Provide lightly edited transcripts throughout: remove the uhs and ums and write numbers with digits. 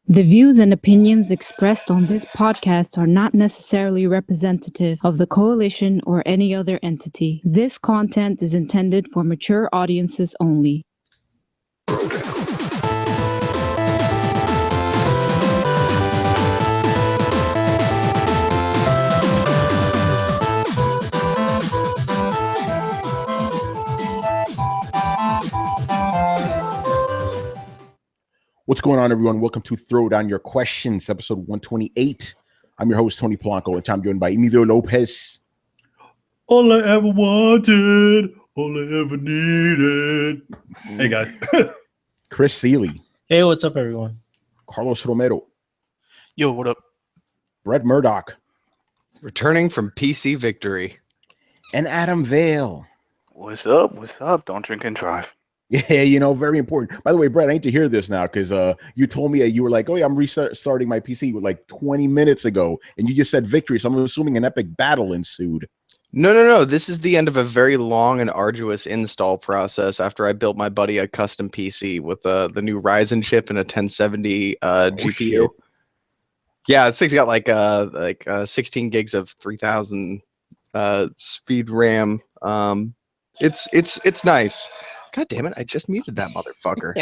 The views and opinions expressed on this podcast are not necessarily representative of the coalition or any other entity. This content is intended for mature audiences only. What's going on, everyone? Welcome to Throwdown Your Questions, episode 128. I'm your host, Tony Polanco, and I'm joined by Emilio Lopez. All I ever wanted, all I ever needed. Hey, guys. Chris Seeley. Hey, what's up, everyone? Carlos Romero. Yo, what up? Brett Murdoch. Returning from PC victory. And Adam Vale. What's up? What's up? Don't drink and drive. Yeah, very important. By the way, Brett, I need to hear this now because you told me you were like, oh, yeah, I'm restarting my PC like 20 minutes ago, and you just said victory, so I'm assuming an epic battle ensued. No. This is the end of a very long and arduous install process after I built my buddy a custom PC with the new Ryzen chip and a 1070 GPU. Shit. Yeah, this thing's got like 16 gigs of 3000 speed RAM. It's nice. God damn it! I just muted that motherfucker.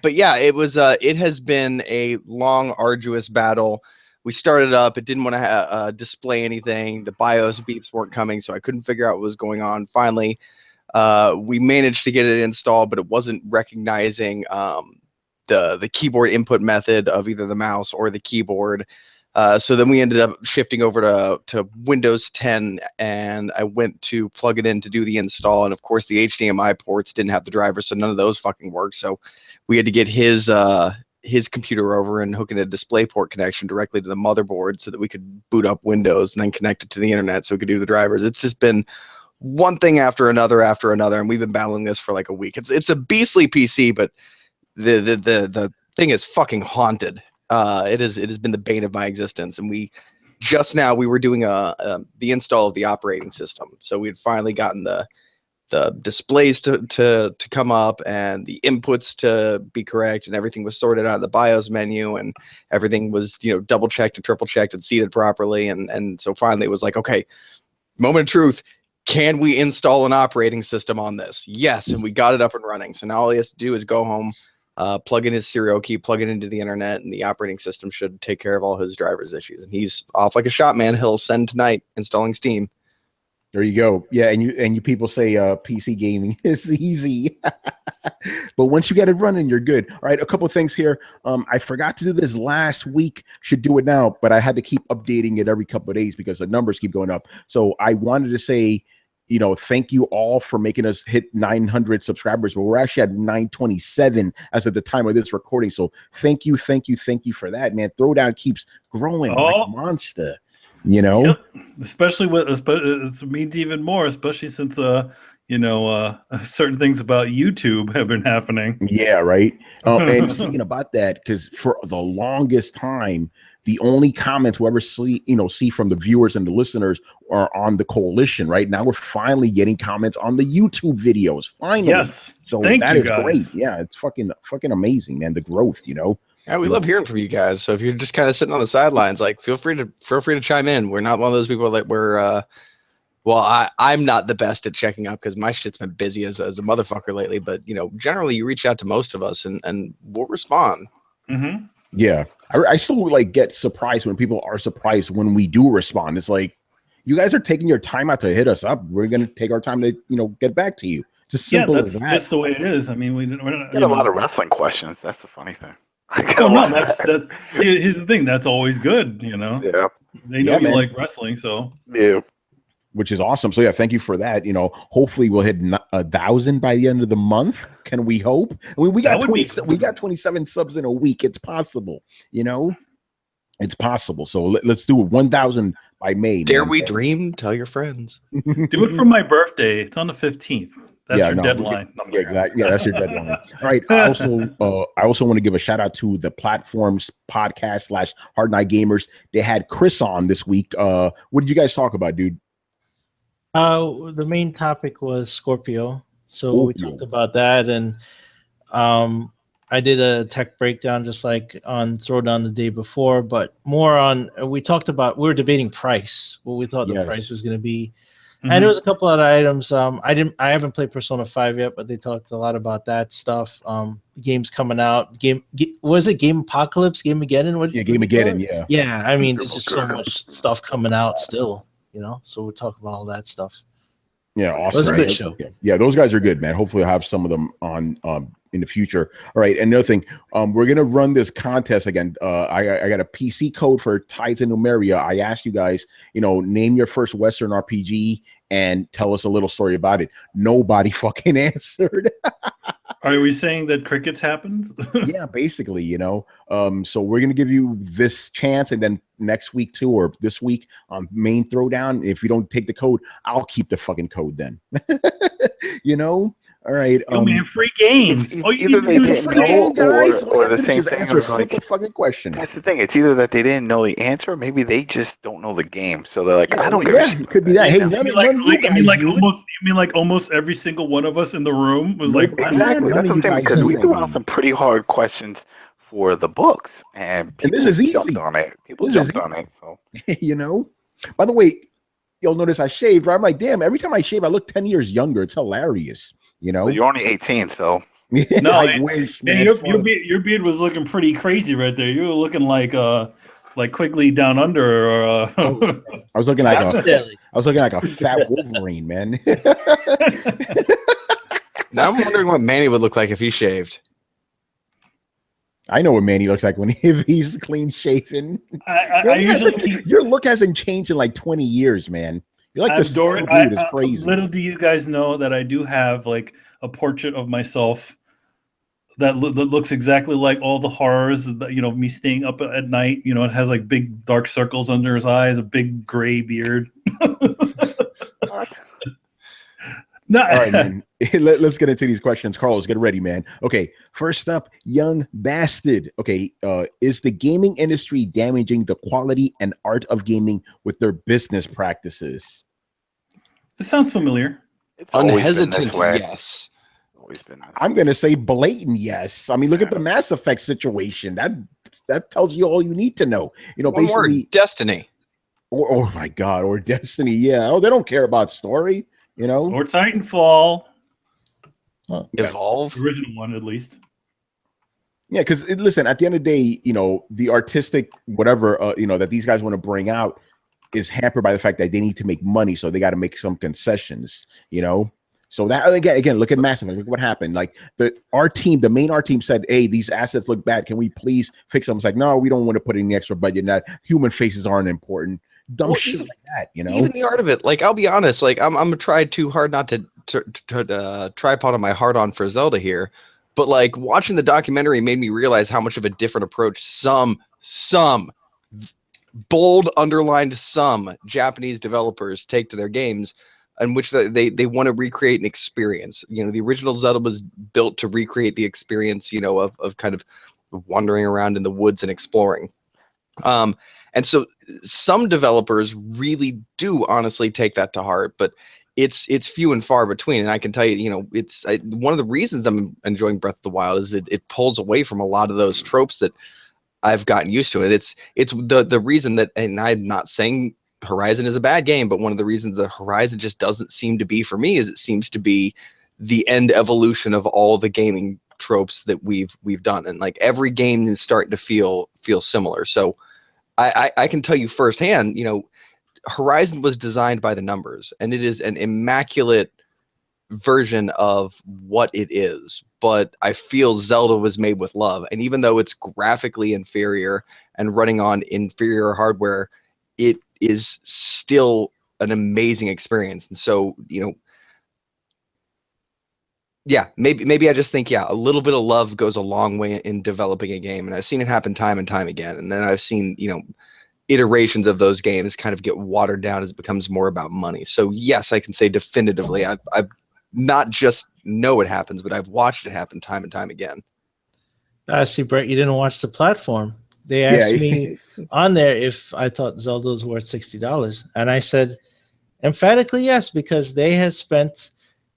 But yeah, it has been a long, arduous battle. We started up. It didn't want to display anything. The BIOS beeps weren't coming, so I couldn't figure out what was going on. Finally, we managed to get it installed, but it wasn't recognizing the keyboard input method of either the mouse or the keyboard. So then we ended up shifting over to Windows 10, and I went to plug it in to do the install. And of course, the HDMI ports didn't have the driver, so none of those fucking worked. So we had to get his computer over and hook in a DisplayPort connection directly to the motherboard so that we could boot up Windows and then connect it to the internet so we could do the drivers. It's just been one thing after another, and we've been battling this for like a week. It's a beastly PC, but the thing is fucking haunted. It has been the bane of my existence, and we were doing the install of the operating system. So we had finally gotten the displays to come up and the inputs to be correct, and everything was sorted out of the BIOS menu, and everything was double checked and triple checked and seated properly, and so finally it was like, okay, moment of truth. Can we install an operating system on this? Yes, and we got it up and running. So now all he has to do is go home, plug in his serial key, plug it into the internet, and the operating system should take care of all his driver's issues. And he's off like a shot, man. He'll send tonight installing Steam. There you go. Yeah, and you people say PC gaming is easy. But once you get it running, you're good. All right, a couple of things here. I forgot to do this last week. Should do it now, but I had to keep updating it every couple of days because the numbers keep going up. So I wanted to say, thank you all for making us hit 900 subscribers, but we're actually at 927 as of the time of this recording. So thank you for that, man. Throwdown keeps growing like a monster, Yep. Especially it means even more, especially since certain things about YouTube have been happening. Yeah, right. And speaking about that, because for the longest time, the only comments we'll ever see from the viewers and the listeners are on the coalition. Right now, we're finally getting comments on the YouTube videos. Finally, yes. So Thank that you, is guys. great. Yeah, it's fucking amazing, man. The growth, Yeah, we love hearing from you guys. So if you're just kind of sitting on the sidelines, like feel free to chime in. We're not one of those people that we're I'm not the best at checking up because my shit's been busy as a motherfucker lately. But generally you reach out to most of us and we'll respond. Mm-hmm. Yeah, I still get surprised when people are surprised when we do respond. It's like, you guys are taking your time out to hit us up. We're gonna take our time to get back to you. Just simple as that. That's just the way it is. I mean, we're not Get a lot of wrestling questions. That's the funny thing. Oh no, that's here's the thing. That's always good. Yeah. They know you man. like wrestling, so Yeah. Which is awesome. So yeah, thank you for that. Hopefully we'll hit 1,000 by the end of the month. Can we hope? I mean, we got 27 subs in a week. It's possible. It's possible. So let's do it. 1,000 by May. Dare we dream? Tell your friends. do it for my birthday. It's on the 15th. That's your deadline. Yeah, exactly. Yeah, that's your deadline. All right. I also want to give a shout out to the Platforms podcast / Hard Night Gamers. They had Chris on this week. What did you guys talk about, dude? The main topic was Scorpio. So we talked about that, and I I did a tech breakdown just like on Throwdown the day before, but more on we were debating price, what we thought the price was going to be. And there was a couple other items. I haven't played Persona 5 yet, but they talked a lot about that stuff. Games coming out. Was it Game Apocalypse? Gameageddon? Gameageddon, yeah. Yeah, I mean, there's just so much stuff coming out still, so we'll talk about all that stuff. Yeah, awesome. It was a good show. Yeah, those guys are good, man. Hopefully I'll have some of them on in the future. All right, another thing, we're gonna run this contest again. I got a PC code for Tides of Numeria. I asked you guys, name your first Western RPG and tell us a little story about it. Nobody fucking answered. Are we saying that crickets happens? Yeah, basically, so we're gonna give you this chance, and then next week too, or this week on main Throwdown, if you don't take the code, I'll keep the fucking code then. All right. Man, free games. Either they didn't know, guys. or the same thing. Answer a simple fucking question. That's the thing. It's either that they didn't know the answer, or maybe they just don't know the game. So they're like, I don't give a shit. It could be that. Hey, you mean like almost every single one of us in the room was like, exactly. That's what I'm saying, because we threw out some pretty hard questions for the books, and this is easy. Jumped on it. People jumped on it. So By the way, you'll notice I shaved. Right? I'm like, damn. Every time I shave, I look 10 years younger. It's hilarious. Well, you're only 18, so no, I wish, man. Your beard was looking pretty crazy right there. You were looking like Quigley Down Under, or I was looking like a fat Wolverine, man. Now I'm wondering what Manny would look like if he shaved. I know what Manny looks like if he's clean shaven. I usually your look hasn't changed in like 20 years, man. You're like this dude is crazy. Little do you guys know that I do have like a portrait of myself that looks exactly like all the horrors that, me staying up at night. It has like big dark circles under his eyes, a big gray beard. No. All right, man. Let's get into these questions. Carlos, get ready, man. Okay, first up, Young Bastard. Okay, is the gaming industry damaging the quality and art of gaming with their business practices? This sounds familiar. It's unhesitant yes. Always been this I'm going to say blatant yes. I mean, look at the Mass Effect situation. That tells you all you need to know. One basically word, Destiny. Oh my God, or Destiny. Yeah. Oh, they don't care about story. Or Titanfall. Evolve. The original one, at least. Yeah, because listen, at the end of the day, the artistic whatever that these guys want to bring out is hampered by the fact that they need to make money, so they got to make some concessions. So that again, look at Mass Effect. Look what happened. Like the main art team said, "Hey, these assets look bad. Can we please fix them?" It's like, no, we don't want to put in the extra budget. That human faces aren't important. Dumb shit like that, Even the art of it. Like, I'll be honest. Like, I'm gonna try too hard not to tripod on my heart on for Zelda here, but like watching the documentary made me realize how much of a different approach some bold underlined some Japanese developers take to their games, in which they want to recreate an experience. The original Zelda was built to recreate the experience, of kind of wandering around in the woods and exploring. And so some developers really do honestly take that to heart, but it's few and far between. And I can tell you, it's one of the reasons I'm enjoying Breath of the Wild is that it pulls away from a lot of those tropes that I've gotten used to. And it's the reason that, and I'm not saying Horizon is a bad game, but one of the reasons that Horizon just doesn't seem to be for me is it seems to be the end evolution of all the gaming tropes that we've done. And like every game is starting to feel similar. So I can tell you firsthand, Horizon was designed by the numbers, and it is an immaculate version of what it is. But I feel Zelda was made with love. And even though it's graphically inferior and running on inferior hardware, it is still an amazing experience. And so, yeah, maybe I just think, a little bit of love goes a long way in developing a game. And I've seen it happen time and time again. And then I've seen, iterations of those games kind of get watered down as it becomes more about money. So yes, I can say definitively, I've not just know it happens, but I've watched it happen time and time again. See, Brett, you didn't watch the platform. They asked me on there if I thought Zelda was worth $60. And I said, emphatically yes, because they had spent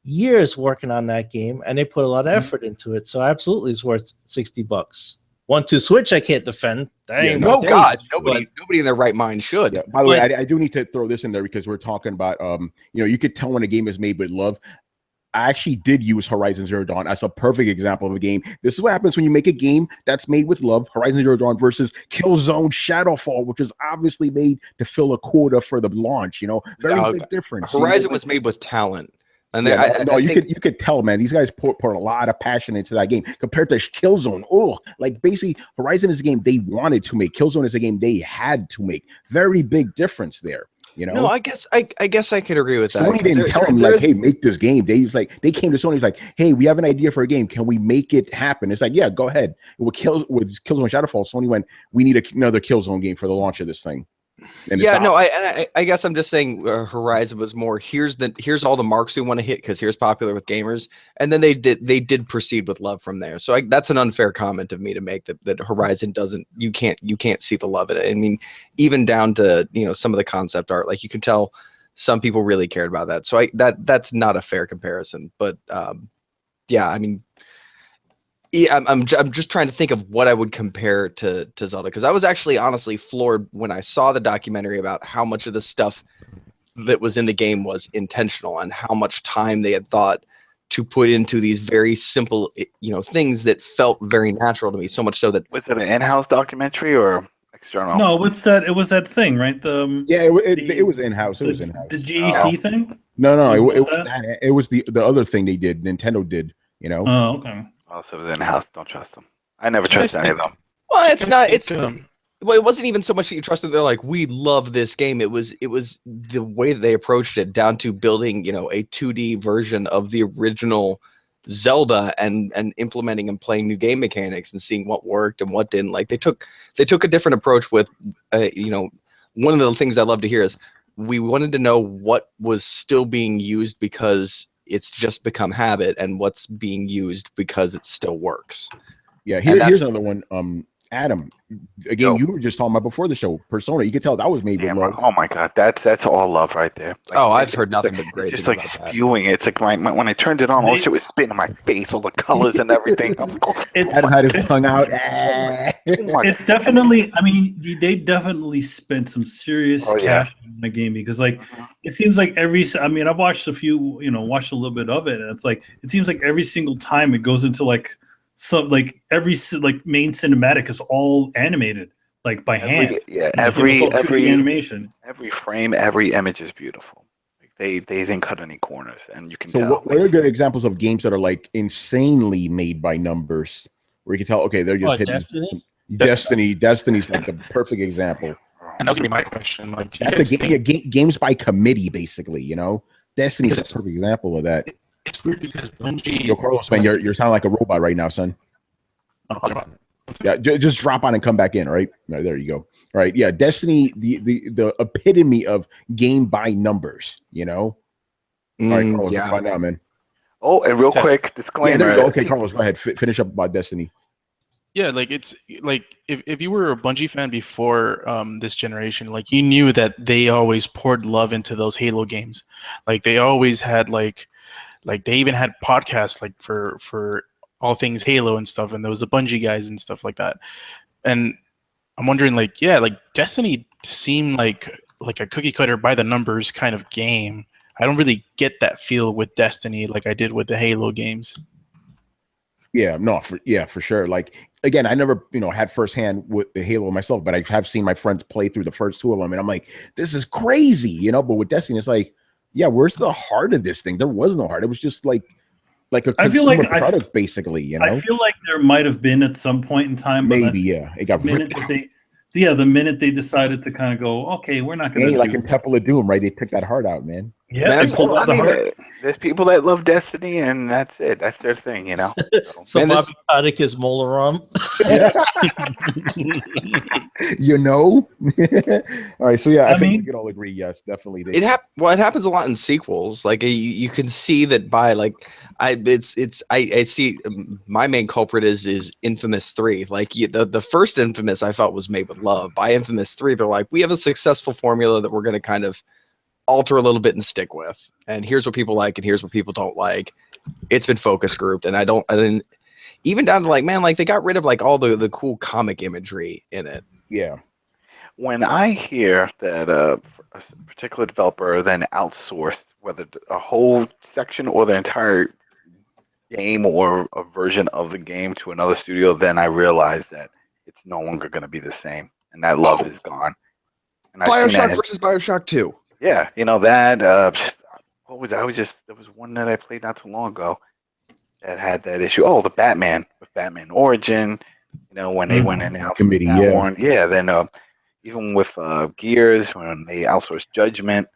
years working on that game, and they put a lot of effort into it. So absolutely, it's worth $60. 1-2 Switch, I can't defend. No, God, nobody in their right mind should. Yeah. By the way, I do need to throw this in there because we're talking about, you could tell when a game is made with love. I actually did use Horizon Zero Dawn as a perfect example of a game. This is what happens when you make a game that's made with love, Horizon Zero Dawn versus Killzone Shadowfall, which was obviously made to fill a quota for the launch. Very big difference. Horizon was made with talent. And you could tell, man, these guys pour a lot of passion into that game compared to Killzone. Oh, like basically Horizon is a game they wanted to make. Killzone is a game they had to make. Very big difference there. No, I guess I could agree with that. Sony didn't tell them like, hey, make this game. They came to Sony, was like, hey, we have an idea for a game. Can we make it happen? It's like, yeah, go ahead. With Killzone Shadowfall, Sony went, we need another Killzone game for the launch of this thing. I guess I'm just saying Horizon was more here's all the marks we want to hit because here's popular with gamers, and then they did proceed with love from there. So that's an unfair comment of me to make that Horizon doesn't, you can't see the love in it. I mean, even down to some of the concept art, like you can tell some people really cared about that. So that's not a fair comparison, but yeah, I mean. Yeah, I'm just trying to think of what I would compare to Zelda, because I was actually honestly floored when I saw the documentary about how much of the stuff that was in the game was intentional and how much time they had thought to put into these very simple things that felt very natural to me, so much so that was it an in-house documentary or external? No, it was that thing, right? It was in-house. It was in-house. The GEC thing? No, it was the other thing they did. Nintendo did. Oh, okay. Oh, so it was in-house. Don't trust them. I never trust any of them. Well, it's not. Well, it wasn't even so much that you trusted. They're like, we love this game. It was the way that they approached it, down to building, a 2D version of the original Zelda and implementing and playing new game mechanics and seeing what worked and what didn't. Like they took a different approach with, one of the things I love to hear is we wanted to know what was still being used because it's just become habit, and what's being used because it still works. Yeah, here's another one. Adam, again, you were just talking about before the show, Persona. You could tell that was made with love. Oh my God, that's all love right there. Like, I've heard nothing but great. Just like spewing it. It's like when I turned it on, all shit was spitting in my face, all the colors and everything. Adam had his tongue out. It's definitely. I mean, they definitely spent some serious cash on the game because, like, it seems like I've watched a few, watched a little bit of it, and it's like it seems like every single time it goes into like. So like every main cinematic is all animated like by hand. Yeah, every animation, every frame, every image is beautiful. Like they didn't cut any corners, and you can tell. So what are good examples of games that are like insanely made by numbers, where you can tell, okay, they're just hitting Destiny's like the perfect example. And that's gonna be my question. Like, that's games by committee, basically. Destiny's a perfect example of that. It's weird because Bungie. Yo, Carlos, man, you're sounding like a robot right now, son. Yeah, just drop on and come back in. All right, there you go. All right, yeah, Destiny, the epitome of game by numbers. All right, Carlos, come on now, man. Oh, and real quick disclaimer. Yeah, okay, Carlos, go ahead. Finish up about Destiny. Yeah, like it's like if you were a Bungie fan before this generation, like you knew that they always poured love into those Halo games. Like they always had like they even had podcasts like for all things Halo and stuff, and there was the Bungie guys and stuff like that. And I'm wondering, like Destiny seemed like a cookie cutter by the numbers kind of game. I don't really get that feel with Destiny like I did with the Halo games. Yeah, no, for sure. Like again, I never had firsthand with the Halo myself, but I have seen my friends play through the first two of them, and I'm like, this is crazy, But with Destiny, it's like, yeah, where's the heart of this thing? There was no heart. It was just like a consumer product, basically. I feel like there might have been at some point in time. Maybe, it got ripped out. The minute they decided to kind of go, okay, we're not going to like in Temple of Doom, right? They took that heart out, man. Yeah, they pulled out the heart. There's people that love Destiny, and that's it. That's their thing, So Bobby Kotick is Molaram. All right, so yeah, I think we can all agree. Yes, definitely. It happens a lot in sequels. Like you can see that by I see my main culprit is Infamous 3. Like the first Infamous I felt was made with love. By Infamous 3, they're like, we have a successful formula that we're going to kind of alter a little bit and stick with. And here's what people like, and here's what people don't like. It's been focus grouped, and I didn't even down to like, man, like they got rid of like all the cool comic imagery in it. Yeah. When I hear that a particular developer then outsourced whether a whole section or the entire game or a version of the game to another studio, then I realize that it's no longer going to be the same, and that love is gone. And BioShock versus BioShock 2. Yeah, you know that. What was that? There was one that I played not too long ago that had that issue. Oh, the Batman with Batman Origin. You know, when they went and announced Committee, that one. Yeah, then even with Gears when they outsourced Judgment.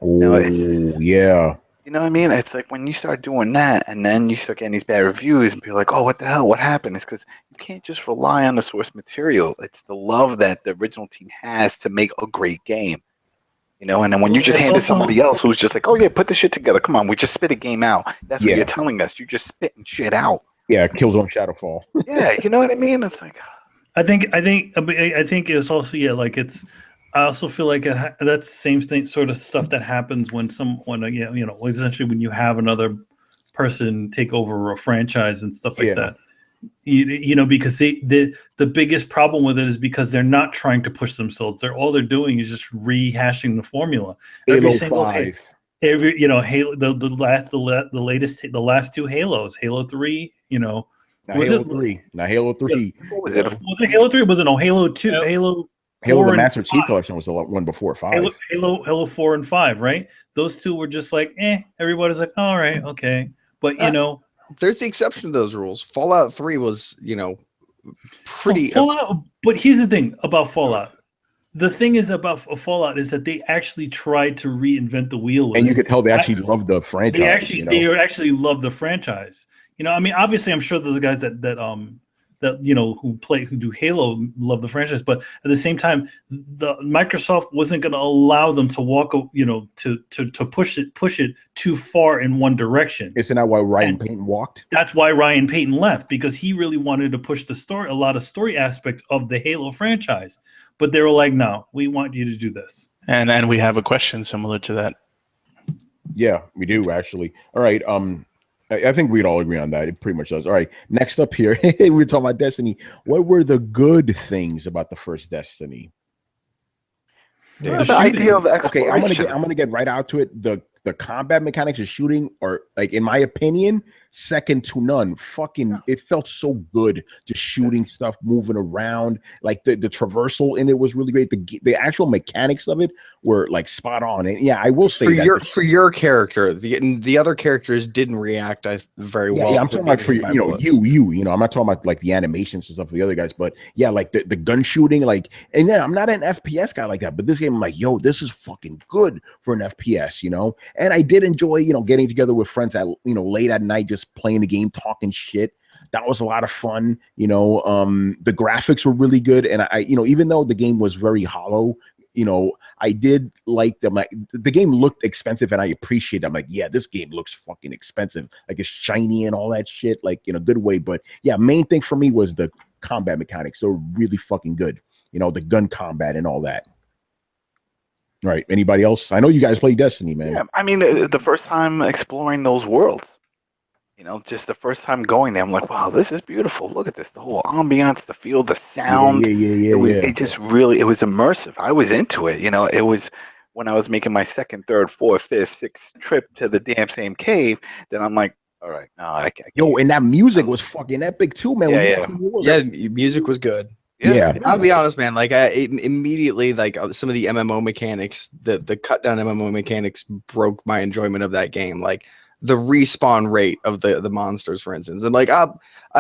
Oh, yeah. You know what I mean? It's like when you start doing that and then you start getting these bad reviews and be like, oh, what the hell? What happened? It's because you can't just rely on the source material. It's the love that the original team has to make a great game. You know, and then when you just hand it to somebody else who's just like, oh, yeah, put this shit together. Come on, we just spit a game out. That's what you're telling us. You're just spitting shit out. Yeah, Killzone Shadowfall. Yeah, you know what I mean? It's like... I think it's also, like it's... I also feel like that's the same thing, sort of stuff that happens when essentially when you have another person take over a franchise and stuff like that. You know, because the biggest problem with it is because they're not trying to push themselves. All they're doing is just rehashing the formula. Halo 5. Halo, the last two Halos, Halo 3, Now Halo 3. Was it Halo 3? Was it Halo 2? Halo the Master Chief Collection was the one before 5. Halo 4 and 5, right? Those two were just like, everybody's like, all right, okay. But, there's the exception to those rules. Fallout 3 was, pretty... Fallout, but here's the thing about Fallout. The thing is about Fallout is that they actually tried to reinvent the wheel. And you could tell they actually love the franchise. They actually love the franchise. I mean, obviously, I'm sure that the guys that who do Halo love the franchise, but at the same time, the Microsoft wasn't going to allow them to walk, to push it too far in one direction. Isn't that why Ryan Payton walked? That's why Ryan Payton left, because he really wanted to push a lot of story aspects of the Halo franchise. But they were like, no, we want you to do this. And we have a question similar to that. Yeah, we do actually. All right. I think we'd all agree on that. It pretty much does. All right. Next up here, we were talking about Destiny. What were the good things about the first Destiny? The idea of exploration. Okay, I'm gonna get right out to it. The combat mechanics of shooting are, like, in my opinion, second to none. It felt so good just shooting stuff, moving around. Like the traversal in it was really great. The actual mechanics of it were like spot on. And yeah, I will say for your character, the other characters didn't react very well. Yeah, I'm talking about for you. I'm not talking about like the animations and stuff for the other guys, but yeah, like the gun shooting, like, and then I'm not an FPS guy like that, but this game, I'm like, yo, this is fucking good for an FPS, And I did enjoy, getting together with friends at, late at night, just playing the game, talking shit. That was a lot of fun. The graphics were really good. And I even though the game was very hollow, I did like them. Like, the game looked expensive and I appreciate it. I'm like, yeah, this game looks fucking expensive. Like, it's shiny and all that shit, like, in a good way. But yeah, main thing for me was the combat mechanics. They were really fucking good. The gun combat and all that. Right. Anybody else? I know you guys play Destiny, man. Yeah, I mean, the first time exploring those worlds, just the first time going there, I'm like, wow, this is beautiful. Look at this. The whole ambiance, the feel, the sound. It just really, it was immersive. I was into it. It was when I was making my second, third, fourth, fifth, sixth trip to the damn same cave. Then I'm like, all right, no, I can't. Yo, and that music was fucking epic too, man. Music was good. Yeah, I'll be honest, man. Like, immediately, like, some of the MMO mechanics, the cut down MMO mechanics broke my enjoyment of that game. Like, the respawn rate of the monsters, for instance, and like,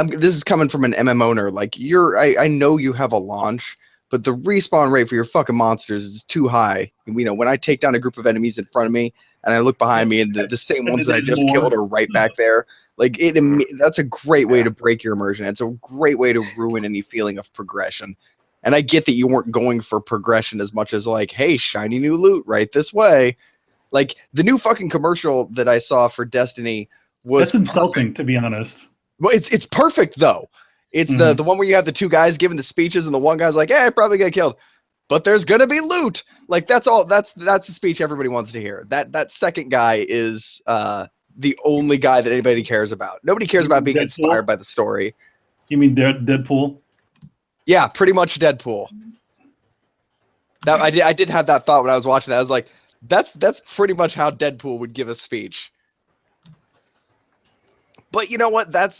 this is coming from an MMO owner. Like, I know you have a launch, but the respawn rate for your fucking monsters is too high. And, when I take down a group of enemies in front of me and I look behind me and the same ones that I just killed are right back there. Like, that's a great way to break your immersion. It's a great way to ruin any feeling of progression. And I get that you weren't going for progression as much as like, hey, shiny new loot right this way. Like, the new fucking commercial that I saw for Destiny was that's insulting, perfect. To be honest. Well, it's perfect though. It's the one where you have the two guys giving the speeches and the one guy's like, hey, I probably got killed. but there's gonna be loot. Like that's all. That's the speech everybody wants to hear. That second guy is the only guy that anybody cares about. Nobody cares about being inspired by the story. You mean Deadpool? Yeah, pretty much Deadpool. That I did have that thought when I was watching that. I was like, that's pretty much how Deadpool would give a speech. But you know what? That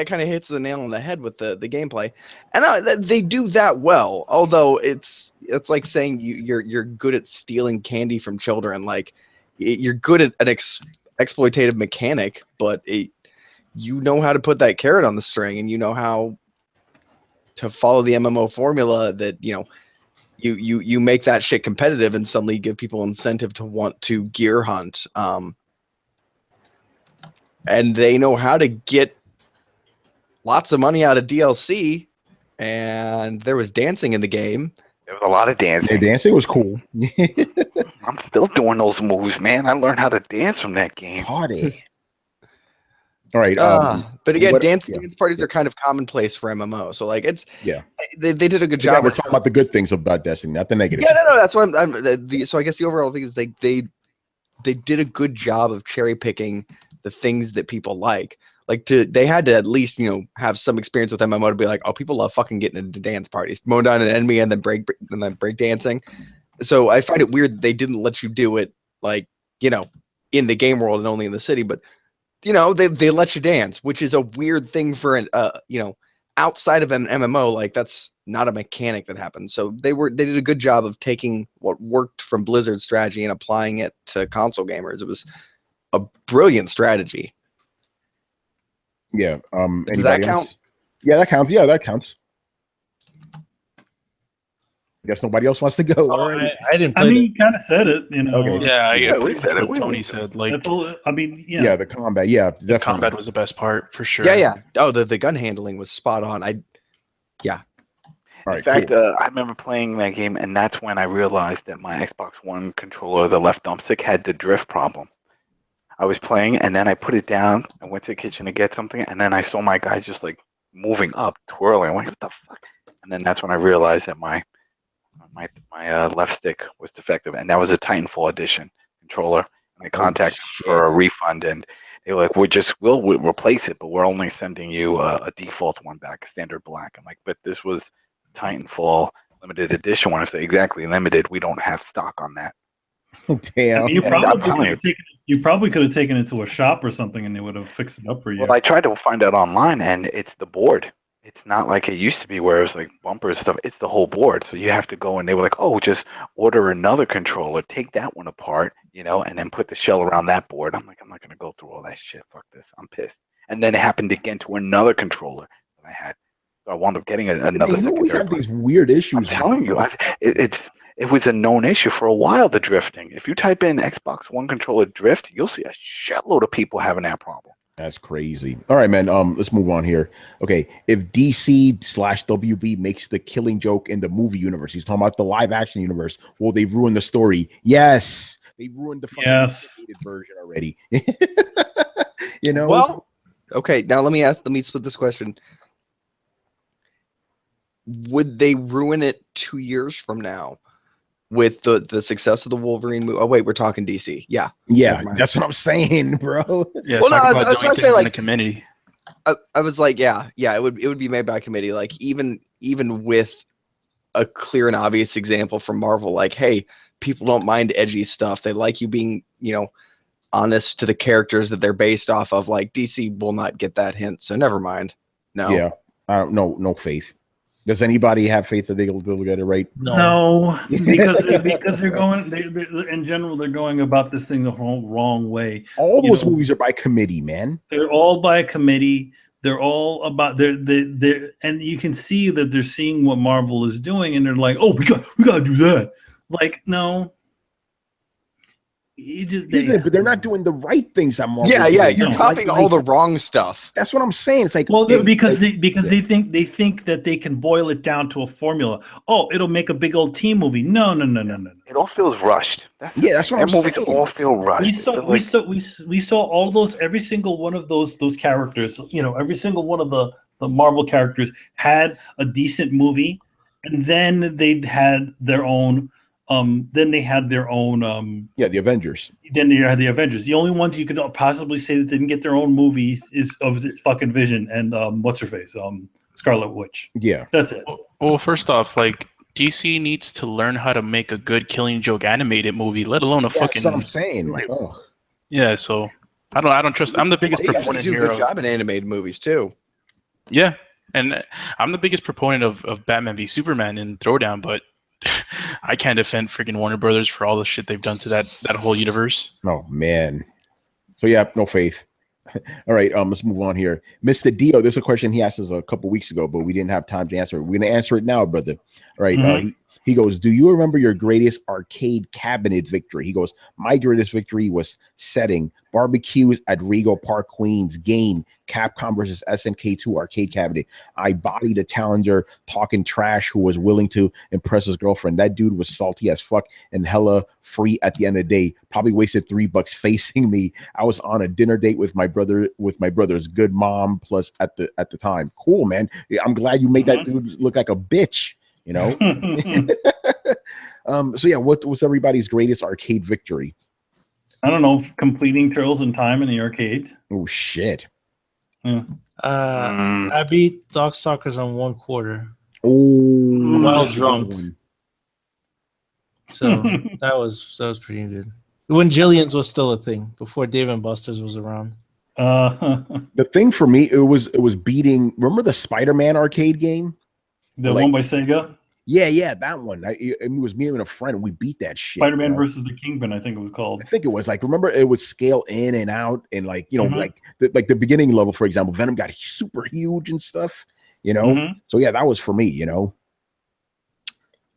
kind of hits the nail on the head with the gameplay, and they do that well. Although it's like saying you're good at stealing candy from children. Like you're good at an exploitative mechanic, but you know how to put that carrot on the string, and you know how to follow the MMO formula that you make that shit competitive and suddenly give people incentive to want to gear hunt. And they know how to get lots of money out of DLC, and there was dancing in the game. There was a lot of dancing. Yeah, dancing was cool. I'm still doing those moves, man. I learned how to dance from that game. Party. All right. But again, dance parties are kind of commonplace for MMO. So like they did a good job. We're talking about the good things about Destiny, not the negative. Yeah, no, that's what so I guess the overall thing is they did a good job of cherry picking the things that people like. Like they had to at least have some experience with MMO to be like, oh, people love fucking getting into dance parties, mowing down an enemy and then break dancing. So I find it weird that they didn't let you do it like in the game world and only in the city, but they let you dance, which is a weird thing for an outside of an MMO. Like that's not a mechanic that happens. So they did a good job of taking what worked from Blizzard's strategy and applying it to console gamers. It was a brilliant strategy. Yeah. Does that count? Yeah, that counts. Yeah, that counts. I guess nobody else wants to go. Oh, right. I didn't. I mean, you kind of said it. Okay. Yeah, we said it. Tony said like. That's all. I mean, yeah. Yeah, the combat. Yeah, definitely. The combat was the best part for sure. Yeah. Oh, the gun handling was spot on. All right, In fact, I remember playing that game, and that's when I realized that my Xbox One controller, the left thumbstick, had the drift problem. I was playing, and then I put it down. I went to the kitchen to get something, and then I saw my guy just like moving up, twirling. I went, "What the fuck?" And then that's when I realized that my left stick was defective, and that was a Titanfall edition controller. And I contacted for a refund, and they were like, "We'll replace it, but we're only sending you a default one back, a standard black." I'm like, "But this was Titanfall limited edition one." It's exactly limited. We don't have stock on that. Damn. I mean, you probably could have taken it to a shop or something, and they would have fixed it up for you. Well, I tried to find out online, and it's the board. It's not like it used to be where it was like bumpers stuff. It's the whole board. So you have to go, and they were like, "Oh, just order another controller, take that one apart, and then put the shell around that board." I'm like, I'm not gonna go through all that shit. Fuck this. I'm pissed. And then it happened again to another controller that I had. So I wound up getting another. You always have these weird issues. I'm telling you, it was a known issue for a while, the drifting. If you type in Xbox One controller drift, you'll see a shitload of people having that problem. That's crazy. All right, man. Let's move on here. Okay, if DC/WB makes the Killing Joke in the movie universe, he's talking about the live action universe. Will they ruin the story? Yes, they ruined the fucking version already. Well, okay. Now let me split this question. Would they ruin it 2 years from now? With the success of the Wolverine movie. Oh wait, we're talking DC. Yeah, that's what I'm saying, bro. Yeah, well, talk about doing things in a committee. I was like, yeah, it would be made by a committee. Like even with a clear and obvious example from Marvel, like, hey, people don't mind edgy stuff. They like you being, honest to the characters that they're based off of. Like DC will not get that hint, so never mind. No. Yeah, I don't know. No faith. Does anybody have faith that they'll get it right? No, because they're going. In general, they're going about this thing the wrong way. All those movies are by committee, man. They're all by committee. They're all about they're and you can see that they're seeing what Marvel is doing, and they're like, "Oh, we got to do that." Like, no. But they're not doing the right things that Marvel. Yeah, you're copying all the wrong stuff. That's what I'm saying. It's like, because they think that they can boil it down to a formula. Oh, it'll make a big old team movie. No. It all feels rushed. That's what I'm saying. Movies all feel rushed. We saw all those. Every single one of those characters. Every single one of the Marvel characters had a decent movie And then they had their own. The Avengers. Then you had the Avengers. The only ones you could possibly say that didn't get their own movies is of this fucking Vision and what's her face, Scarlet Witch. Yeah, that's it. Well, first off, like DC needs to learn how to make a good Killing Joke animated movie, let alone a fucking. That's what I'm saying. Like, yeah, so I don't trust. I'm the biggest proponent do here. a good job in animated movies too. Yeah, and I'm the biggest proponent of Batman v Superman in Throwdown, but I can't defend freaking Warner Brothers for all the shit they've done to that whole universe. Oh man. So yeah, no faith. All right, let's move on here. Mr. Dio, this is a question he asked us a couple weeks ago, but we didn't have time to answer it. We're gonna answer it now, brother. All right. He goes, do you remember your greatest arcade cabinet victory? He goes, my greatest victory was setting barbecues at Regal Park, Queens, game Capcom versus SNK2 arcade cabinet. I bodied a challenger talking trash who was willing to impress his girlfriend. That dude was salty as fuck and hella free at the end of the day. Probably wasted $3 facing me. I was on a dinner date with my brother's good mom plus at the time. Cool, man. I'm glad you made that dude look like a bitch. You know, so yeah, what's everybody's greatest arcade victory? I don't know, completing Turtles in Time in the arcade. Oh shit! Yeah. I beat Darkstalkers on 1/4. Oh, while drunk. So that was pretty good. When Jillian's was still a thing, before Dave and Buster's was around. The thing for me, it was beating. Remember the Spider-Man arcade game? The one by Sega? Yeah, that one. It was me and a friend, and we beat that shit. Spider-Man versus the Kingpin, I think it was called. I think it was like, remember, it would scale in and out, and like, you know, like the beginning level, for example, Venom got super huge and stuff, you know. So yeah, that was for me, you know.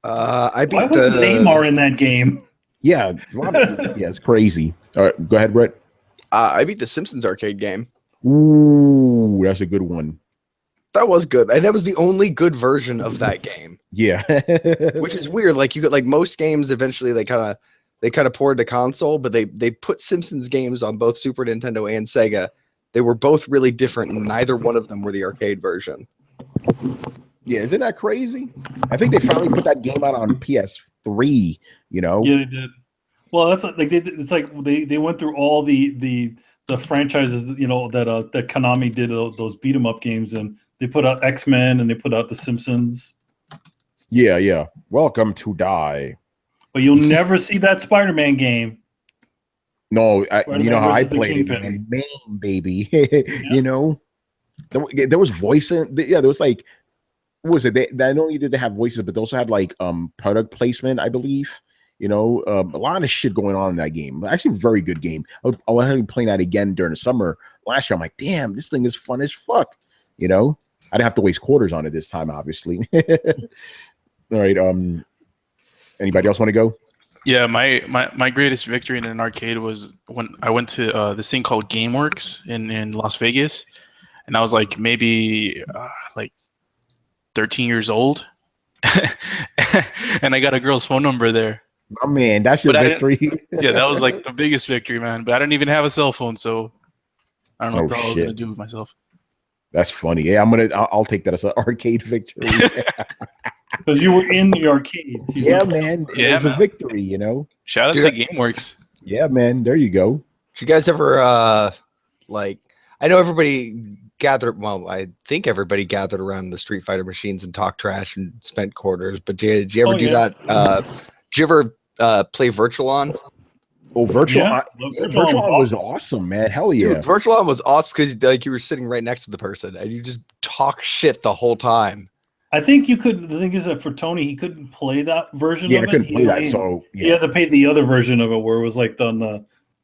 I beat. Why was Neymar in that game? Yeah, yeah, it's crazy. All right, go ahead, Brett. I beat the Simpsons arcade game. Ooh, that's a good one. That was good, and that was the only good version of that game. Yeah, which is weird. Like you got like most games, eventually they kind of poured to console, but they put Simpsons games on both Super Nintendo and Sega. They were both really different, and neither one of them were the arcade version. Yeah, isn't that crazy? I think they finally put that game out on PS3. You know? Yeah, they did. Well, that's like it's like they went through all the franchises, you know, that Konami did those beat 'em up games, and they put out X-Men and they put out The Simpsons. Yeah. Welcome to Die. But you'll never see that Spider-Man game. No, you know how I played it, man. Main, baby. You know, there was voice in. Yeah, there was like, what was it? Not only did they have voices, but they also had like product placement, I believe. You know, a lot of shit going on in that game. Actually, a very good game. I was playing that again during the summer last year. I'm like, damn, this thing is fun as fuck. You know, I didn't have to waste quarters on it this time, obviously. All right. Anybody else want to go? Yeah, my greatest victory in an arcade was when I went to this thing called GameWorks in Las Vegas, and I was like maybe like 13 years old, and I got a girl's phone number there. Oh man, that's your victory. Yeah, that was like the biggest victory, man. But I didn't even have a cell phone, so I don't know what I was gonna do with myself. That's funny. Yeah, I'll take that as an arcade victory. Because you were in the arcade. Yeah, man. It was a victory, you know. Shout out to GameWorks. Yeah, man. There you go. Did you guys ever like? I know everybody gathered. Well, I think everybody gathered around the Street Fighter machines and talked trash and spent quarters. But did you ever do that? Did you ever play Virtual-On? Oh, Virtual-On was awesome, man. Hell yeah. Dude, Virtual-On was awesome because like you were sitting right next to the person and you just talk shit the whole time. I think you could. The thing is that for Tony, he couldn't play that version of it. Yeah, couldn't play that. So he had to pay the other version of it, where it was like on the,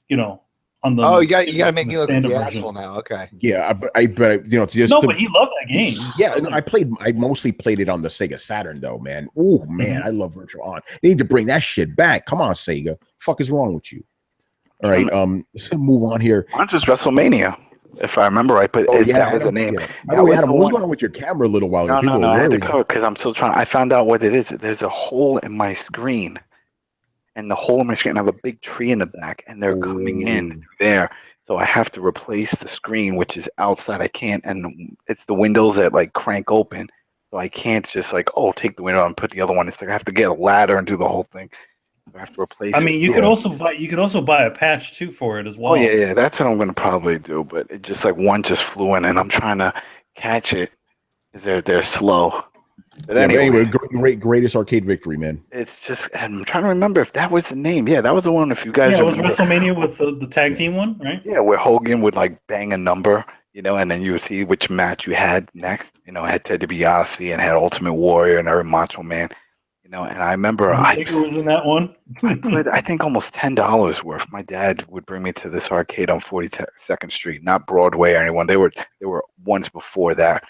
you know, on the. Oh, you got to make me look like the asshole now. Okay. Yeah, but you know, but he loved that game. Yeah, no, I mostly played it on the Sega Saturn though, man. Oh man, I love Virtual-On. They need to bring that shit back. Come on, Sega. Fuck is wrong with you? All right, let's move on here. Mine's just WrestleMania. If I remember right, but that was the name. Adam, what was going on with your camera a little while ago? No, I had to cover because I'm still trying. I found out what it is. There's a hole in my screen, and the hole in my screen, I have a big tree in the back, and they're coming in there. So I have to replace the screen, which is outside. I can't, and it's the windows that like crank open. So I can't just like, oh, take the window out and put the other one. It's like I have to get a ladder and do the whole thing. I have to replace it. I mean, you could also buy a patch too for it as well. Oh yeah, that's what I'm gonna probably do. But it just like one just flew in, and I'm trying to catch it because they're slow. But anyway, greatest arcade victory, man. It's just I'm trying to remember if that was the name. Yeah, that was the one. If you guys, it was WrestleMania with the tag team one, right? Yeah, where Hogan would like bang a number, and then you would see which match you had next. I had Ted DiBiase and had Ultimate Warrior and every Macho Man. And I remember I think it was in that one. I put I think almost $10 worth. My dad would bring me to this arcade on 42nd Street, not Broadway or anyone. They were ones before that,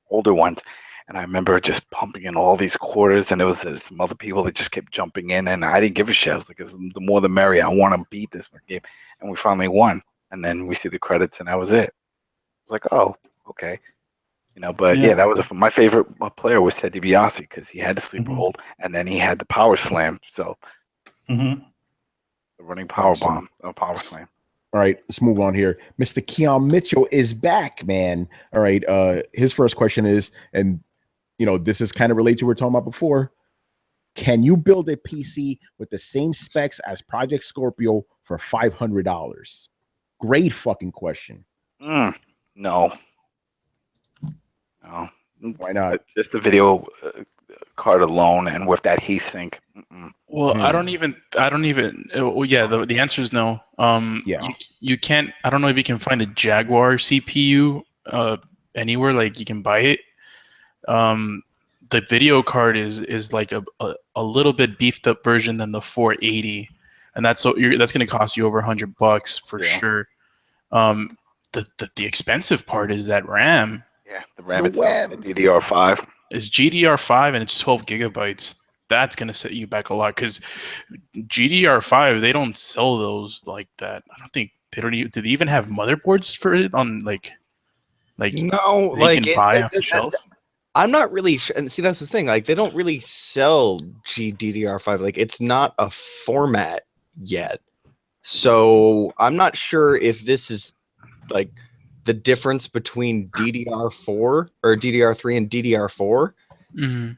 older ones. And I remember just pumping in all these quarters, and there was some other people that just kept jumping in, and I didn't give a shit. I was like, the more the merrier. I want to beat this game. And we finally won. And then we see the credits, and that was it. I was like, oh, okay. But yeah, that was my favorite player was Ted DiBiase because he had the sleeper hold, and then he had the power slam. So the running power bomb, power slam. All right, let's move on here. Mr. Keon Mitchell is back, man. All right, his first question is, and this is kind of related to what we were talking about before. Can you build a PC with the same specs as Project Scorpio for $500? Great fucking question. No. Why not? Just the video card alone, and with that heat sink. Well, I don't even. Well, yeah, the answer is no. You can't. I don't know if you can find the Jaguar CPU anywhere. Like you can buy it. The video card is like a little bit beefed up version than the 480, and that's going to cost you over $100 for sure. The expensive part is that RAM. Yeah, the RAM itself, the DDR5 is GDR5 and it's 12 gigabytes. That's going to set you back a lot because GDR5 they don't sell those like that. I don't think they don't even. Do they even have motherboards for it on like no, you can buy off the shelf? I'm not really sure. And see, that's the thing. Like, they don't really sell GDDR5. Like, it's not a format yet. So I'm not sure if this is like the difference between DDR4 or DDR3 and DDR4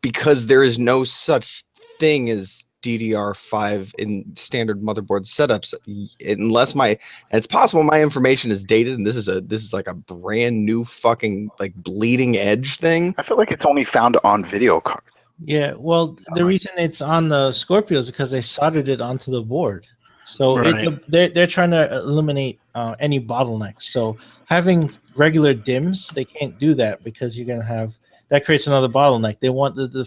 because there is no such thing as DDR5 in standard motherboard setups unless and it's possible my information is dated and this is like a brand new fucking like bleeding edge thing. I feel like it's only found on video cards. Yeah, well, the reason it's on the Scorpio is because they soldered it onto the board. So they're trying to eliminate any bottlenecks. So having regular DIMMs, they can't do that because you're gonna have that creates another bottleneck. They want the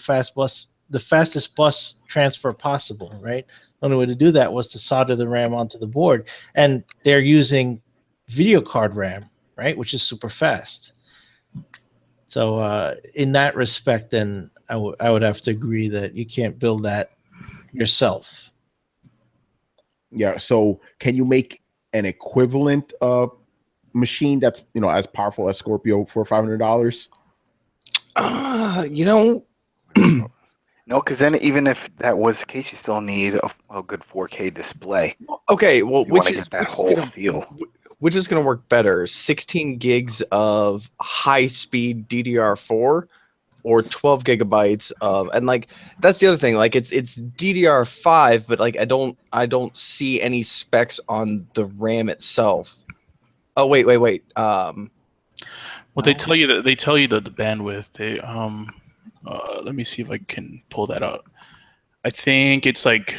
fastest bus transfer possible, right? The only way to do that was to solder the RAM onto the board, and they're using video card RAM, right, which is super fast. So in that respect, then I would have to agree that you can't build that yourself. Yeah. So can you make an equivalent machine that's as powerful as Scorpio for $500? No, because then even if that was the case, you still need a good 4K display. Okay, well, you want to get that whole feel. Which is going to work better, 16 gigs of high-speed DDR4 or 12 gigabytes of, and like that's the other thing. Like it's DDR5, but like I don't see any specs on the RAM itself. Oh wait. Well, they tell you that the bandwidth. They let me see if I can pull that up. I think it's like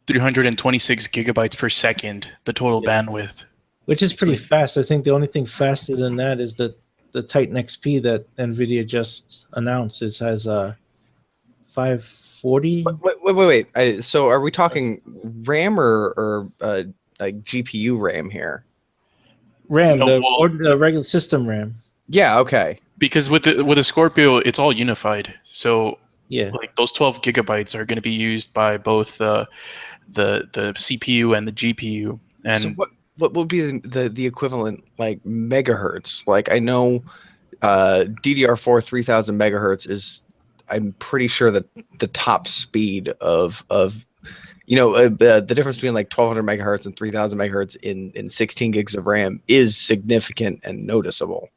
326 gigabytes per second, the total bandwidth. Which is pretty fast. I think the only thing faster than that is the Titan XP that NVIDIA just announced. It has a 540. Wait. So are we talking RAM or like GPU RAM here? RAM, the regular system RAM. Yeah, okay. Because with the Scorpio, it's all unified. So yeah, like those 12 gigabytes are going to be used by both the CPU and the GPU. And so what would be the equivalent like megahertz? Like I know DDR4 3000 megahertz is, I'm pretty sure that the top speed of the difference between like 1200 megahertz and 3000 megahertz in 16 gigs of RAM is significant and noticeable.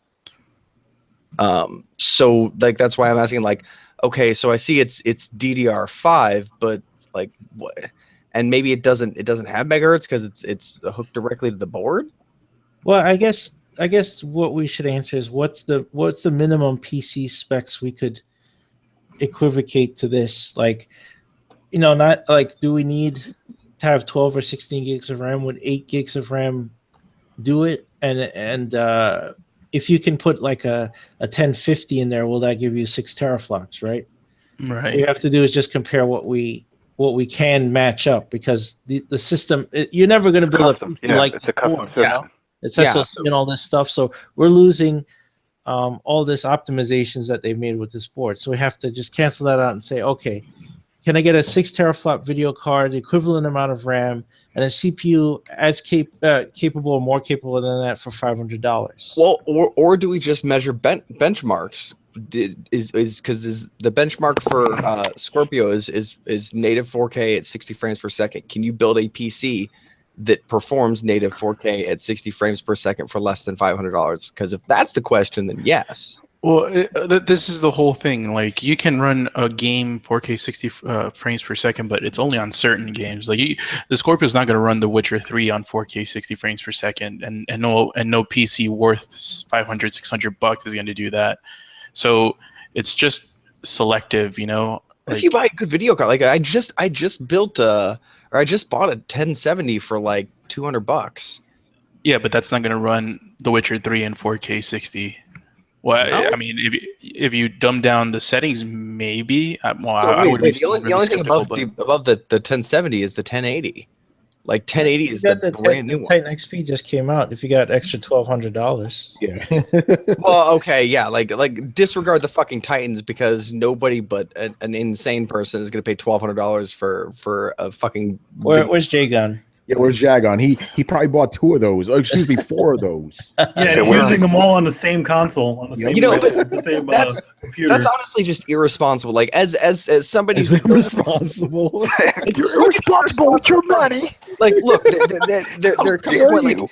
So like that's why I'm asking, like, okay, so I see it's DDR5, but like what? And maybe it doesn't have megahertz because it's hooked directly to the board. Well, I guess what we should answer is what's the minimum PC specs we could equivocate to this? Like, not like, do we need to have 12 or 16 gigs of RAM? Would 8 gigs of RAM do it? And if you can put like a 1050 in there, will that give you 6 teraflops, right? Right. What you have to do is just compare what we can match up, because the system, you're never going to build custom. it's a custom system. Yeah. It's SoC and all this stuff. So we're losing all this optimizations that they've made with this board. So we have to just cancel that out and say, okay, can I get a 6 teraflop video card, the equivalent amount of RAM, and a CPU as capable or more capable than that for $500? Well, or do we just measure benchmarks? Is because the benchmark for Scorpio is native 4K at 60 frames per second. Can you build a PC that performs native 4K at 60 frames per second for less than $500? Because if that's the question, then yes. Well, this is the whole thing. Like, you can run a game 4K 60 frames per second, but it's only on certain games. Like, the Scorpio's not going to run The Witcher 3 on 4K 60 frames per second, and no PC worth $500-$600 is going to do that. So it's just selective, Like, if you buy a good video card, like I just built I just bought a 1070 for like $200. Yeah, but that's not going to run The Witcher 3 in 4K 60. Well, No? I mean, if you dumb down the settings, maybe. I would be the only thing above the 1070 is the 1080. Like 1080 is the brand new one. Titan XP just came out. If you got extra $1,200, Yeah. Well, okay, yeah, like disregard the fucking Titans, because nobody but an insane person is going to pay $1,200 for a fucking. Where's J-Gun? Yeah, where's Jagon? He probably bought 2 of those. Oh, excuse me, 4 of those. Yeah, he's using them all on the same console, on the same, the same computer. That's honestly just irresponsible. Like as somebody who's irresponsible. You're irresponsible with your money. Like, look, there comes a point, like,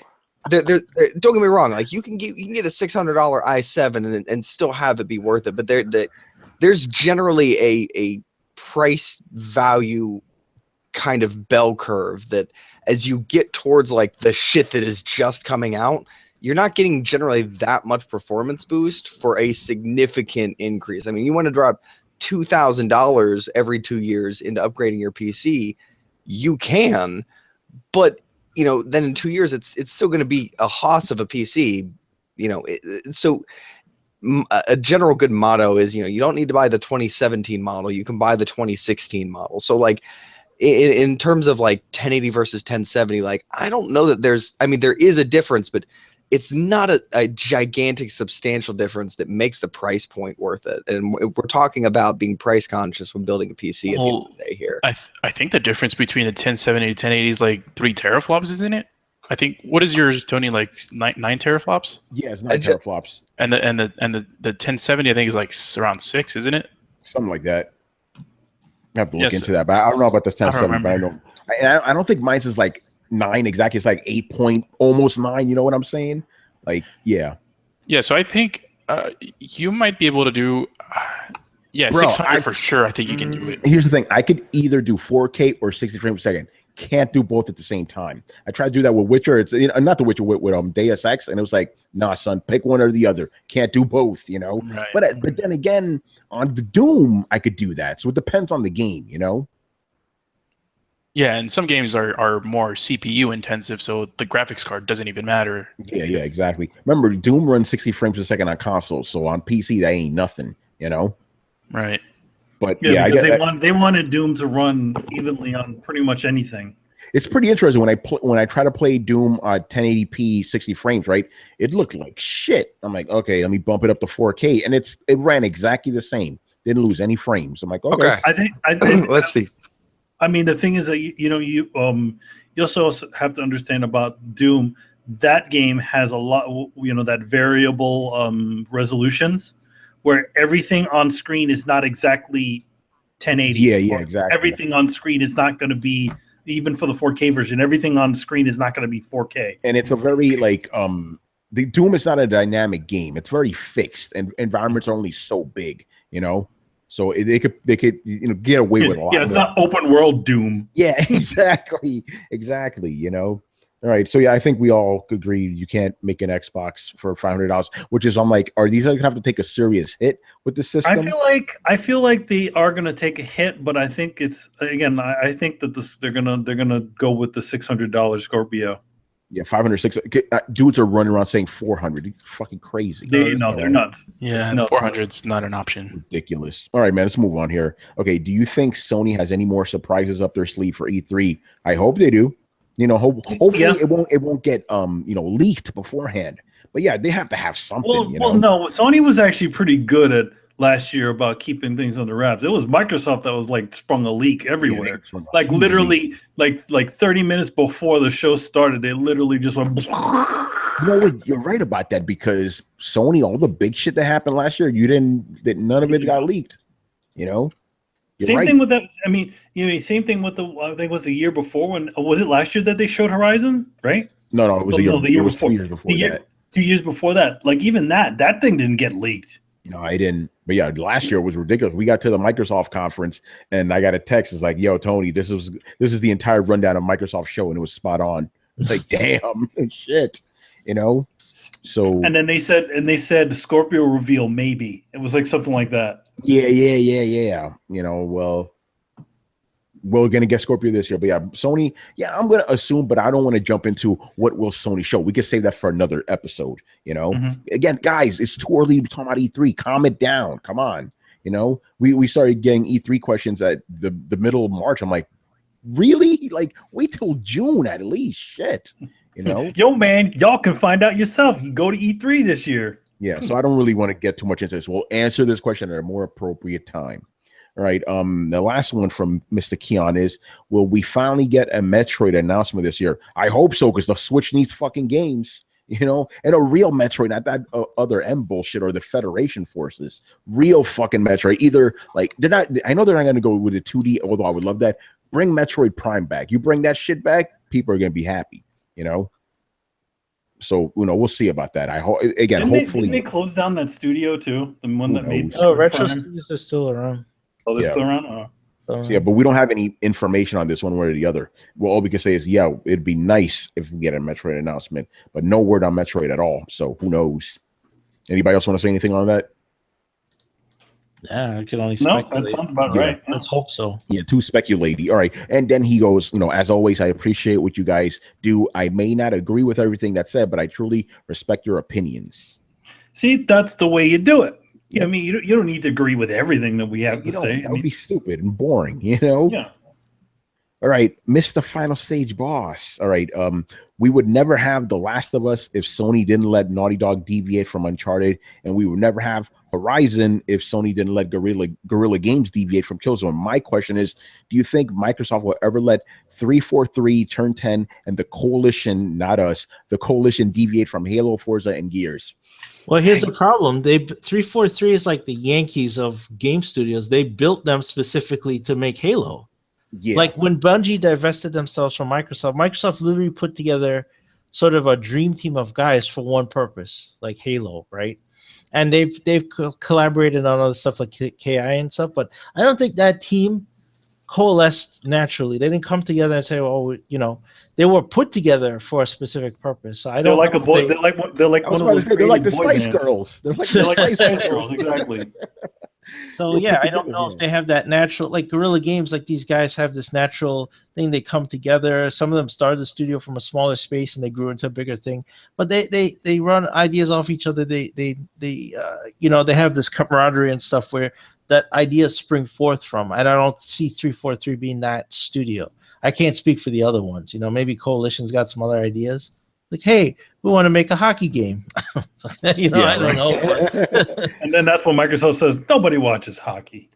don't get me wrong. Like, you can get a $600 i7 and still have it be worth it. But there's generally a price value kind of bell curve that, as you get towards like the shit that is just coming out, you're not getting generally that much performance boost for a significant increase. I mean, you want to drop $2,000 every 2 years into upgrading your PC, you can, but then in 2 years it's still going to be a hoss of a PC. So a general good motto is, you don't need to buy the 2017 model, you can buy the 2016 model. So like, in terms of like 1080 versus 1070, like, I don't know that there is a difference, but it's not a gigantic, substantial difference that makes the price point worth it. And we're talking about being price conscious when building a PC at the end of the day here. I think the difference between a 1070 and 1080 is like 3 teraflops, isn't it? I think, what is yours, Tony? Like 9 teraflops? Yeah, it's 9 teraflops. And the 1070, I think, is like around 6, isn't it? Something like that. I have to look into that, but I don't know about the 1070. But I know I don't think mine's is like 9 exactly. It's like 8 point, almost 9. You know what I'm saying? Like, yeah. Yeah. So I think you might be able to do. Yeah, bro, 600 for sure. I think you can do it. Here's the thing: I could either do 4K or 60 frames per second. Can't do both at the same time. I tried to do that with Witcher. It's not the Witcher, with Deus Ex, and it was like, nah, son, pick one or the other. Can't do both, Right. But then again, on the Doom, I could do that. So it depends on the game, Yeah, and some games are more CPU intensive, so the graphics card doesn't even matter. Yeah, exactly. Remember, Doom runs 60 frames per second on consoles, so on PC that ain't nothing, Right. But yeah, because they wanted Doom to run evenly on pretty much anything. It's pretty interesting when I try to play Doom 1080p 60 frames, right? It looked like shit. I'm like, okay, let me bump it up to 4K, and it ran exactly the same. Didn't lose any frames. I'm like, okay. I think let's see. I mean, the thing is that you also have to understand about Doom. That game has a lot, that variable resolutions, where everything on screen is not exactly 1080. Yeah, exactly. Everything on screen is not going to be, even for the 4K version, everything on screen is not going to be 4K. And it's a very the Doom is not a dynamic game. It's very fixed, and environments are only so big, So they could get away with a lot. Yeah, it's not open world Doom. Yeah, exactly. All right, so yeah, I think we all agree you can't make an Xbox for $500, which is I'm like, are these going to have to take a serious hit with the system? I feel like they are going to take a hit, but I think it's again. I think that they're gonna go with the $600 Scorpio. Yeah, 500, 600. Dudes are running around saying 400. You're fucking crazy. They're nuts. Yeah, no. 400's not an option. Ridiculous. All right, man, let's move on here. Okay, do you think Sony has any more surprises up their sleeve for E3? I hope they do. Hopefully it won't get leaked beforehand. But yeah, they have to have something. Well, no, Sony was actually pretty good at last year about keeping things under wraps. It was Microsoft that was like sprung a leak everywhere. Like literally, like 30 minutes before the show started, they literally just went. You're right about that, because Sony, all the big shit that happened last year, none of it got leaked. Same thing with that. I mean, same thing with I think it was the year before. When was it last year that they showed Horizon? Right? No, it was the year before. 2 years before that. 2 years before that. Like even that thing didn't get leaked. I didn't. But yeah, last year was ridiculous. We got to the Microsoft conference, and I got a text. It's like, "Yo, Tony, this is the entire rundown of Microsoft show, and it was spot on." It's like, damn, shit, So and then they said Scorpio reveal maybe. It was like something like that. Yeah. Well, we're gonna get Scorpio this year, but yeah, Sony. Yeah, I'm gonna assume, but I don't want to jump into what will Sony show. We can save that for another episode. Again, guys, it's too early to talk about E3. Calm it down. Come on. We started getting E3 questions at the middle of March. I'm like, really? Like, wait till June at least. Shit. Yo, man, y'all can find out yourself. You go to E3 this year. Yeah, so I don't really want to get too much into this. We'll answer this question at a more appropriate time. All right. The last one from Mr. Keon is, will we finally get a Metroid announcement this year? I hope so, because the Switch needs fucking games, and a real Metroid, not that other M bullshit or the Federation Forces. Real fucking Metroid. Either like I know they're not going to go with a 2D, although I would love that. Bring Metroid Prime back. You bring that shit back, people are going to be happy, So we'll see about that. Hopefully they close down that studio too. The one that made Retro Studios is still around. Oh, they're still around. So, yeah, but we don't have any information on this one way or the other. Well, all we can say is, yeah, it'd be nice if we get a Metroid announcement, but no word on Metroid at all. So who knows? Anybody else want to say anything on that? Yeah, I can only speculate. No, that sounds about right. Let's hope so. Yeah, too speculating. All right. And then he goes, as always, I appreciate what you guys do. I may not agree with everything that's said, but I truly respect your opinions. See, that's the way you do it. Yeah, I mean, you don't need to agree with everything that we have to say. That would be stupid and boring, Yeah. All right, Mr. Final Stage Boss. All right, we would never have The Last of Us if Sony didn't let Naughty Dog deviate from Uncharted, and we would never have Horizon if Sony didn't let Guerrilla Games deviate from Killzone. My question is, do you think Microsoft will ever let 343, Turn 10, and the Coalition, not us, the Coalition deviate from Halo, Forza, and Gears? Well, here's the problem. 343 is like the Yankees of game studios. They built them specifically to make Halo. Yeah. Like when Bungie divested themselves from Microsoft literally put together sort of a dream team of guys for one purpose, like Halo, right? And they've collaborated on other stuff like KI and stuff, but I don't think that team coalesced naturally. They didn't come together and say, "Oh, they were put together for a specific purpose." So they're like the Spice Girls. They're like the Spice Girls, exactly. So yeah, I don't know if they have that natural, like Guerrilla Games, like these guys have this natural thing. They come together. Some of them started the studio from a smaller space and they grew into a bigger thing. But they run ideas off each other. They have this camaraderie and stuff where that ideas spring forth from. And I don't see 343 being that studio. I can't speak for the other ones. Maybe Coalition's got some other ideas. Like, hey, we want to make a hockey game. I don't know. And then that's when Microsoft says nobody watches hockey.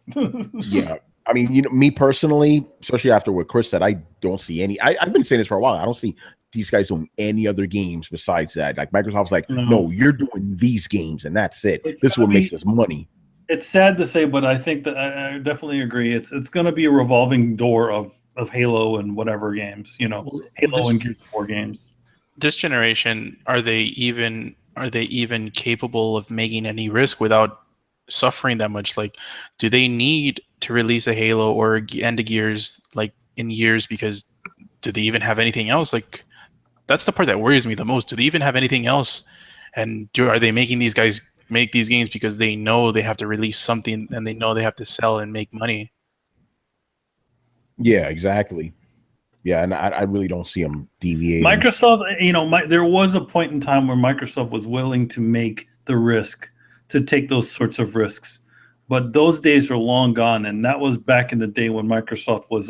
Yeah. I mean, me personally, especially after what Chris said, I don't see any. I've been saying this for a while. I don't see these guys doing any other games besides that. Like Microsoft's like, no, you're doing these games and that's it. This is what makes us money. It's sad to say, but I think that I definitely agree. It's going to be a revolving door of Halo and whatever games, Halo and Gears of War games. This generation, are they even are they even capable of making any risk without suffering that much? Like, do they need to release a Halo or end of Gears like in years? Because do they even have anything else? Like, that's the part that worries me the most. Do they even have anything else? And are they making these guys make these games because they know they have to release something and they know they have to sell and make money? Yeah, exactly. Yeah, and I really don't see them deviating. Microsoft, you know, there was a point in time where Microsoft was willing to make the risk, to take those sorts of risks. But those days are long gone, and that was back in the day when Microsoft was,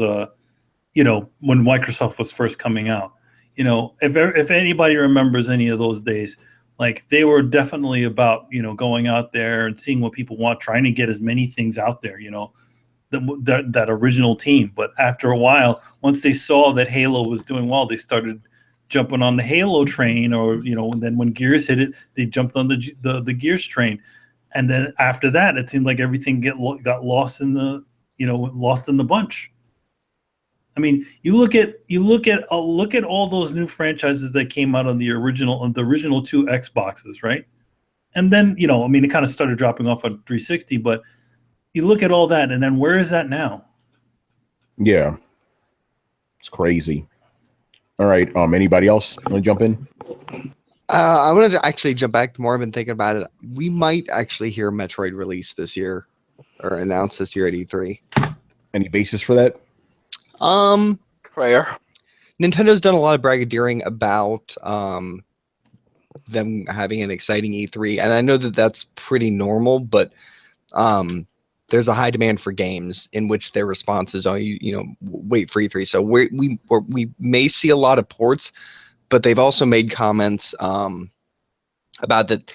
you know, when Microsoft was first coming out. You know, if anybody remembers any of those days, like they were definitely about, you know, going out there and seeing what people want, trying to get as many things out there, you know, that original team. But after a while, once they saw that Halo was doing well, they started jumping on the Halo train, or, you know, and then when Gears hit it, they jumped on the Gears train. And then after that, it seemed like everything got lost in the, you know, lost in the bunch. I mean, look at all those new franchises that came out on the original two Xboxes, right? And then, you know, I mean, it kind of started dropping off on 360, but you look at all that, and then where is that now? Yeah, it's crazy. All right, anybody else want to jump in? I wanted to actually jump back. The more I've been thinking about it, we might actually hear Metroid release this year, or announced this year at E3. Any basis for that? Prayer. Nintendo's done a lot of braggadoring about them having an exciting E3, and I know that that's pretty normal, but there's a high demand for games in which their response is, oh, you know, wait for E3. So we may see a lot of ports, but they've also made comments about that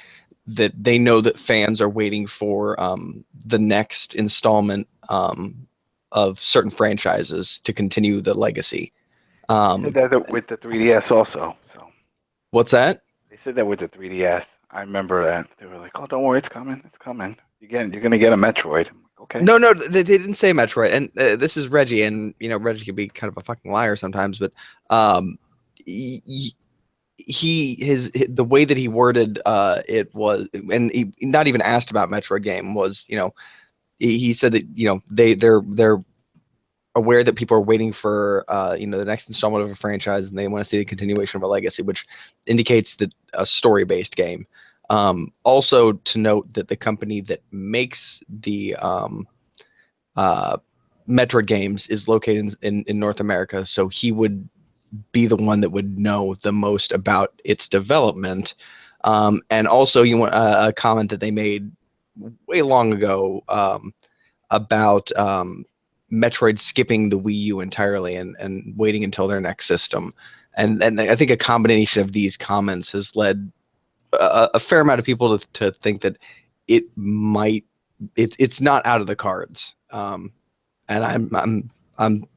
they know that fans are waiting for the next installment of certain franchises to continue the legacy. They said that with the 3DS also. So what's that? They said that with the 3DS. I remember that. They were like, "Oh, don't worry, it's coming. It's coming. You're gonna get a Metroid." I'm like, okay. No, they didn't say Metroid. And this is Reggie, and you know, Reggie can be kind of a fucking liar sometimes, but the way that he worded it was, and he not even asked about Metroid game, was, you know, he said that, you know, they're aware that people are waiting for you know, the next installment of a franchise, and they want to see the continuation of a legacy, which indicates that a story-based game. Also to note that the company that makes the Metroid games is located in North America, so he would be the one that would know the most about its development. And also, you want a comment that they made way long ago about Metroid skipping the Wii U entirely and waiting until their next system. And I think a combination of these comments has led a fair amount of people to think that it's not out of the cards. And I'm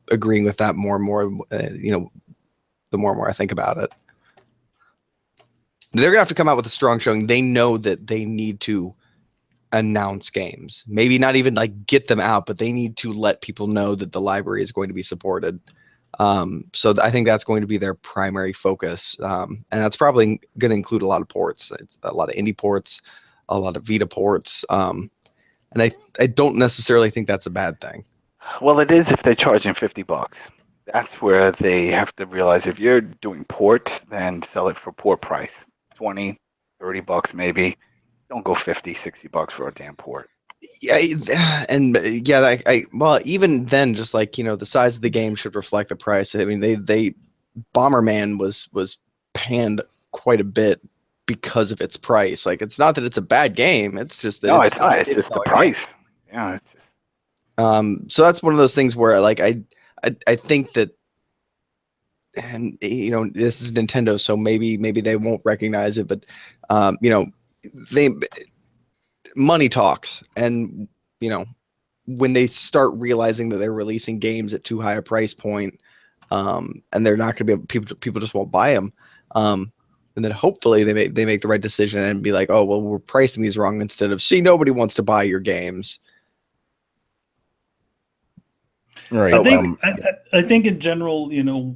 agreeing with that more and more. You know, the more and more I think about it, they're gonna have to come out with a strong showing. They know that they need to announce games, maybe not even like get them out, but they need to let people know that the library is going to be supported. So I think that's going to be their primary focus, and that's probably going to include a lot of ports. It's a lot of indie ports, a lot of Vita ports, and I don't necessarily think that's a bad thing. Well, it is if they're charging $50. That's where they have to realize, if you're doing ports, then sell it for port price, $20, $30 maybe. Don't go $50, $60 for a damn port. Yeah, and yeah, well, even then, just like, you know, the size of the game should reflect the price. I mean, they Bomberman was panned quite a bit because of its price. Like, it's not that it's a bad game; it's just that no, it's not. It's just the price. Yeah, it's just. So that's one of those things where, like, I think that, and you know, this is Nintendo, so maybe they won't recognize it, but you know, money talks, and you know, when they start realizing that they're releasing games at too high a price point, and they're not going to be able, people just won't buy them, and then hopefully they make the right decision and be like, oh well, we're pricing these wrong, instead of, see, nobody wants to buy your games. Right. I think in general, you know,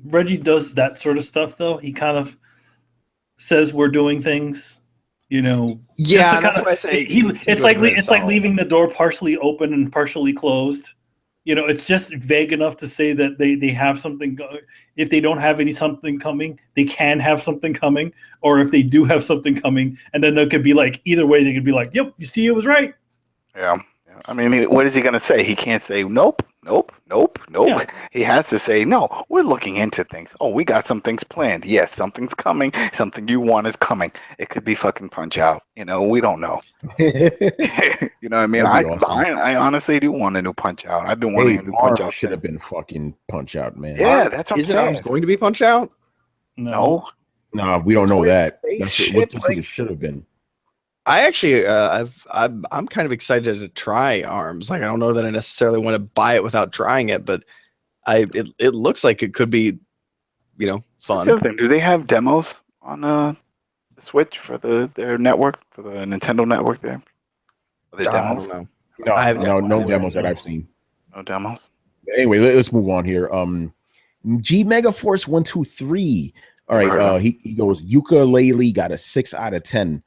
Reggie does that sort of stuff though. He kind of says we're doing things. Yeah, just that's what I say. It's like leaving the door partially open and partially closed. It's just vague enough to say that they have something. If they don't have something coming, they can have something coming. Or if they do have something coming, and then it could be like either way. They could be like, "Yep, you see, it was right." Yeah. I mean, what is he going to say? He can't say nope. Yeah. He has to say, no, we're looking into things. Oh, we got some things planned. Yes, something's coming. Something you want is coming. It could be fucking Punch-Out. We don't know. You know what I mean? I honestly do want a new Punch-Out. I've been wanting a new Punch-Out. Should have been fucking Punch-Out, man. Yeah, that's what I'm saying. Isn't going to be Punch-Out? No, we don't know that. That's what it should have been. I actually, I'm kind of excited to try ARMS. Like, I don't know that I necessarily want to buy it without trying it, but it looks like it could be, fun. That's the other thing. Do they have demos on the Switch for their network, for the Nintendo network there? Are there demos? I don't know. No demos that I've seen. No demos. Anyway, let's move on here. G Mega Force 123. All right, he goes. Yooka-Laylee got a 6 out of 10.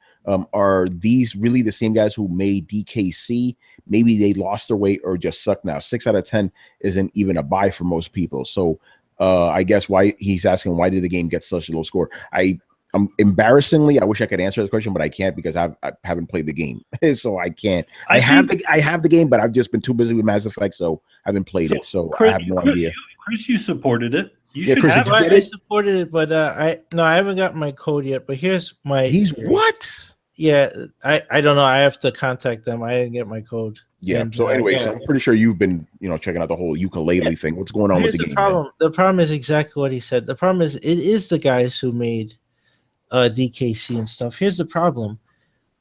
Are these really the same guys who made DKC? Maybe they lost their way or just suck now. 6 out of 10 isn't even a buy for most people. So I guess why he's asking, why did the game get such a low score? Embarrassingly, I wish I could answer this question, but I can't because I haven't played the game, so I can't. I have the game, but I've just been too busy with Mass Effect, so I haven't played it. So Chris, I have no idea. Chris, you supported it. I supported it, but I haven't gotten my code yet. But here's my. What? Yeah, I don't know. I have to contact them. I didn't get my code. Yeah. So anyway, so I'm pretty sure you've been, checking out the whole Yooka-Laylee thing. What's going on with the game? The problem is exactly what he said. The problem is it is the guys who made DKC and stuff. Here's the problem.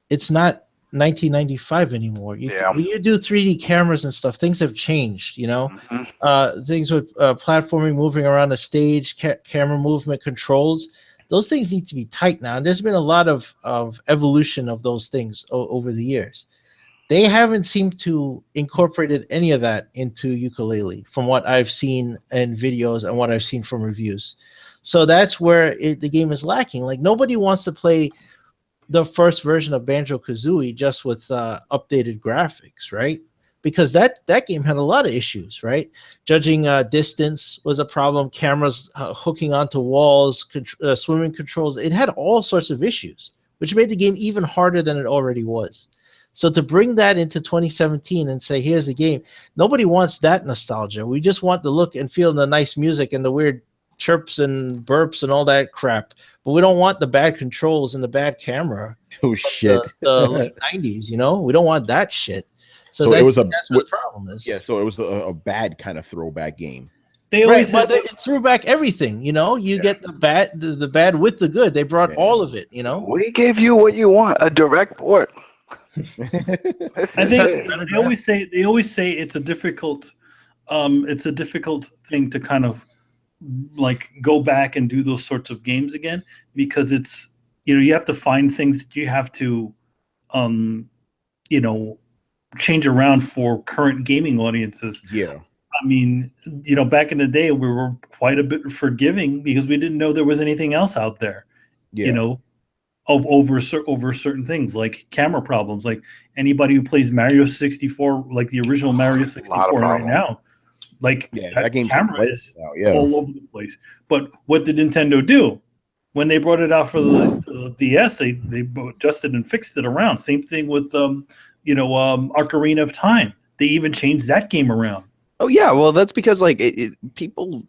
It's not 1995 anymore. When you do 3D cameras and stuff, things have changed, Mm-hmm. Things with platforming, moving around the stage, camera movement controls. Those things need to be tight now. And there's been a lot of evolution of those things over the years. They haven't seemed to incorporated any of that into Yooka-Laylee from what I've seen in videos and what I've seen from reviews. So that's where the game is lacking. Like, nobody wants to play the first version of Banjo-Kazooie just with updated graphics, right? Because that game had a lot of issues, right? Judging distance was a problem. Cameras hooking onto walls, swimming controls. It had all sorts of issues, which made the game even harder than it already was. So to bring that into 2017 and say, here's the game, nobody wants that nostalgia. We just want the look and feel and the nice music and the weird chirps and burps and all that crap. But we don't want the bad controls and the bad camera. Oh, shit. The late 90s, we don't want that shit. So it was that's what the problem is. Yeah, so it was a bad kind of throwback game. It threw back everything. You get the bad with the good. They brought all of it. We gave you what you want, a direct port. I think they always say it's a difficult thing to kind of like go back and do those sorts of games again, because it's you have to find things that you have to change around for current gaming audiences. Yeah. I mean, back in the day, we were quite a bit forgiving because we didn't know there was anything else out there, over certain things like camera problems. Like anybody who plays Mario 64, like the original Mario 64 right now, like that camera is all over the place. But what did Nintendo do? When they brought it out for the DS, they adjusted and fixed it around. Same thing with Ocarina of Time. They even changed that game around. Oh yeah, well that's because people,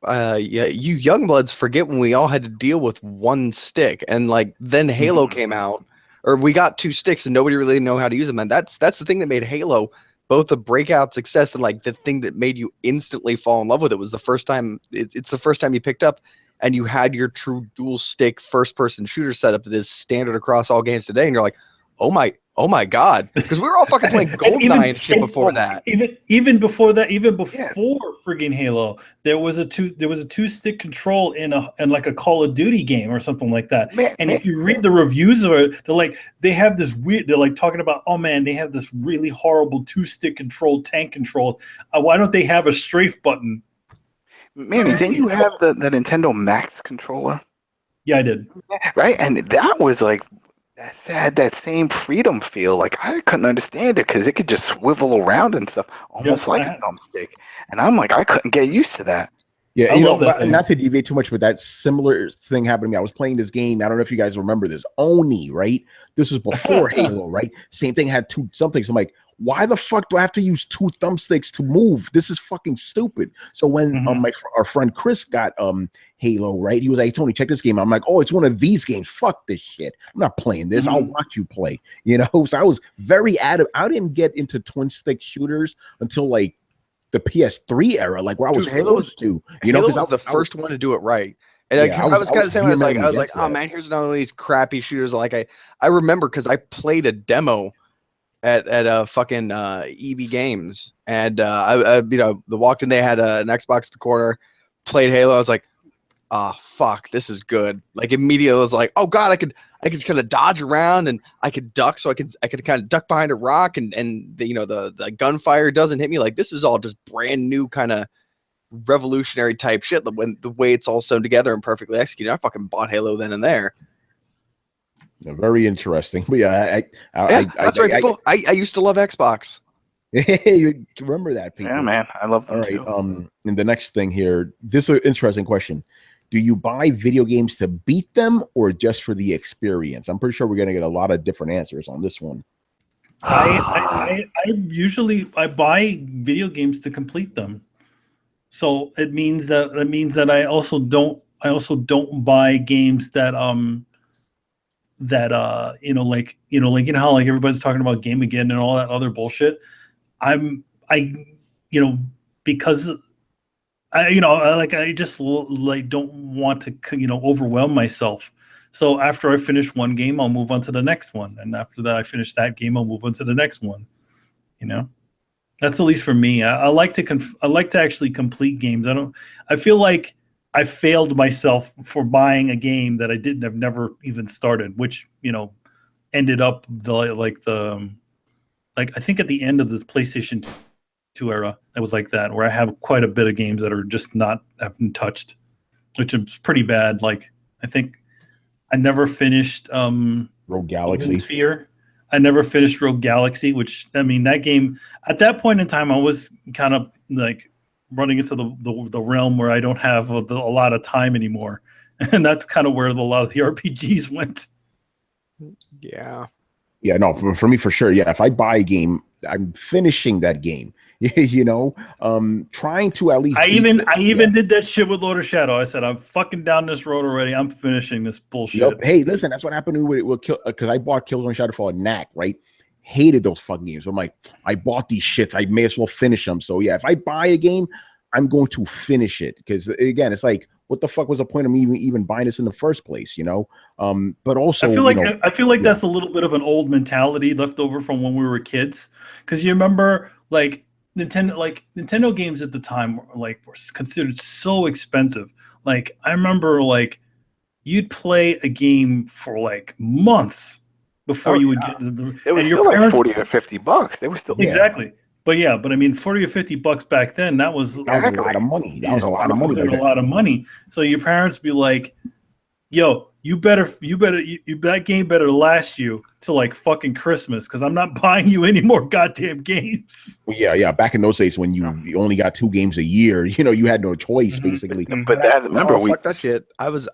you young bloods forget when we all had to deal with one stick, and then Halo came out, or we got 2 sticks and nobody really knew how to use them, and that's the thing that made Halo both a breakout success and the thing that made you instantly fall in love with it. Was the first time it's the first time you picked up and you had your true dual stick first person shooter setup that is standard across all games today, and you're like, oh my god, because we were all fucking playing GoldenEye and shit before that. Even before friggin' Halo, there was a 2-stick control in like a Call of Duty game or something like that. If you read the reviews of it, they have this weird. They're talking about, oh man, they have this really horrible 2-stick control, tank control. Why don't they have a strafe button? Manny, didn't you have the Nintendo Max controller? Yeah, I did. Right, and that was like that had that same freedom feel. Like I couldn't understand it because it could just swivel around and stuff, almost like a thumbstick. And I'm like, I couldn't get used to that. Yeah, you know, not to deviate too much, but that similar thing happened to me. I was playing this game. I don't know if you guys remember this. Oni, right? This was before Halo, right? Same thing, had two somethings. I'm like, why the fuck do I have to use two thumbsticks to move? This is fucking stupid. So when our friend Chris got Halo, right? He was like, Tony, check this game out. I'm like, oh, it's one of these games. Fuck this shit. I'm not playing this. I'll watch you play. You know, so I was very adamant. I didn't get into twin stick shooters until like the PS3 era, like where I was forced to, you know, because I was the first one to do it right. And I was kind of saying, I was like, oh man, here's another one of these crappy shooters. Like I remember because I played a demo at a fucking EB Games, and I you know, the walked in, they had an Xbox in the corner, played Halo. I was like, oh fuck, this is good. Like immediately I was like, oh god, I could kind of dodge around and I could duck, so I could kind of duck behind a rock, and the, you know, the gunfire doesn't hit me. Like this is all just brand new kind of revolutionary type shit. When the way it's all sewn together and perfectly executed, I fucking bought Halo then and there. Yeah, very interesting. But yeah, that's right. People, I used to love Xbox. You remember that, people? Yeah, man, I love them all right. too. And the next thing here, this is an interesting question. Do you buy video games to beat them or just for the experience? I'm pretty sure we're going to get a lot of different answers on this one. I usually buy video games to complete them. So it means that I also don't buy games that you know how like everybody's talking about Game Again and all that other bullshit. Because I just like don't want to, you know, overwhelm myself. So after I finish one game, I'll move on to the next one, and after that I finish that game, I'll move on to the next one. You know, that's at least for me. I like to actually complete games. I feel like I failed myself for buying a game that I've never even started, which, you know, ended up I think at the end of the PlayStation 2 era, it was like that, where I have quite a bit of games that are just haven't touched, which is pretty bad. Like I think I never finished Rogue Galaxy. Sphere. I never finished Rogue Galaxy, which, I mean, that game at that point in time, I was kind of like running into the realm where I don't have a lot of time anymore, and that's kind of where a lot of the RPGs went. Yeah. Yeah, no, for me, for sure. Yeah, if I buy a game, I'm finishing that game. You know, trying to at least. I even did that shit with Lord of Shadow. I said, I'm fucking down this road already. I'm finishing this bullshit. Yep. Hey, listen, that's what happened with Kill, because I bought Killzone Shadowfall and Knack, right? Hated those fucking games. I'm like, I bought these shits. I may as well finish them. So yeah, if I buy a game, I'm going to finish it, because again, it's like, what the fuck was the point of me even buying this in the first place, you know? But also, I feel like that's a little bit of an old mentality left over from when we were kids, because you remember like Nintendo games at the time were considered so expensive. Like I remember like you'd play a game for like months before you would get the. It was still like $40 or $50. They were still exactly. But yeah, I mean, $40 or $50 back then, that was a lot of money. That was a lot of money. A lot of money. So your parents be like, "Yo, that game better last you till like fucking Christmas, because I'm not buying you any more goddamn games." Well, yeah. Back in those days when you only got 2 games a year, you know, you had no choice basically. But fuck that shit. I was.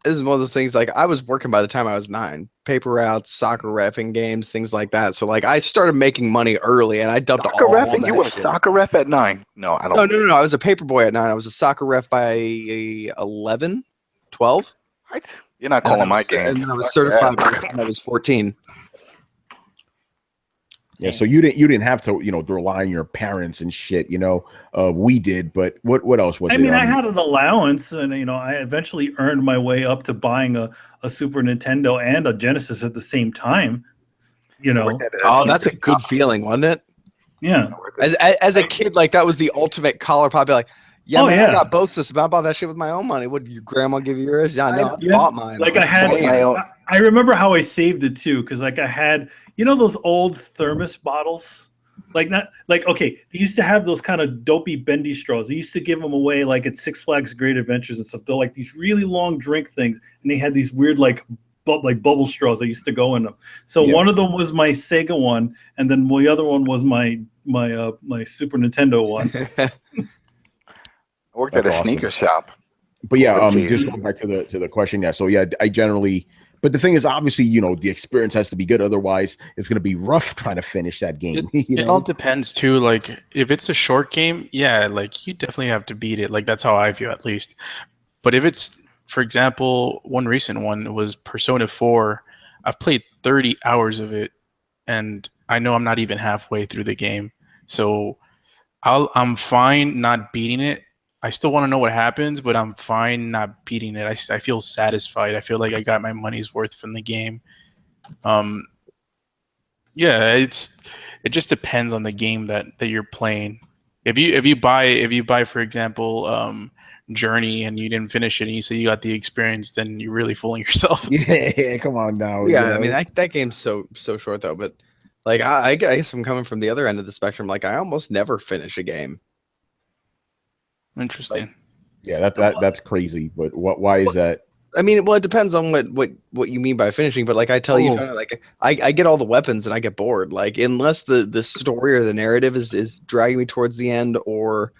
This is one of those things, like I was working by the time I was 9, paper routes, soccer reffing games, things like that. So like I started making money early, and I dumped soccer all reffing. That you were shit. A soccer ref at 9? No, I don't. No. I was a paper boy at 9. I was a soccer ref by 11, 12. What? You're not calling my game. And then I was certified by the time I was 14. Yeah, so you didn't have to, you know, rely on your parents and shit, you know. We did, but what else was it? I mean, I had an allowance, and you know, I eventually earned my way up to buying a Super Nintendo and a Genesis at the same time. You know, oh, that's a good feeling, wasn't it? Yeah. As a kid, like that was the ultimate collar pop. Be like, yeah, I got both systems. I bought that shit with my own money. What did your grandma give you yours? Yeah, no, I bought mine. Like I remember how I saved it too, because like I had, you know, those old thermos bottles Like not like okay, they used to have those kind of dopey bendy straws. They used to give them away like at Six Flags Great Adventures and stuff. They're like these really long drink things, and they had these weird like bubble straws that used to go in them. So one of them was my Sega one, and then the other one was my Super Nintendo one. I worked at a sneaker shop. But yeah, just going back to the question, yeah. So yeah, I generally, but the thing is, obviously, you know, the experience has to be good. Otherwise, it's going to be rough trying to finish that game. It all depends too. Like if it's a short game, yeah, like you definitely have to beat it. Like that's how I view it, at least. But if it's, for example, one recent one was Persona 4. I've played 30 hours of it, and I know I'm not even halfway through the game. So I'm fine not beating it. I still want to know what happens, but I'm fine not beating it. I feel satisfied. I feel like I got my money's worth from the game. Yeah, it just depends on the game that you're playing. If you buy for example Journey and you didn't finish it and you say you got the experience, then you're really fooling yourself. Yeah, come on now. Yeah, you know? I mean that game's so short though, but like I guess I'm coming from the other end of the spectrum. Like I almost never finish a game. Interesting. Like, yeah, that's crazy. But why is that? I mean, well, it depends on what you mean by finishing. But like I tell you, like I get all the weapons and I get bored. Like unless the story or the narrative is dragging me towards the end, the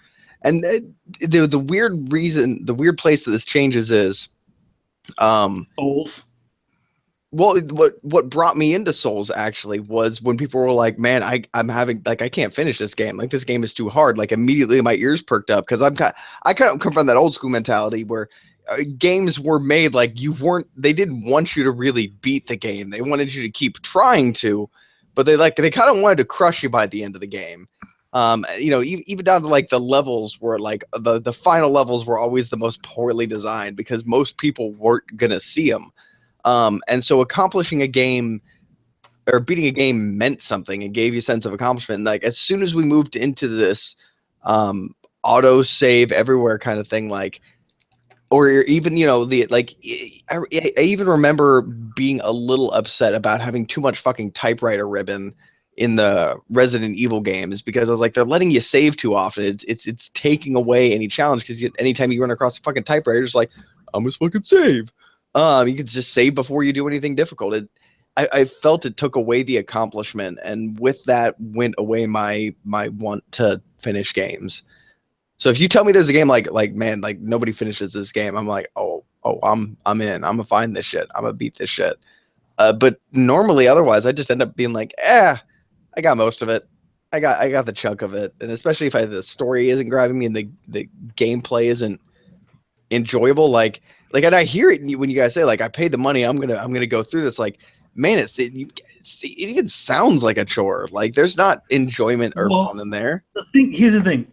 weird place that this changes is, Souls. Well, what brought me into Souls actually was when people were like, "Man, I'm having like I can't finish this game. Like this game is too hard." Like immediately my ears perked up because I kind of come from that old school mentality where games were made like they didn't want you to really beat the game. They wanted you to keep trying to, but they kind of wanted to crush you by the end of the game. You know, even down to like the levels were like the final levels were always the most poorly designed because most people weren't gonna see them. And so accomplishing a game or beating a game meant something and gave you a sense of accomplishment. And like as soon as we moved into this auto save everywhere kind of thing, like, or even, you know, I even remember being a little upset about having too much fucking typewriter ribbon in the Resident Evil games because I was like, they're letting you save too often. It's taking away any challenge because anytime you run across a fucking typewriter, it's like, I'm just fucking save. You can just save before you do anything difficult. I felt it took away the accomplishment, and with that went away my want to finish games. So if you tell me there's a game like man, like nobody finishes this game, I'm like, oh, I'm in. I'm gonna find this shit. I'm gonna beat this shit. But normally, otherwise, I just end up being like, I got most of it. I got the chunk of it, and especially if the story isn't grabbing me and the gameplay isn't enjoyable, like, and I hear it when you guys say like, I paid the money, I'm gonna go through this. Like, man, it even sounds like a chore. Like, there's not enjoyment or fun in there. Here's the thing,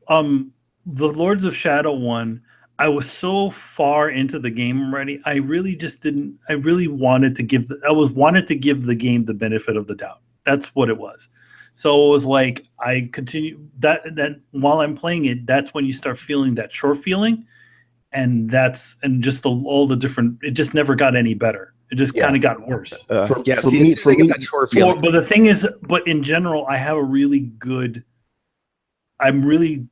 the Lords of Shadow one, I was so far into the game already. I really just didn't. I really wanted to give the game the benefit of the doubt. That's what it was. So it was like I continue that while I'm playing it, that's when you start feeling that chore feeling. And just all the different, it just never got any better. It just kind of got worse. For me, but the thing is, but in general, I have a really good, I'm really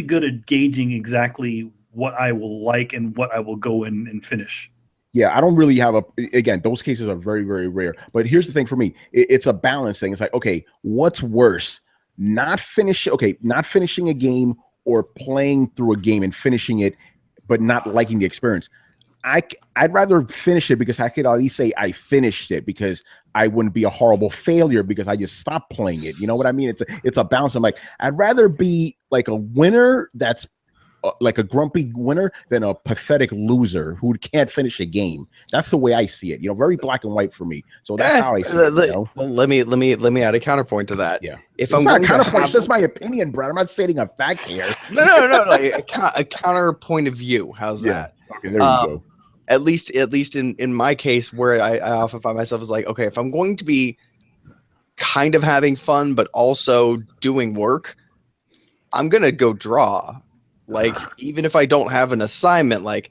good at gauging exactly what I will like and what I will go in and finish. Yeah, I don't really have again, those cases are very, very rare. But here's the thing for me. It's a balance thing. It's like, okay, what's worse? Not finishing a game or playing through a game and finishing it but not liking the experience. I'd rather finish it because I could at least say I finished it because I wouldn't be a horrible failure because I just stopped playing it. You know what I mean? It's a balance. I'm like, I'd rather be like a winner that's like a grumpy winner than a pathetic loser who can't finish a game. That's the way I see it. You know, very black and white for me. So that's how I see it. You know? Well, let me add a counterpoint to that. Yeah. If it's not a counterpoint, it's just my opinion, Brad. I'm not stating a fact here. No. A counterpoint of view. How's that? Okay, there you go. At least in my case, where I often find myself is like, okay, if I'm going to be kind of having fun but also doing work, I'm gonna go draw. Like, even if I don't have an assignment, like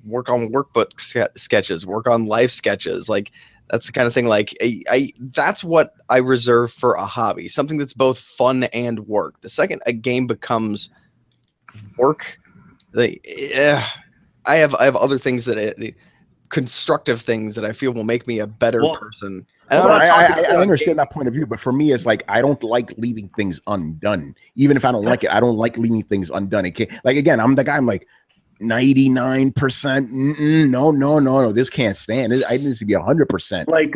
work on workbook sketches, work on life sketches, like That's the kind of thing like that's what I reserve for a hobby, something that's both fun and work. The second a game becomes work, I have other things that constructive things that I feel will make me a better person. And I understand that point of view, but for me, it's like I don't like leaving things undone. Even if I don't like it, I don't like leaving things undone. It can't, like, again, I'm the guy. I'm like 99%. No, this can't stand. It needs to be 100%. Like,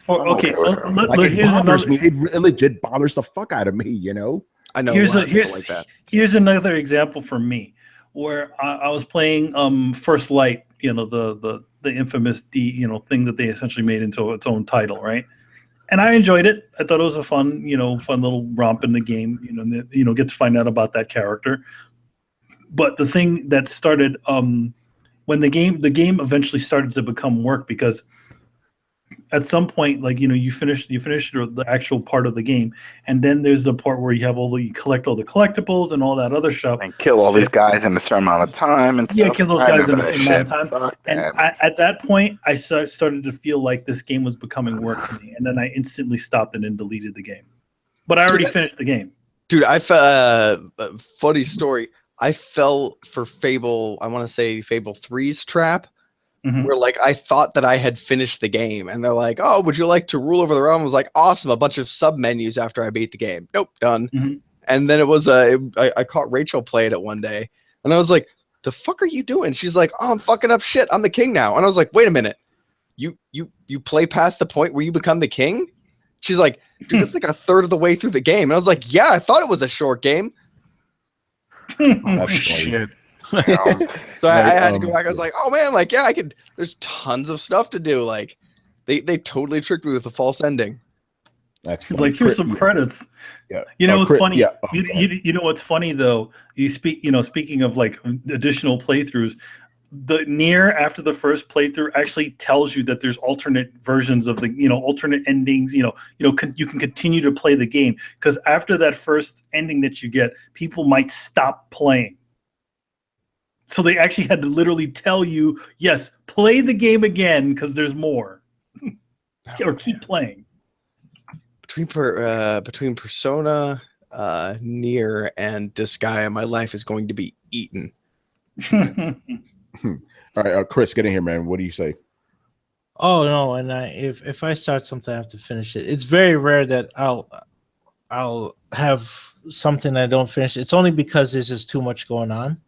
okay, like it bothers me. It legit bothers the fuck out of me. You know. I know. Here's like that. Here's another example for me where I was playing First Light. You know, the infamous thing that they essentially made into its own title, right? And I enjoyed it. I thought it was a fun little romp in the game. Get to find out about that character. But the thing that started when the game eventually started to become work, because at some point, like, you finish the actual part of the game, and then there's the part where you collect all the collectibles and all that other stuff, and kill all these guys in a certain amount of time, and stuff. Kill those guys in a certain amount of time. And at that point, I started to feel like this game was becoming work to me, and then I instantly stopped and then deleted the game. But I already finished the game. Dude, funny story. I fell for Fable. I want to say Fable 3's trap. Mm-hmm. Where like I thought that I had finished the game, and they're like, "Oh, would you like to rule over the realm?" I was like, "Awesome!" A bunch of sub menus after I beat the game. Nope, done. Mm-hmm. And then it was I caught Rachel playing it one day, and I was like, "The fuck are you doing?" She's like, "Oh, I'm fucking up shit. I'm the king now." And I was like, "Wait a minute, you play past the point where you become the king?" She's like, "Dude, that's like a third of the way through the game." And I was like, "Yeah, I thought it was a short game." Oh shit. So I had to go back. I was like, "Oh man, like yeah, I could." There's tons of stuff to do. Like they totally tricked me with a false ending. That's funny. Like here's some credits. Yeah. What's funny? Yeah. You know what's funny though? Speaking of like additional playthroughs, the Nier after the first playthrough actually tells you that there's alternate versions of the alternate endings. You can continue to play the game, because after that first ending that you get, people might stop playing. So they actually had to literally tell you, yes, play the game again because there's more, or keep playing. Between Persona, Nier, and Disgaea, my life is going to be eaten. All right, Chris, get in here, man. What do you say? Oh no, and if I start something, I have to finish it. It's very rare that I'll have something I don't finish. It's only because there's just too much going on.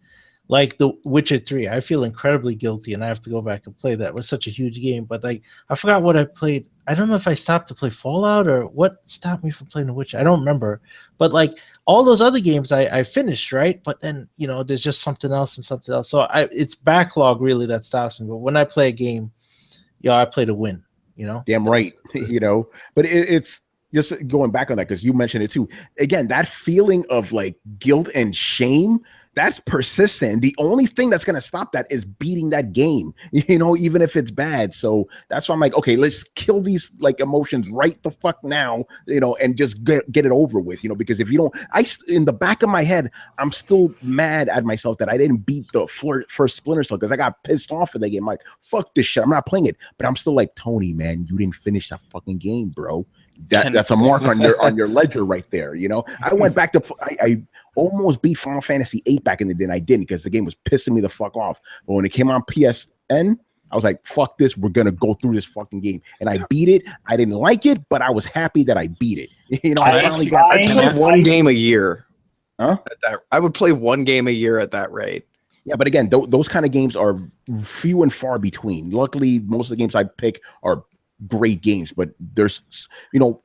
Like The Witcher 3, I feel incredibly guilty, and I have to go back and play that. It was such a huge game, but like I forgot what I played. I don't know if I stopped to play Fallout or what stopped me from playing The Witcher. I don't remember. But like all those other games, I finished, right? But then there's just something else and something else. So it's backlog really that stops me. But when I play a game, I play to win. Damn right. But it's just going back on that, because you mentioned it too. Again, that feeling of like guilt and shame, that's persistent. The only thing that's going to stop that is beating that game, even if it's bad. So that's why I'm like, okay, let's kill these like emotions right the fuck now, and just get it over with, because if you don't, in the back of my head, I'm still mad at myself that I didn't beat the first Splinter Cell, because I got pissed off of the game. I'm like, fuck this shit, I'm not playing it. But I'm still like, Tony, man, you didn't finish that fucking game, bro. That's a mark on your ledger right there. I went back to I almost beat Final Fantasy 8 back in the day, and I didn't, because the game was pissing me the fuck off. But when it came on PSN, I was like, fuck this, we're gonna go through this fucking game. And I beat it. I didn't like it, but I was happy that I beat it. I finally got I play one game a year. Huh? I would play one game a year at that rate. Yeah, but again, those kind of games are few and far between. Luckily, most of the games I pick are great games, but there's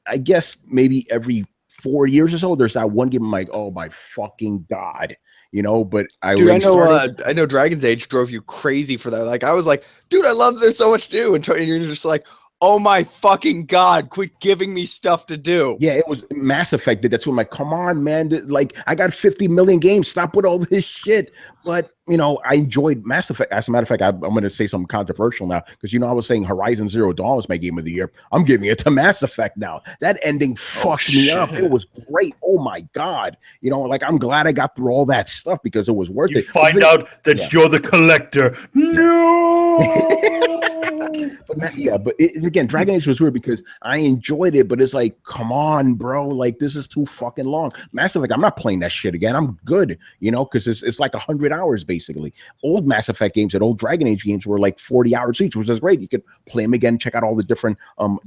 I guess maybe every 4 years or so there's that one game I'm like, oh my fucking god, but I know Dragon's Age drove you crazy for that. Like I was like, dude, I love there's so much to do, and you're just like, oh my fucking god, quit giving me stuff to do. Yeah, it was Mass Effect. That's when I'm like, come on, man, like I got 50 million games, stop with all this shit. But I enjoyed Mass Effect. As a matter of fact, I'm going to say something controversial now because I was saying Horizon Zero Dawn was my game of the year. I'm giving it to Mass Effect now. That ending fucked me up. It was great. Oh my god! I'm glad I got through all that stuff because it was worth it. You find out that you're the collector. No. But again, Dragon Age was weird because I enjoyed it, but it's like, come on, bro, like this is too fucking long. Mass Effect, I'm not playing that shit again. I'm good, because it's like 100 hours basically. Old Mass Effect games and old Dragon Age games were like 40 hours each, which is great. You could play them again, check out all the different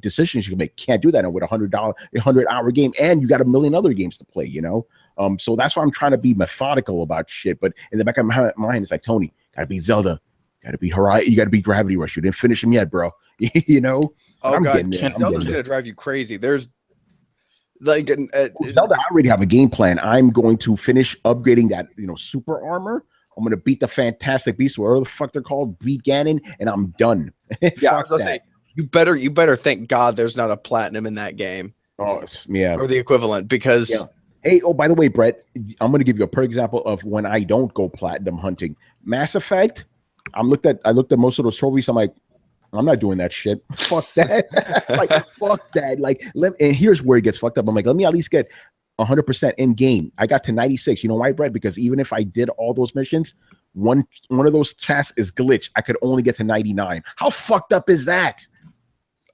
decisions you can make. Can't do that with a $100-hour game, and you got a million other games to play. So that's why I'm trying to be methodical about shit. But in the back of my mind, it's like, Tony, gotta beat Zelda. Got to beat Horizon. You got to beat Gravity Rush. You didn't finish him yet, bro. Oh I'm god, Zelda's gonna drive you crazy. There's like Zelda. I already have a game plan. I'm going to finish upgrading that, super armor. I'm gonna beat the Fantastic Beast, whatever the fuck they're called, beat Ganon, and I'm done. Yeah, I was gonna say, you better thank God there's not a platinum in that game. Oh yeah, or the equivalent because. Yeah. Hey, by the way, Brett, I'm gonna give you a perfect example of when I don't go platinum hunting. Mass Effect. I looked at most of those trophies. I'm like, I'm not doing that shit. Fuck that. Fuck that. And here's where it gets fucked up. I'm like, let me at least get 100% in game. I got to 96. You know why, Brett? Because even if I did all those missions, one of those tasks is glitched. I could only get to 99. How fucked up is that?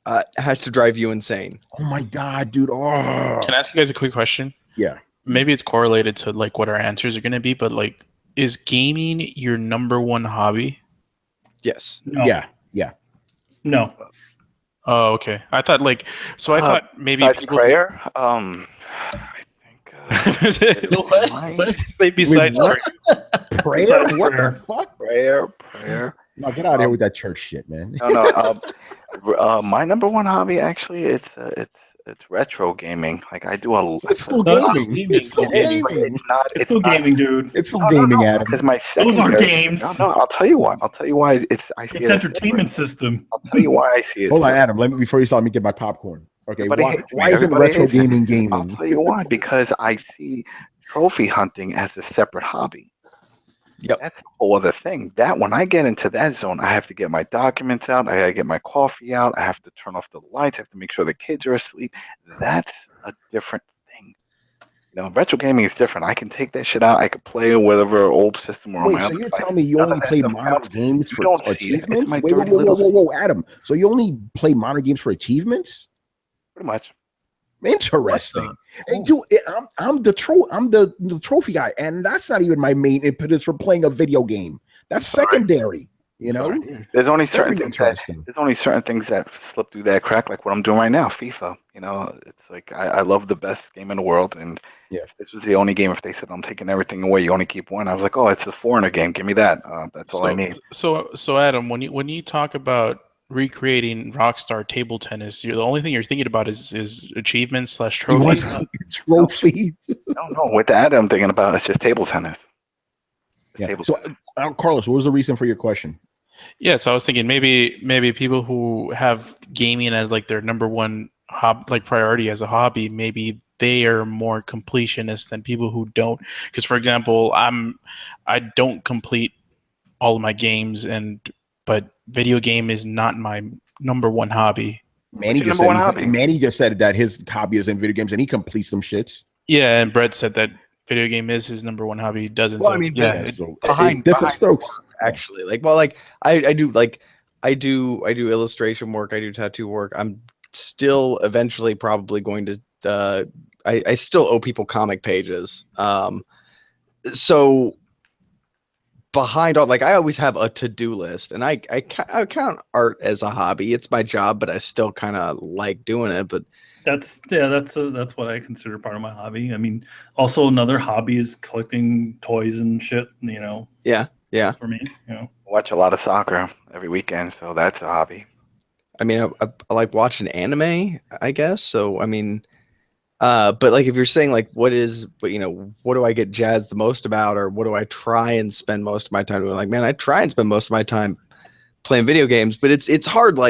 It has to drive you insane. Oh my god, dude. Oh. Can I ask you guys a quick question? Yeah. Maybe it's correlated to what our answers are going to be, but is gaming your number one hobby? Yes. No. Yeah. No. Oh, okay. I thought I thought maybe people. Prayer. I think. Besides prayer. Besides What prayer. the fuck? Prayer. No, get out of here with that church shit, man. No. My number one hobby, actually, it's retro gaming. I do a. It's still gaming. It's still gaming. It's still gaming, dude. It's still gaming, Adam. Because my Those aren't secondary. games. No. I'll tell you why. I see It's entertainment system. I'll tell you why I see it. Hold on, Adam. Before you start, let me get my popcorn. Okay, why isn't Everybody retro hates me. gaming gaming? I'll tell you why. Because I see trophy hunting as a separate hobby. Yep. That's a whole other thing. That when I get into that zone, I have to get my documents out. I gotta get my coffee out. I have to turn off the lights. I have to make sure the kids are asleep. That's a different thing. Retro gaming is different. I can take that shit out. I could play whatever old system or on my so other you're device. telling me you only play modern games for don't see it. achievements? It's my Wait, dirty little- whoa, Adam. So you only play modern games for achievements? Pretty much. Interesting. Hey, dude, I'm the trophy guy, and that's not even my main impetus for playing a video game. That's secondary. There's only certain things that slip through that crack, like what I'm doing right now, FIFA. It's like I love the best game in the world, and if this was the only game, if they said I'm taking everything away, you only keep one, I was like, oh, it's a foreigner game, give me that. That's all I need. So Adam, when you talk about recreating Rockstar table tennis, the only thing you're thinking about is achievements / trophies. Trophy. No. With that, I'm thinking about it's just table tennis. So, Carlos, what was the reason for your question? Yeah, so I was thinking maybe people who have gaming as their number one priority as a hobby, maybe they are more completionist than people who don't. Because, for example, I don't complete all of my games, but video game is not my number one hobby. Manny just said that his hobby is in video games, and he completes some shits. Yeah, and Brett said that video game is his number one hobby. He doesn't. Well, so, I mean, yeah, behind different strokes, actually. I do illustration work. I do tattoo work. I'm still eventually probably going to. I still owe people comic pages. So behind all, I always have a to-do list, and I count art as a hobby. It's my job, but I still kind of like doing it. But that's what I consider part of my hobby. I mean, also another hobby is collecting toys and shit. Yeah. For me, I watch a lot of soccer every weekend, so that's a hobby. I mean, I like watching anime, I guess. So I mean, but if you're saying what do I get jazzed the most about, or what do I try and spend most of my time doing? Man, I try and spend most of my time playing video games, but it's hard.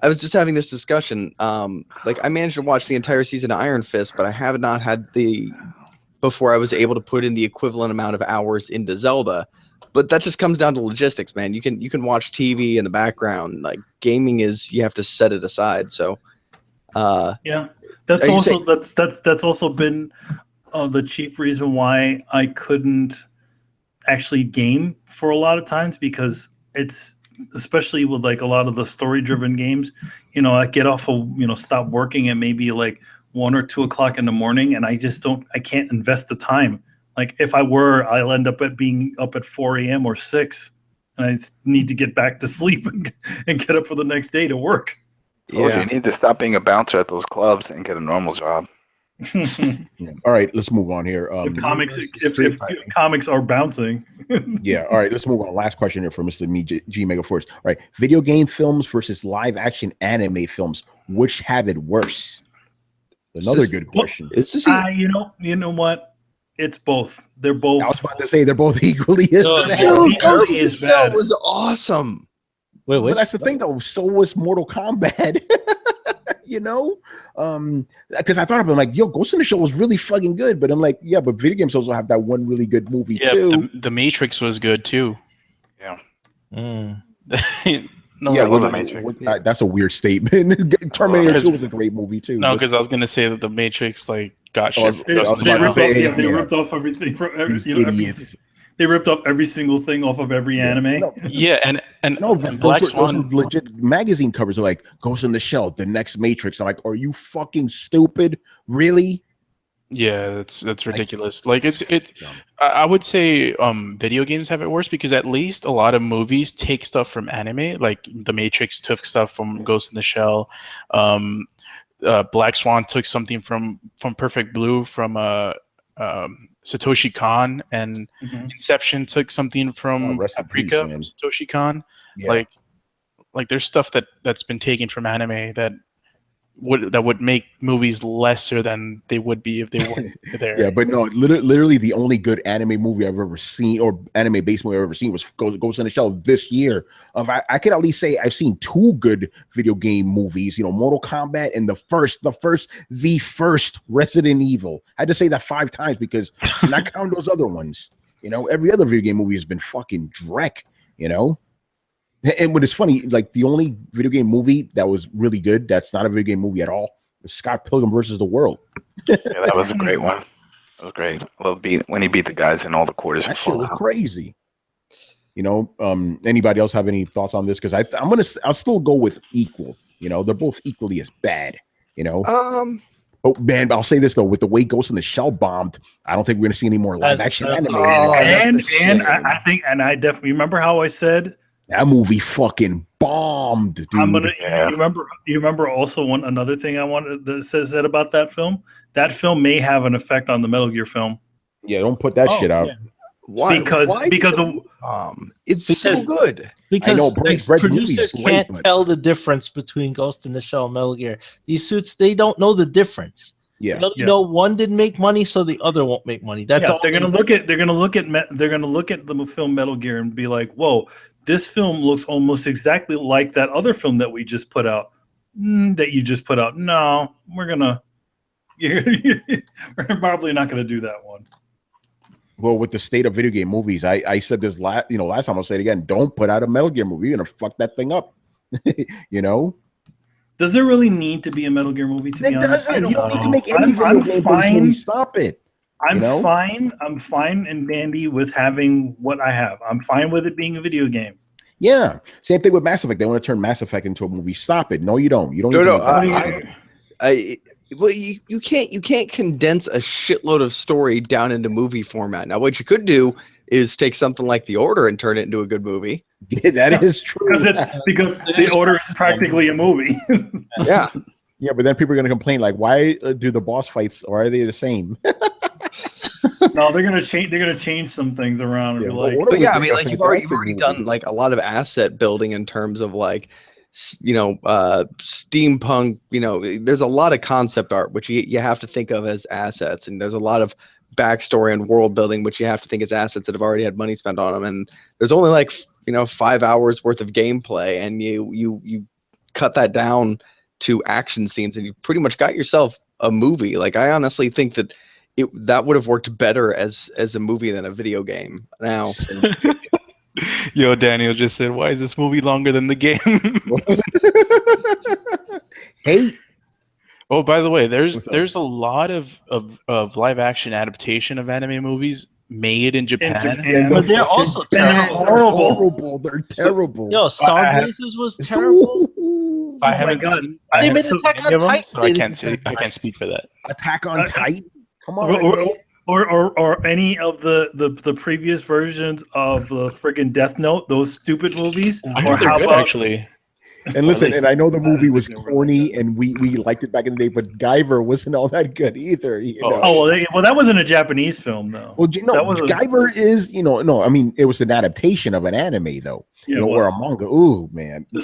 I was just having this discussion. I managed to watch the entire season of Iron Fist, but I have not had before I was able to put in the equivalent amount of hours into Zelda. but that just comes down to logistics, man. You can watch TV in the background. Like gaming is, you have to set it aside. So yeah, that's also that's also been the chief reason why I couldn't actually game for a lot of times, because it's, especially with like a lot of the story driven games, I get off of, stop working at maybe like 1 or 2 o'clock in the morning, and I can't invest the time. Like if I'll end up being up at 4 a.m. or 6, and I need to get back to sleep and get up for the next day to work. Yeah. You need to stop being a bouncer at those clubs and get a normal job. All right, let's move on here. If comics are bouncing. Yeah, all right, let's move on. Last question here for Mr. G Mega Force. All right, video game films versus live action anime films. Which have it worse? Another good question. You know what? It's both. They're both. I was about to say they're both equally as bad. The anime is bad. That was awesome. Wait. But that's the thing, though. So was Mortal Kombat. Because I thought about it, like, Ghost in the Shell was really fucking good, but I'm like, yeah, but video games also have that one really good movie too. The Matrix was good too. Yeah. The Matrix. That's a weird statement. Terminator 2 was a great movie too. No, because I was gonna say that the Matrix got shit. They ripped off everything from idiots. They ripped off every single thing off of every anime. And Black those Swan were legit magazine covers are like Ghost in the Shell, the next Matrix. I'm like, are you fucking stupid? Really? Yeah, that's ridiculous. Like I would say video games have it worse, because at least a lot of movies take stuff from anime. Like The Matrix took stuff from Ghost in the Shell. Black Swan took something from Perfect Blue from Satoshi Kon, and Inception took something from Paprika from Satoshi Kon. Yeah. Like there's stuff that's been taken from anime that would make movies lesser than they would be if they weren't there. Yeah, but no, literally the only good anime movie I've ever seen, or anime based movie I've ever seen, was Ghost in the Shell this year. I could at least say I've seen 2 good video game movies. Mortal Kombat and the first Resident Evil. I had to say that 5 times because not count those other ones. Every other video game movie has been fucking dreck. And what is funny, like the only video game movie that was really good, that's not a video game movie at all, is Scott Pilgrim versus the World. Yeah, that was a great one. That was great. I love when he beat the guys in all the quarters. That shit was crazy. Anybody else have any thoughts on this? Because I'll still go with equal. They're both equally as bad. Oh man, I'll say this though: with the way Ghost in the Shell bombed, I don't think we're gonna see any more live action anime. I definitely remember how I said. That movie fucking bombed, dude. You remember also another thing I wanted that said about that film? That film may have an effect on the Metal Gear film. Yeah, don't put that shit out. Yeah. Why? Because it's so good. Because producers can't tell the difference between Ghost in the Shell and Metal Gear. These suits, they don't know the difference. Yeah, one didn't make money, so the other won't make money. That's all. They're gonna look at the film Metal Gear and be like, "Whoa, this film looks almost exactly like that other film that we just put out. That you just put out. No, we're probably not gonna do that one." Well, with the state of video game movies, I said this last time, I'll say it again. Don't put out a Metal Gear movie. You're gonna fuck that thing up. Does there really need to be a Metal Gear movie? To be honest, you don't need to make any video game movie. Stop it. I'm fine. I'm fine and dandy with having what I have. I'm fine with it being a video game. Yeah. Same thing with Mass Effect. They want to turn Mass Effect into a movie. Stop it. No, you don't. You don't. Well, you can't condense a shitload of story down into movie format. Now, what you could do is take something like The Order and turn it into a good movie. Yeah, that is true. Because The Order is practically a movie. Yeah. Yeah, but then people are going to complain, like, why do the boss fights, or are they the same? No, they're gonna change. They're gonna change some things around. Yeah, but yeah, I mean, like you've already done like a lot of asset building in terms of like, steampunk. There's a lot of concept art which you have to think of as assets, and there's a lot of backstory and world building which you have to think as assets that have already had money spent on them. And there's only like 5 hours worth of gameplay, and you cut that down to action scenes, and you pretty much got yourself a movie. Like I honestly think that that would have worked better as a movie than a video game. Now, Yo, Daniel just said, "Why is this movie longer than the game?" Hey. Oh, by the way, there's a lot of live action adaptation of anime movies made in Japan. But they're also horrible. They're terrible. Yo, Starblazers was terrible. I haven't seen. They made Attack on Titan, so I can't speak for that. Attack on Titan. Come on, or any of the previous versions of the friggin' Death Note, those stupid movies. I heard they're good, actually. And listen, and I know the movie was corny, and we liked it back in the day, but Guyver wasn't all that good either. You know? Well, that wasn't a Japanese film, though. Well, no, Guyver is, no, I mean, it was an adaptation of an anime, though, or a manga. Ooh, man, the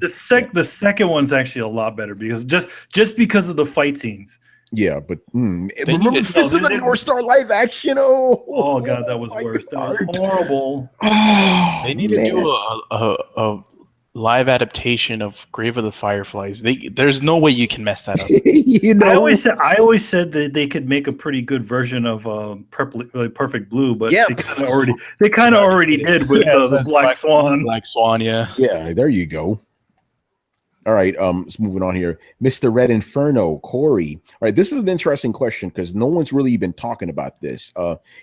second one's actually a lot better because just because of the fight scenes. Yeah, but remember Fist of the North Star live action? Oh god, that was worse. That was horrible. They need to do a live adaptation of Grave of the Fireflies. There's no way you can mess that up. I always said that they could make a pretty good version of Perfect Blue, but they kind of already did with the Black Swan. Black Swan, yeah. Yeah, there you go. All right, let's moving on here. Mr. Red Inferno, Corey. All right, this is an interesting question because no one's really been talking about this.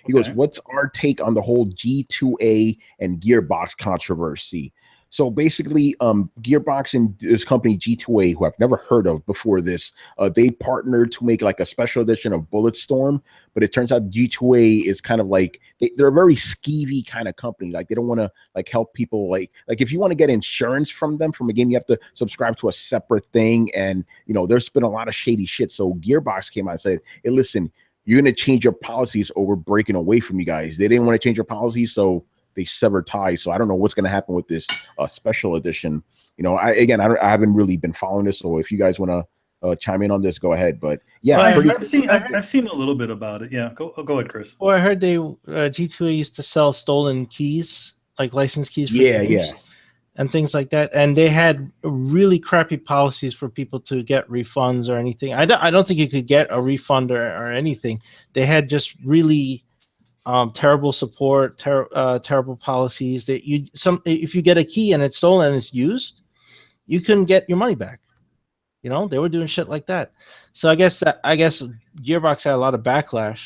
He goes, what's our take on the whole G2A and Gearbox controversy? So basically, Gearbox and this company G2A, who I've never heard of before this, they partnered to make like a special edition of Bulletstorm. But it turns out G2A is kind of like they're a very skeevy kind of company. Like they don't want to like help people. Like if you want to get insurance from them from a game, you have to subscribe to a separate thing. And there's been a lot of shady shit. So Gearbox came out and said, "Hey, listen, you're gonna change your policies over breaking away from you guys." They didn't want to change your policies, so they severed ties. So I don't know what's going to happen with this special edition. I haven't really been following this. So if you guys want to chime in on this, go ahead. But yeah, I've seen a little bit about it. Yeah, go ahead, Chris. Well, I heard G2A used to sell stolen keys, like license keys for games, and things like that. And they had really crappy policies for people to get refunds or anything. I don't think you could get a refund or anything. They had just really terrible support, terrible policies. That if you get a key and it's stolen and it's used, you couldn't get your money back. They were doing shit like that. So I guess Gearbox had a lot of backlash,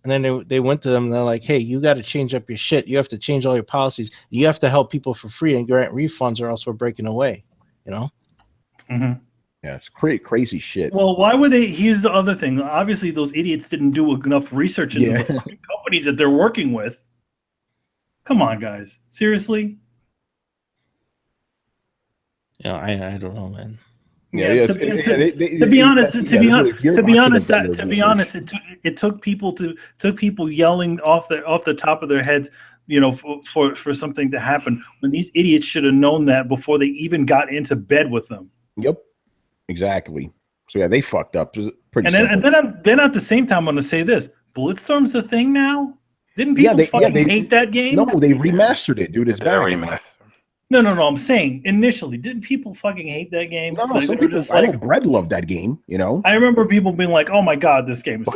and then they went to them and they're like, "Hey, you got to change up your shit. You have to change all your policies. You have to help people for free and grant refunds, or else we're breaking away." Mm-hmm. Yeah, it's crazy shit. Well, why would they? Here's the other thing. Obviously, those idiots didn't do enough research into the fucking companies that they're working with. Come on, guys. Seriously? Yeah, I don't know, man. To be honest, it took people yelling off the top of their heads, for something to happen when these idiots should have known that before they even got into bed with them. Yep. Exactly. So yeah, they fucked up. And then at the same time, I'm going to say this: Bulletstorm's the thing now. Didn't people hate that game? No, they remastered it, dude. It's bad. No. I'm saying initially, didn't people fucking hate that game? No, some people. I know Brett loved that game. I remember people being like, "Oh my god, this game is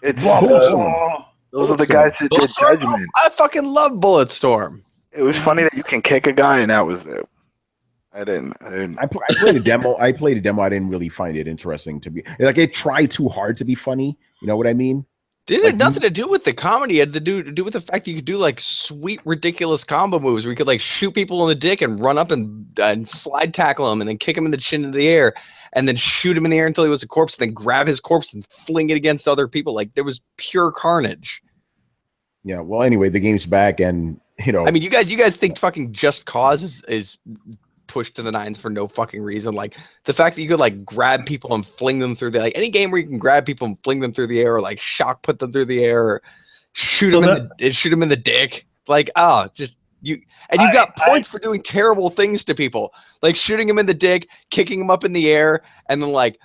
it's Bulletstorm." Those are the guys that did Judgment. I fucking love Bulletstorm. It was funny that you can kick a guy, and that was it. I didn't. I played a demo. I didn't really find it interesting to be like. It tried too hard to be funny. You know what I mean? It had nothing to do with the comedy. It had to do with the fact that you could do like sweet, ridiculous combo moves where you could like shoot people in the dick and run up and slide tackle them and then kick him in the chin into the air and then shoot him in the air until he was a corpse and then grab his corpse and fling it against other people. Like there was pure carnage. Yeah. Well, anyway, the game's back, and I mean, you guys think fucking Just Cause is pushed to the nines for no fucking reason. Like the fact that you could like grab people and fling them through any game where you can grab people and fling them through the air, or like shock put them through the air, or shoot them in the dick. Like, you got points for doing terrible things to people, like shooting them in the dick, kicking them up in the air, and then like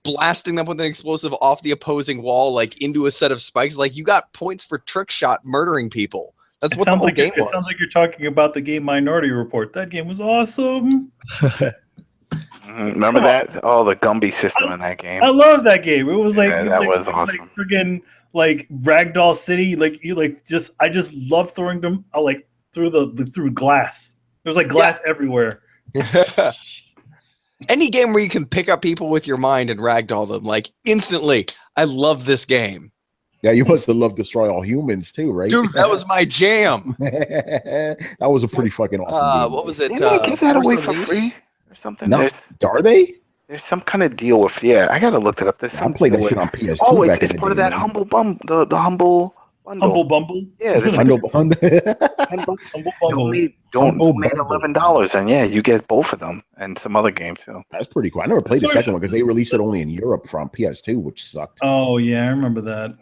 blasting them with an explosive off the opposing wall, like into a set of spikes. Like you got points for trick shot murdering people. That's what the whole game was. It sounds like you're talking about the game Minority Report. That game was awesome. Remember that? Oh, the Gumby system in that game. I love that game. It was like that was awesome. Like friggin' like Ragdoll City. I just love throwing them through glass. There's like glass everywhere. Any game where you can pick up people with your mind and ragdoll them, like instantly. I love this game. Yeah, you must have loved Destroy All Humans too, right? Dude, that was my jam. That was a pretty fucking awesome game. What was it? Didn't they give that away for free or something? No, are they? There's some kind of deal with I gotta look it up. There's some I played that shit on PS2. Oh, it's part of that Humble Bum, the Humble Bundle. Humble Bumble. Yeah, this Humble Bundle. Humble Bumble. Don't donate $11, and you get both of them and some other game too. That's pretty cool. I never played the second one because they released it only in Europe from PS2, which sucked. Oh yeah, I remember that.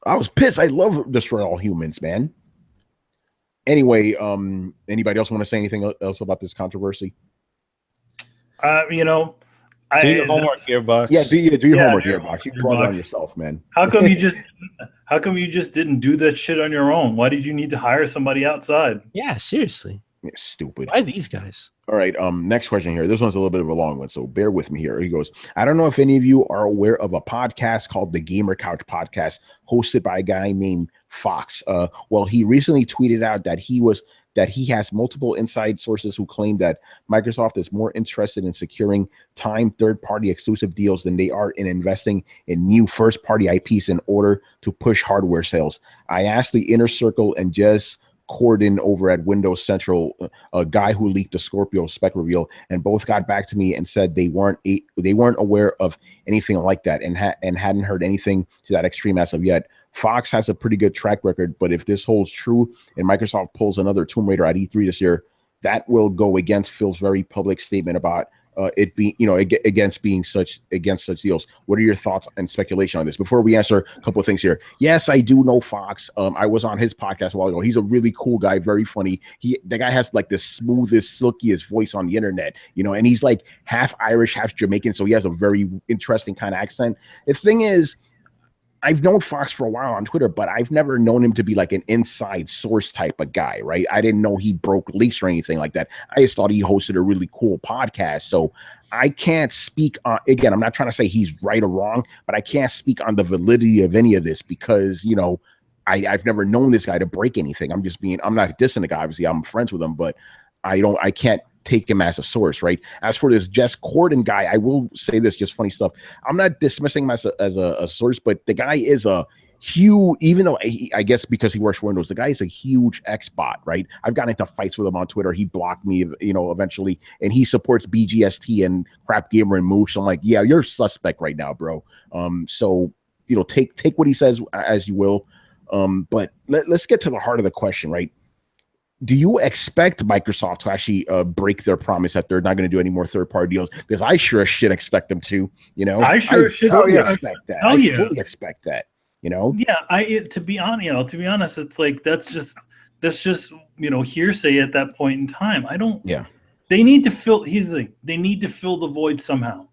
I was pissed. I love Destroy All Humans, man. Anyway, anybody else want to say anything else about this controversy? Do your homework, Gearbox. Yeah, do your homework, Gearbox. You brought it on yourself, man. How come you just didn't do that shit on your own? Why did you need to hire somebody outside? Yeah, seriously. Yeah, stupid. Why these guys? All right. Next question here. This one's a little bit of a long one, so bear with me here. He goes, I don't know if any of you are aware of a podcast called the Gamer Couch Podcast, hosted by a guy named Fox. Well, he recently tweeted out that he has multiple inside sources who claim that Microsoft is more interested in securing timed third-party exclusive deals than they are in investing in new first-party IPs in order to push hardware sales. I asked the Inner Circle and Jez Corden over at Windows Central, a guy who leaked the Scorpio spec reveal, and both got back to me and said they weren't aware of anything like that and hadn't heard anything to that extreme as of yet. Fox has a pretty good track record, but if this holds true and Microsoft pulls another Tomb Raider at E3 this year, that will go against Phil's very public statement about it being, against such deals. What are your thoughts and speculation on this? Before we answer a couple of things here. Yes, I do know Fox. I was on his podcast a while ago. He's a really cool guy, very funny. The guy has like the smoothest, silkiest voice on the internet, and he's like half Irish, half Jamaican. So he has a very interesting kind of accent. The thing is, I've known Fox for a while on Twitter, but I've never known him to be like an inside source type of guy, right? I didn't know he broke leaks or anything like that. I just thought he hosted a really cool podcast. So I can't speak on, again, I'm not trying to say he's right or wrong, but I can't speak on the validity of any of this because, I've never known this guy to break anything. I'm not dissing the guy. Obviously, I'm friends with him, but I can't take him as a source, right? As for this Jez Corden guy, I will say this, just funny stuff. I'm not dismissing him as a source, but the guy is a huge, even though I guess because he works for Windows, the guy is a huge X-bot, right? I've gotten into fights with him on Twitter. He blocked me, eventually, and he supports BGST and Crap Gamer and Moosh. So I'm like, yeah, you're suspect right now, bro. So take what he says as you will. But let's get to the heart of the question, right? Do you expect Microsoft to actually break their promise that they're not going to do any more third-party deals? Because I sure as shit expect them to. I sure fully expect that. I fully expect that. Yeah. To be honest, it's like that's just hearsay at that point in time. I don't. Yeah. They need to fill. Here's the thing. They need to fill the void somehow,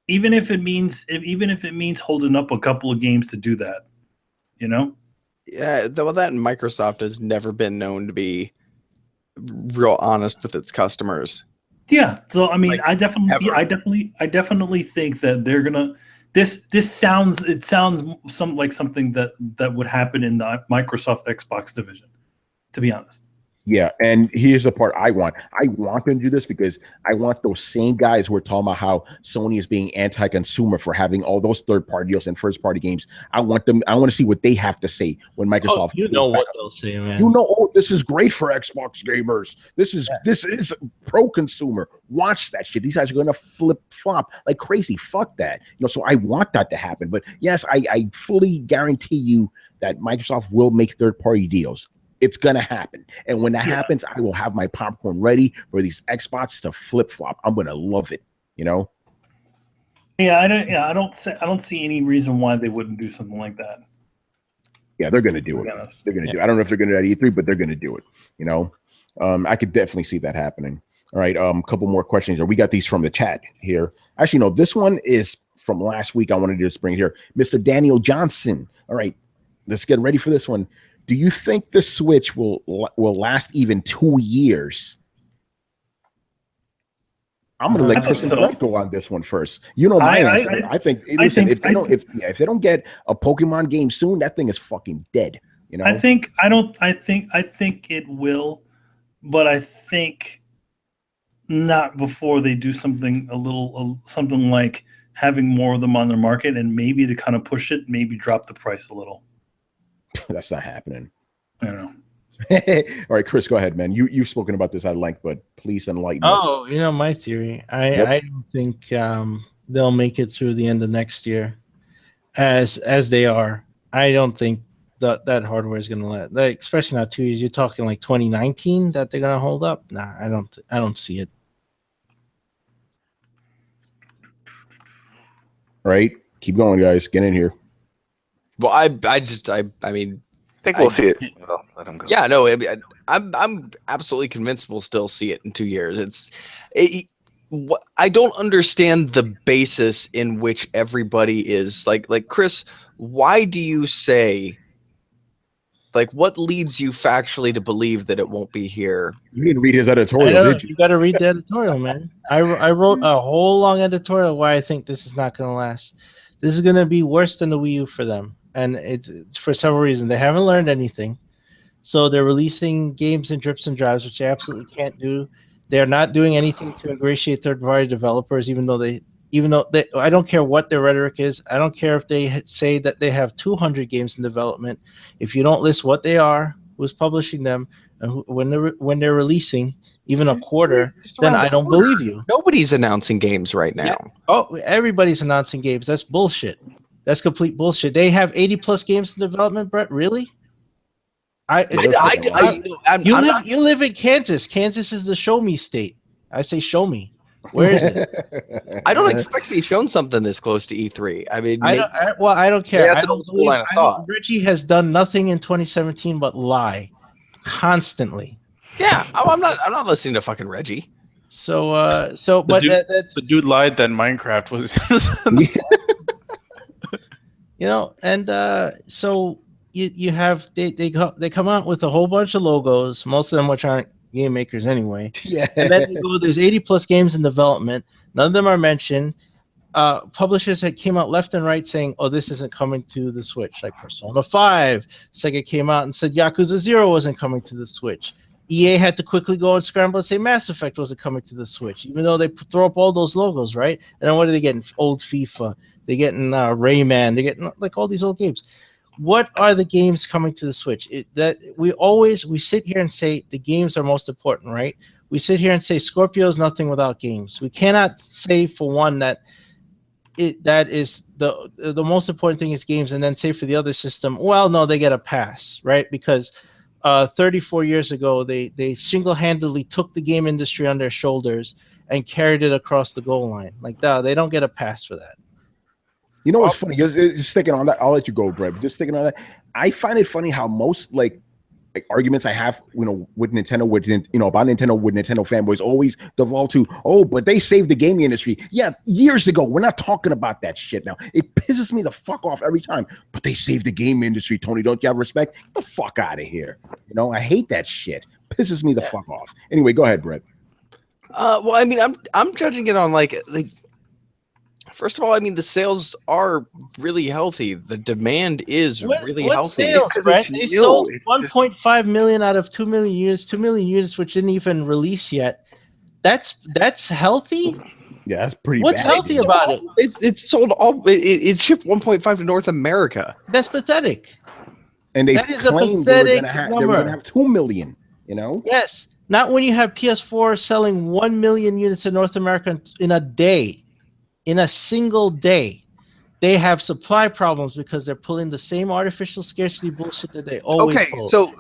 even if it means holding up a couple of games to do that. Yeah. Well, that Microsoft has never been known to be real honest with its customers. Yeah, so I mean, I definitely think that they're gonna. This sounds like something that would happen in the Microsoft Xbox division. To be honest. Yeah, and here's the part I want. I want them to do this because I want those same guys who are talking about how Sony is being anti-consumer for having all those third-party deals and first-party games. I want to see what they have to say when Microsoft. What they'll say, man. This is great for Xbox gamers. This is pro-consumer. Watch that shit. These guys are going to flip-flop like crazy. Fuck that. So I want that to happen. But yes, I fully guarantee you that Microsoft will make third-party deals. It's gonna happen, and when that happens, I will have my popcorn ready for these Xbox to flip flop. I'm gonna love it, Yeah, I don't see any reason why they wouldn't do something like that. Yeah, they're gonna do it. They're gonna do it. I don't know if they're gonna do it at E3, but they're gonna do it. I could definitely see that happening. All right, a couple more questions. We got these from the chat here. Actually, no, this one is from last week. I wanted to just bring here, Mr. Daniel Johnson. All right, let's get ready for this one. Do you think the Switch will last even 2 years? I'm gonna let Chris and Brett go on this one first. You know my answer. I think if they don't get a Pokemon game soon, that thing is fucking dead. You know. I think it will, but I think not before they do something something like having more of them on their market, and maybe to kind of push it, maybe drop the price a little. That's not happening. I don't know. All right, Chris, go ahead, man. You've spoken about this at length, but please enlighten us. Oh, my theory. I don't think they'll make it through the end of next year, as they are. I don't think that hardware is going to especially not 2 years. You're talking like 2019 that they're going to hold up. Nah, I don't see it. All right, keep going, guys. Get in here. Well, I mean, I think we'll see it. Well, let him go. Yeah, no, I'm absolutely convinced we'll still see it in 2 years. I don't understand the basis in which everybody is like Chris. Why do you say? Like, what leads you factually to believe that it won't be here? You didn't read his editorial, did you? You got to read the editorial, man. I wrote a whole long editorial why I think this is not going to last. This is going to be worse than the Wii U for them, and it's for several reasons. They haven't learned anything, so they're releasing games in drips and drabs, which they absolutely can't do. They're not doing anything to ingratiate third-party developers, even though I don't care what their rhetoric is. I don't care if they say that they have 200 games in development. If you don't list what they are, who's publishing them, and when they're releasing even a quarter, then I don't believe you. Nobody's announcing games right now. Yeah. Oh, everybody's announcing games. That's bullshit. That's complete bullshit. They have 80 plus games in development, Brett. Really? You live in Kansas. Kansas is the show me state. I say show me. Where is it? I don't expect to be shown something this close to E3. I mean, I don't care. Yeah, that's an old school line of thought. Reggie has done nothing in 2017 but lie constantly. Yeah, I'm not listening to fucking Reggie. But the dude lied that Minecraft was. So you have they come out with a whole bunch of logos, most of them which aren't game makers anyway. Yeah. And then there's 80 plus games in development. None of them are mentioned. Publishers that came out left and right saying, "Oh, this isn't coming to the Switch." Like Persona 5. Sega came out and said Yakuza 0 wasn't coming to the Switch. EA had to quickly go and scramble and say Mass Effect wasn't coming to the Switch, even though they throw up all those logos, right? And then what are they getting? Old FIFA. They're getting Rayman. They're getting like all these old games. What are the games coming to the Switch? We sit here and say the games are most important, right? We sit here and say Scorpio is nothing without games. We cannot say for one that is the most important thing is games, and then say for the other system, well, no, they get a pass, right? Because 34 years ago, they single-handedly took the game industry on their shoulders and carried it across the goal line. Like, no, they don't get a pass for that. You know what's funny? Just sticking on that, I'll let you go, Brett. But just sticking on that, I find it funny how most like arguments I have, with Nintendo, about Nintendo, with Nintendo fanboys always devolve to, oh, but they saved the gaming industry. Yeah, years ago. We're not talking about that shit now. It pisses me the fuck off every time. But they saved the game industry, Tony. Don't you have respect? Get the fuck out of here. I hate that shit. Pisses me the fuck off. Anyway, go ahead, Brett. Well, I mean, I'm judging it on like. First of all, I mean, the sales are really healthy. The demand is really healthy. Sales, Brett? They sold 1.5 million out of 2 million units. 2 million units, which didn't even release yet. That's healthy. Yeah, that's pretty. What's healthy about it? It sold all. It shipped 1.5 to North America. That's pathetic. And they claimed they were going to have 2 million. Yes, not when you have PS4 selling 1 million units in North America in a day. In a single day, they have supply problems because they're pulling the same artificial scarcity bullshit that they always pull. So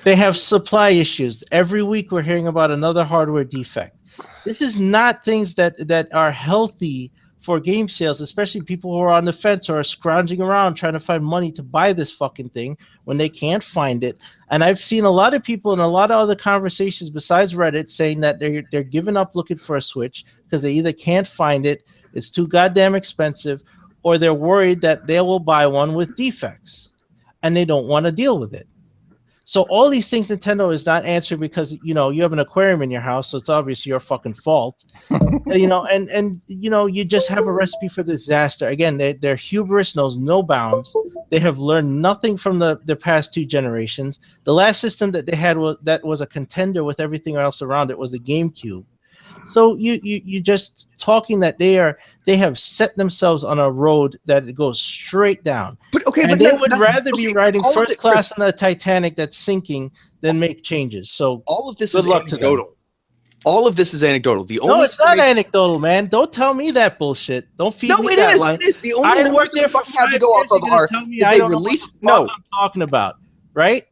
they have supply issues. Every week we're hearing about another hardware defect. This is not things that are healthy for game sales, especially people who are on the fence or are scrounging around trying to find money to buy this fucking thing when they can't find it. And I've seen a lot of people in a lot of other conversations besides Reddit saying that they're giving up looking for a Switch because they either can't find it, it's too goddamn expensive, or they're worried that they will buy one with defects and they don't want to deal with it. So all these things Nintendo is not answering because you have an aquarium in your house, so it's obviously your fucking fault. And you just have a recipe for disaster. Again, their hubris knows no bounds. They have learned nothing from the past 2 generations. The last system that they had was a contender with everything else around it was the GameCube. So you just talking that they have set themselves on a road that it goes straight down. But okay, and but they would rather be okay, riding all of first it, class Chris, on the Titanic that's sinking than make changes. So all of this good is luck to them. anecdotal. All of this is anecdotal. The No, only it's not anecdotal, man. Don't tell me that bullshit. Don't feed me that line. It is. The only I numbers worked there we for fucking have 5 to go off years. of You're are gonna tell me did I they don't release? know what No. the fuck I'm talking about, right?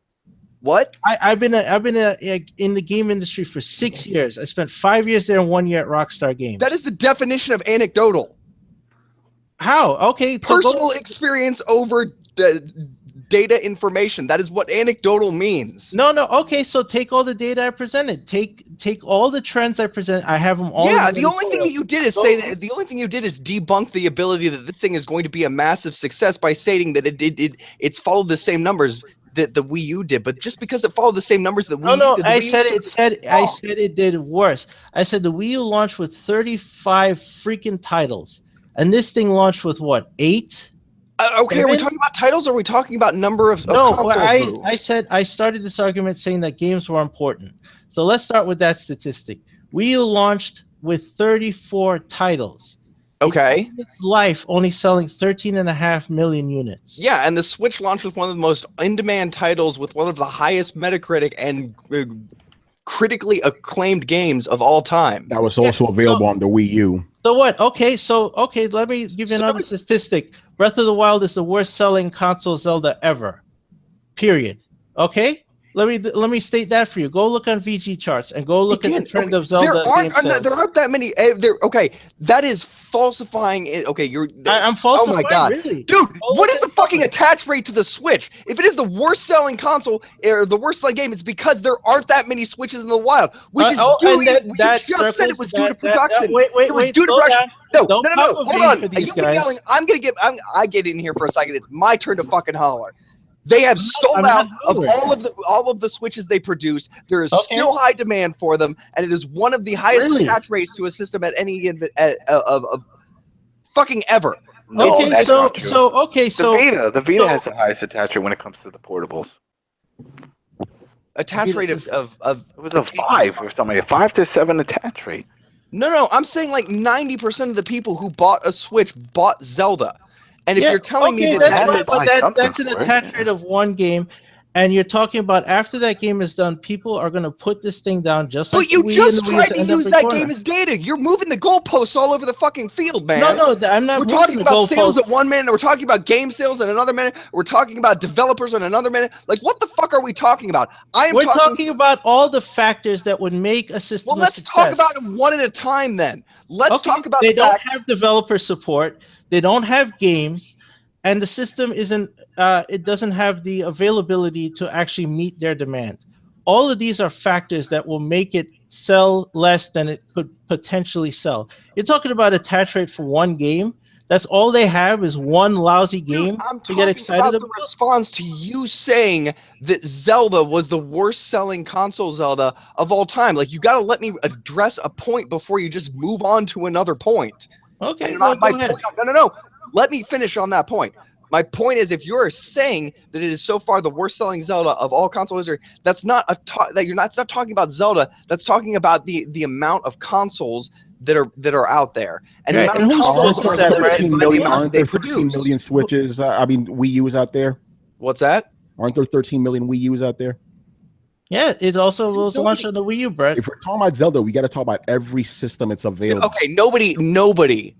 What? I've been in the game industry for 6 years. I spent 5 years there and 1 year at Rockstar Games. That is the definition of anecdotal. How? Okay, so Personal experience over the data information. That is what anecdotal means. No. Okay, so take all the data I presented. Take all the trends I present. I have them all. Yeah, the only thing that you did is the only thing you did is debunk the ability that this thing is going to be a massive success by stating that it's followed the same numbers that the Wii U did. But just because it followed the same numbers that Wii U did, I said it did worse. I said the Wii U launched with 35 freaking titles, and this thing launched with what, 8? Okay, 7? Are we talking about titles or are we talking about number of consoles? I said I started this argument saying that games were important. So let's start with that statistic. Wii U launched with 34 titles. Okay. Its life only selling 13.5 million units. Yeah, and the Switch launched with one of the most in-demand titles with one of the highest Metacritic and critically acclaimed games of all time. That was also available on the Wii U. So what? Okay, let me give you another statistic. Breath of the Wild is the worst selling console Zelda ever. Period. Okay? Let me state that for you. Go look on VG charts and go look at the trend of Zelda. There aren't that many. Okay, that is falsifying it. Okay, I'm falsifying. Oh my god, really? dude! What is the fucking attach rate to the Switch? If it is the worst selling console or the worst selling game, it's because there aren't that many Switches in the wild. Which is due. We just said it was due to production. It was due to production. No. Hold on. You yelling. I get in here for a second. It's my turn to fucking holler. They have sold out of all of the Switches they produce. There is still high demand for them, and it is one of the highest attach rates to a system at any of fucking ever. No, okay, so the Vita has the highest attach rate when it comes to the portables. Attach rate of it was a 5 or something, a 5 to 7 attach rate. No, I'm saying like 90% of the people who bought a Switch bought Zelda. And if you're telling me that's an attach rate of one game, and you're talking about after that game is done, people are going to put this thing down just like. But you just tried to use that game as data. You're moving the goalposts all over the fucking field, man. No, I'm not. We're talking about sales at 1 minute. We're talking about game sales in another minute. We're talking about developers in another minute. Like, what the fuck are we talking about? We're talking about all the factors that would make a system. Well, let's talk about them one at a time then. Let's talk about. They don't have developer support. They don't have games, and the system isn't. It doesn't have the availability to actually meet their demand. All of these are factors that will make it sell less than it could potentially sell. You're talking about attach rate for one game. That's all they have is one lousy game to get excited about. The response to you saying that Zelda was the worst selling console Zelda of all time. Like, you got to let me address a point before you just move on to another point. Okay. No. Let me finish on that point. My point is, if you're saying that it is so far the worst selling Zelda of all console history, that's not that you're not talking about Zelda. That's talking about the amount of consoles that are out there, and the amount of consoles are 13 million Switches. Wii U's out there. What's that? Aren't there 13 million Wii U's out there? Yeah, it also was launched on the Wii U, Brett. If we're talking about Zelda, we got to talk about every system it's available. Okay, nobody.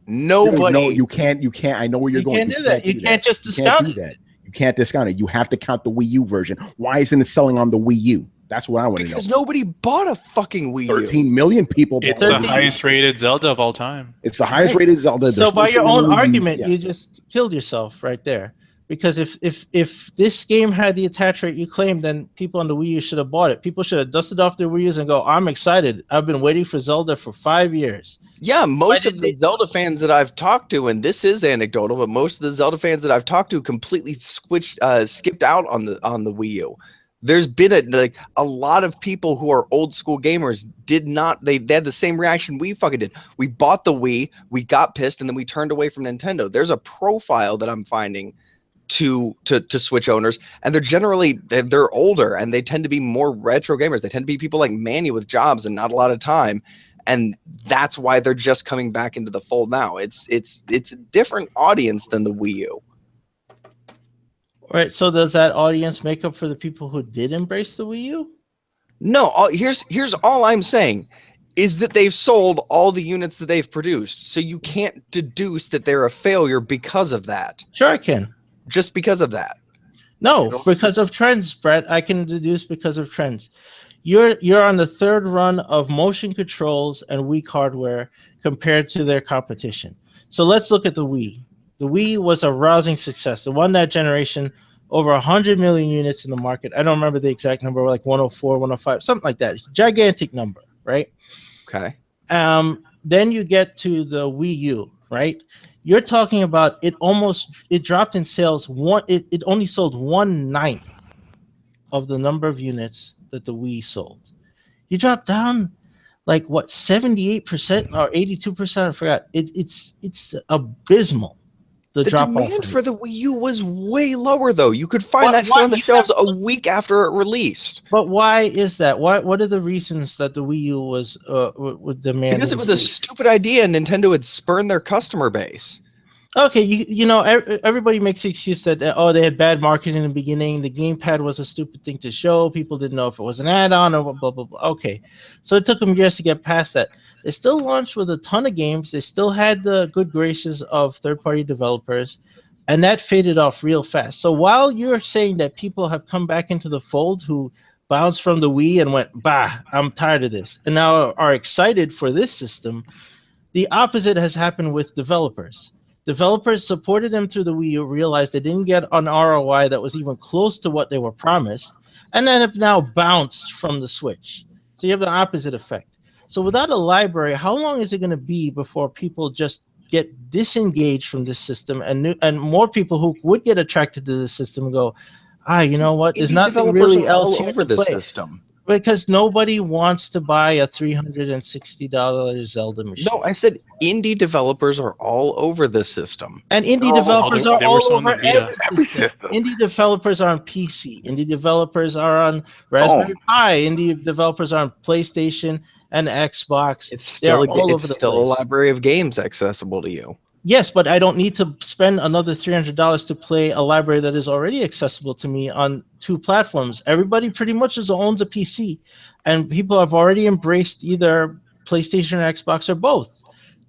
No, you can't. I know where you're going. You can't do that. You can't just discount it. You can't discount it. You have to count the Wii U version. Why isn't it selling on the Wii U? That's what I want to know. Because nobody bought a fucking Wii U. 13 million people. It's the highest rated Zelda of all time. It's the highest rated Zelda. So by your own argument, you just killed yourself right there. Because if this game had the attach rate you claimed, then people on the Wii U should have bought it. People should have dusted off their Wii U's and go, I'm excited. I've been waiting for Zelda for 5 years. Yeah, most of the Zelda fans that I've talked to, and this is anecdotal, but most of the Zelda fans that I've talked to completely skipped out on the Wii U. There's been a lot of people who are old school gamers they had the same reaction we fucking did. We bought the Wii, we got pissed, and then we turned away from Nintendo. There's a profile that I'm finding to Switch owners, and they're older, and they tend to be more retro gamers. They tend to be people like Manny with jobs and not a lot of time, and that's why they're just coming back into the fold now. It's a different audience than the Wii U. Right, so does that audience make up for the people who did embrace the Wii U? No, here's all I'm saying is that they've sold all the units that they've produced. So you can't deduce that they're a failure because of that. Sure I can. Just because of that. No, because of trends, Brett. I can deduce because of trends. You're on the third run of motion controls and weak hardware compared to their competition. So let's look at the Wii. The Wii was a rousing success. It won that generation, over 100 million units in the market. I don't remember the exact number, like 104, 105, something like that. Gigantic number, right? Okay. Then you get to the Wii U, right? You're talking about it dropped in sales. It only sold 1/9 of the number of units that the Wii sold. You dropped down like what, 78% or 82%? I forgot. It's abysmal. The demand for the Wii U was way lower, though. You could find that shit on the shelves a week after it released. But why is that? What are the reasons that the Wii U was would demand? Because it was a stupid idea, and Nintendo had spurned their customer base. Okay, you know, everybody makes the excuse that they had bad marketing in the beginning. The gamepad was a stupid thing to show. People didn't know if it was an add-on or blah blah blah. Okay, so it took them years to get past that. They still launched with a ton of games. They still had the good graces of third-party developers, and that faded off real fast. So while you're saying that people have come back into the fold who bounced from the Wii and went, bah, I'm tired of this, and now are excited for this system, the opposite has happened with developers. Developers supported them through the Wii U, realized they didn't get an ROI that was even close to what they were promised, and then have now bounced from the Switch. So you have the opposite effect. So without a library, how long is it going to be before people just get disengaged from this system, and more people who would get attracted to this system go, you know what? There's nothing really else here to play. System. Because nobody wants to buy a $360 Zelda machine. No, I said indie developers are all over this system. And indie developers are all over every system. Indie developers are on PC. Indie developers are on Raspberry Pi. Indie developers are on PlayStation and Xbox. It's still a library of games accessible to you. Yes, but I don't need to spend another $300 to play a library that is already accessible to me on 2 platforms. Everybody pretty much owns a PC, and people have already embraced either PlayStation or Xbox or both.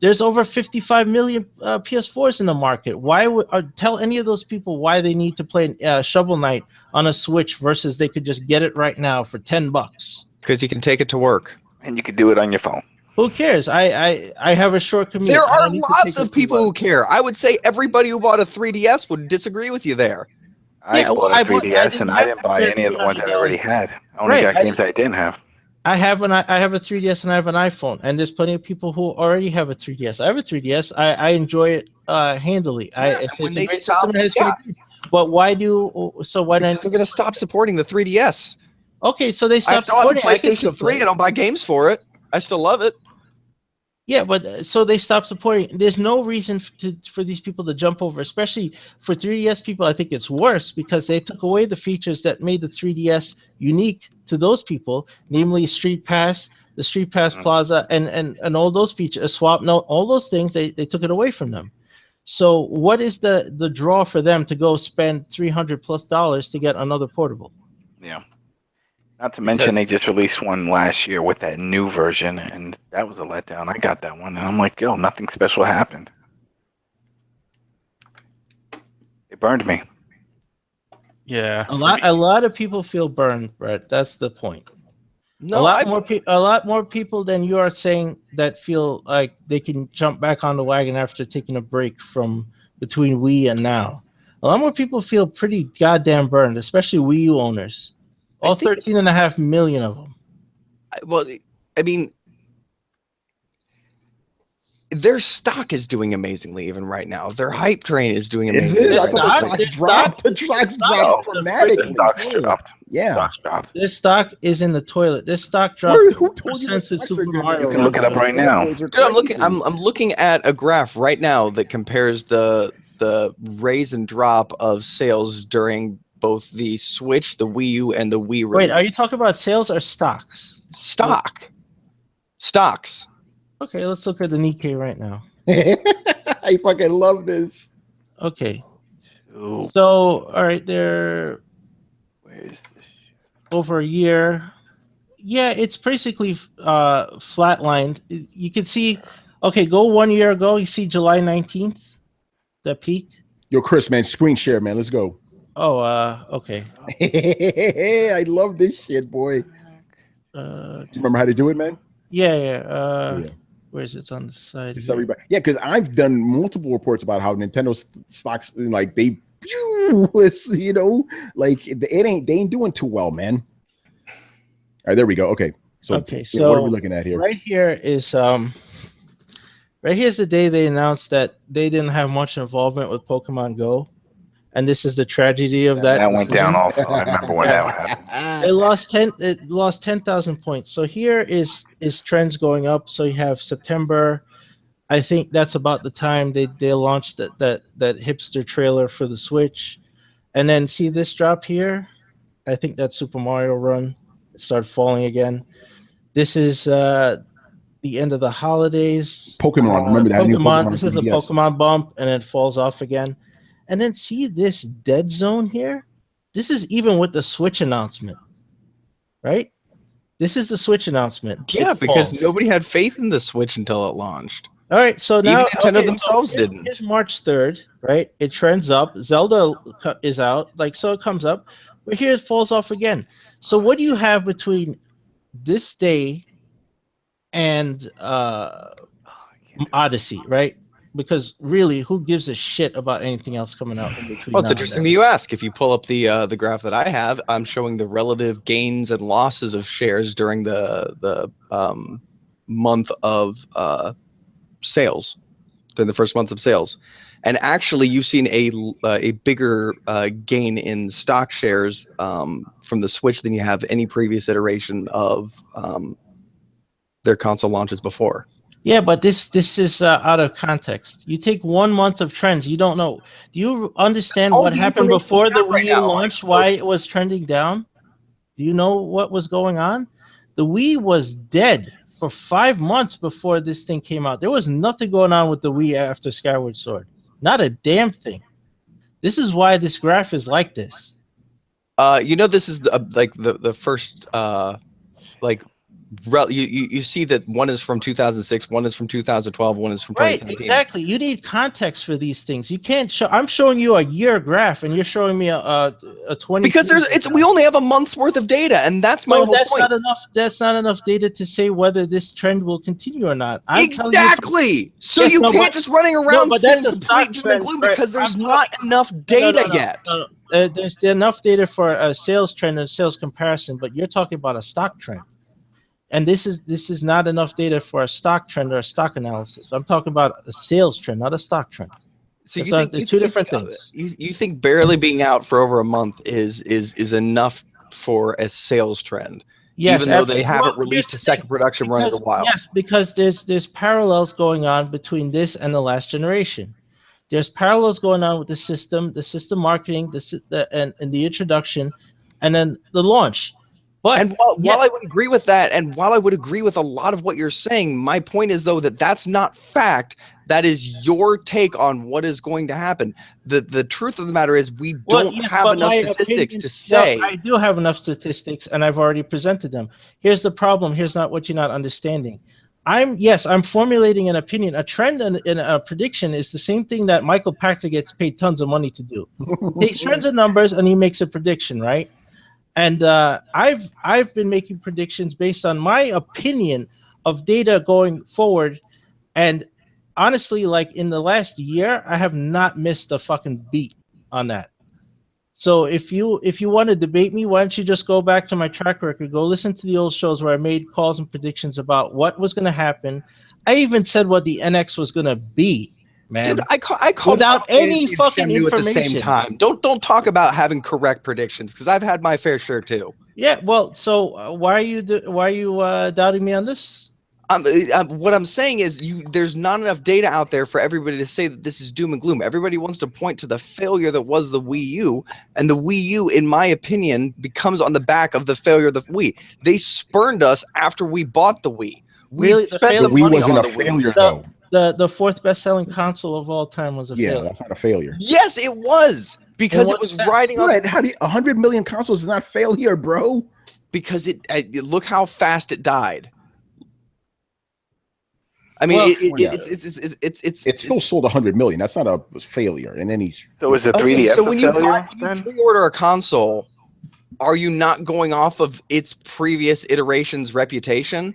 There's over 55 million PS4s in the market. Why would tell any of those people why they need to play Shovel Knight on a Switch versus they could just get it right now for $10? Because you can take it to work, and you can do it on your phone. Who cares? I have a short commute. There are lots of people who care. I would say everybody who bought a 3DS would disagree with you there. I bought a 3DS and I didn't buy any of the ones that I already had. I only got games I didn't have. I have a 3DS and I have an iPhone, and there's plenty of people who already have a 3DS. I have a 3DS. I enjoy it handily. It's a great system. But why do so? Why don't they're going to stop supporting the 3DS? Okay, so they stopped supporting. I still have PlayStation 3. I don't buy games for it. I still love it. Yeah, but so they stopped supporting. There's no reason for these people to jump over, especially for 3DS people. I think it's worse because they took away the features that made the 3DS unique to those people, namely Street Pass, the Street Pass Plaza, and all those features, a swap note, all those things. They took it away from them. So what is the draw for them to go spend $300+ to get another portable? Yeah. Not to mention they just released one last year with that new version, and that was a letdown. I got that one, and I'm like, yo, nothing special happened. It burned me. Yeah. A lot of people feel burned, Brett. That's the point. No, a lot more people than you are saying that feel like they can jump back on the wagon after taking a break from between Wii and now. A lot more people feel pretty goddamn burned, especially Wii U owners. All 13.5 million of them. Well, I mean, their stock is doing amazingly even right now. Their hype train is doing Is amazingly. it? I Right thought now. the stocks dropped dramatically. Stocks dropped. Yeah. Stocks dropped. This stock is in the toilet. This stock dropped. Who told you the since the stocks are Super good? Mario You can look it up right now. Dude, I'm looking at a graph right now that compares the raise and drop of sales during both the Switch, the Wii U, and the Wii release. Wait, are you talking about sales or stocks? Stocks. Okay, let's look at the Nikkei right now. I fucking love this. Okay. Ooh. So, all right, they're Where's this? over a year. Yeah, it's basically flatlined. You can see, okay, go 1 year ago. You see July 19th, the peak. Yo, Chris, man, screen share, man. Let's go. Oh, okay. I love this shit, boy. Remember how to do it, man? Yeah. Where is it? It's on the side. Just everybody. Yeah, because I've done multiple reports about how Nintendo stocks, like they, you know, like they ain't doing too well, man. All right, there we go. Okay, so what are we looking at here? Right here is right here's the day they announced that they didn't have much involvement with Pokemon Go, and this is the tragedy of that. That went down also. I remember when that happened. It lost 10,000 points. So here is trends going up. So you have September. I think that's about the time they launched that hipster trailer for the Switch, and then see this drop here. I think that Super Mario Run started falling again. This is the end of the holidays. Pokemon, remember that? Pokemon. This is the Pokemon bump, and it falls off again. And then see this dead zone here? This is even with the Switch announcement, right? This is the Switch announcement. Yeah, because nobody had faith in the Switch until it launched. All right, so now even Nintendo themselves didn't. It's March 3rd, right? It trends up. Zelda is out, so it comes up. But here it falls off again. So what do you have between this day and Odyssey, right? Because really, who gives a shit about anything else coming out in between? Well, it's interesting that you ask. If you pull up the graph that I have, I'm showing the relative gains and losses of shares during the month of sales, during the first months of sales. And actually, you've seen a bigger gain in stock shares from the Switch than you have any previous iteration of their console launches before. Yeah, but this is out of context. You take 1 month of trends. You don't know. Do you understand what happened before the Wii U launch? Why it was trending down? Do you know what was going on? The Wii was dead for 5 months before this thing came out. There was nothing going on with the Wii after Skyward Sword. Not a damn thing. This is why this graph is like this. This is the first you see that one is from 2006, one is from 2012, one is from 2017. Right, exactly. You need context for these things. You can't show. I'm showing you a year graph, and you're showing me a 20. Because we only have a month's worth of data, and that's my whole point. Not enough. That's not enough data to say whether this trend will continue or not. Exactly. So you can't just running around saying complete doom and gloom because there's not enough data yet. There's enough data for a sales trend and sales comparison, but you're talking about a stock trend. And this is not enough data for a stock trend or a stock analysis. I'm talking about a sales trend, not a stock trend. So you think two different things. You think barely being out for over a month is enough for a sales trend? Yes, even though they haven't released a second production run in a while. Yes, because there's parallels going on between this and the last generation. There's parallels going on with the system marketing, and the introduction, and then the launch. But while I would agree with that, and while I would agree with a lot of what you're saying, my point is, though, that's not fact. That is your take on what is going to happen. The truth of the matter is we don't have enough statistics to say. No, I do have enough statistics, and I've already presented them. Here's the problem. Here's not what you're not understanding. I'm formulating an opinion. A trend and a prediction is the same thing that Michael Pachter gets paid tons of money to do. He takes trends and numbers, and he makes a prediction, right? And I've been making predictions based on my opinion of data going forward. And honestly, like in the last year, I have not missed a fucking beat on that. So if you want to debate me, why don't you just go back to my track record, go listen to the old shows where I made calls and predictions about what was going to happen. I even said what the NX was going to be, man. Dude, I called without any Fantasy and fucking Shenmue information at the same time. Don't talk about having correct predictions, because I've had my fair share too. Yeah, well, so why are you doubting me on this? What I'm saying is, there's not enough data out there for everybody to say that this is doom and gloom. Everybody wants to point to the failure that was the Wii U, and the Wii U, in my opinion, becomes on the back of the failure of the Wii. They spurned us after we bought the Wii. Really, spent the Wii money wasn't on a the Wii. failure though. The fourth best-selling console of all time was a failure. That's not a failure. Yes, it was, because it was riding on. Right? How do 100 million consoles is not failure, bro? Because look how fast it died. I mean, Well, it still sold 100 million. That's not a failure in any. So is it 3DS okay, so when you failure? pre-order a console, are you not going off of its previous iteration's reputation?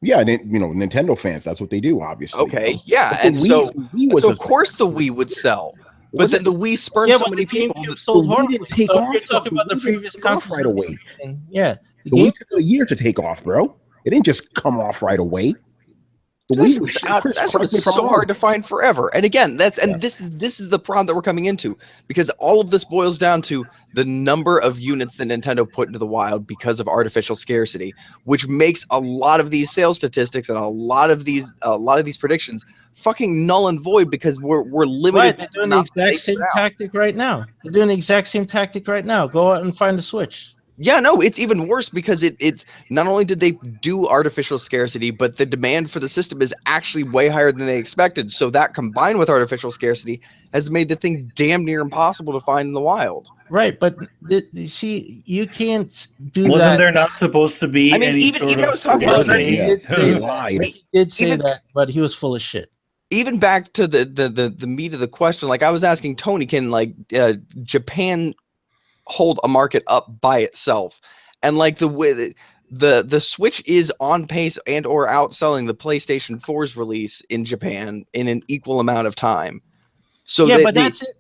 Yeah, and Nintendo fans, that's what they do, obviously. Okay, yeah, But and the so Wii was of course the Wii would sell, but then the Wii spurned so many people. Sold the Wii horribly. didn't take So off. you're talking about the Wii didn't previous take off console right away. Yeah, The Wii took a year to take off, bro. It didn't just come off right away. The Wii was so hard to find forever. And again, this is the problem that we're coming into, because all of this boils down to the number of units that Nintendo put into the wild because of artificial scarcity, which makes a lot of these sales statistics and a lot of these predictions fucking null and void, because we're limited. Right, they're doing the exact same tactic right now. They're doing the exact same tactic right now. Go out and find a Switch. Yeah, no, it's even worse, because it's not only did they do artificial scarcity, but the demand for the system is actually way higher than they expected. So that, combined with artificial scarcity, has made the thing damn near impossible to find in the wild. Right, but see, you can't do that. Wasn't there not supposed to be any even sort I was talking about He did say that, but he was full of shit. Even back to the meat of the question, like I was asking Tony, can Japan hold a market up by itself? And like the Switch is on pace and or outselling the PlayStation 4's release in Japan in an equal amount of time. So yeah,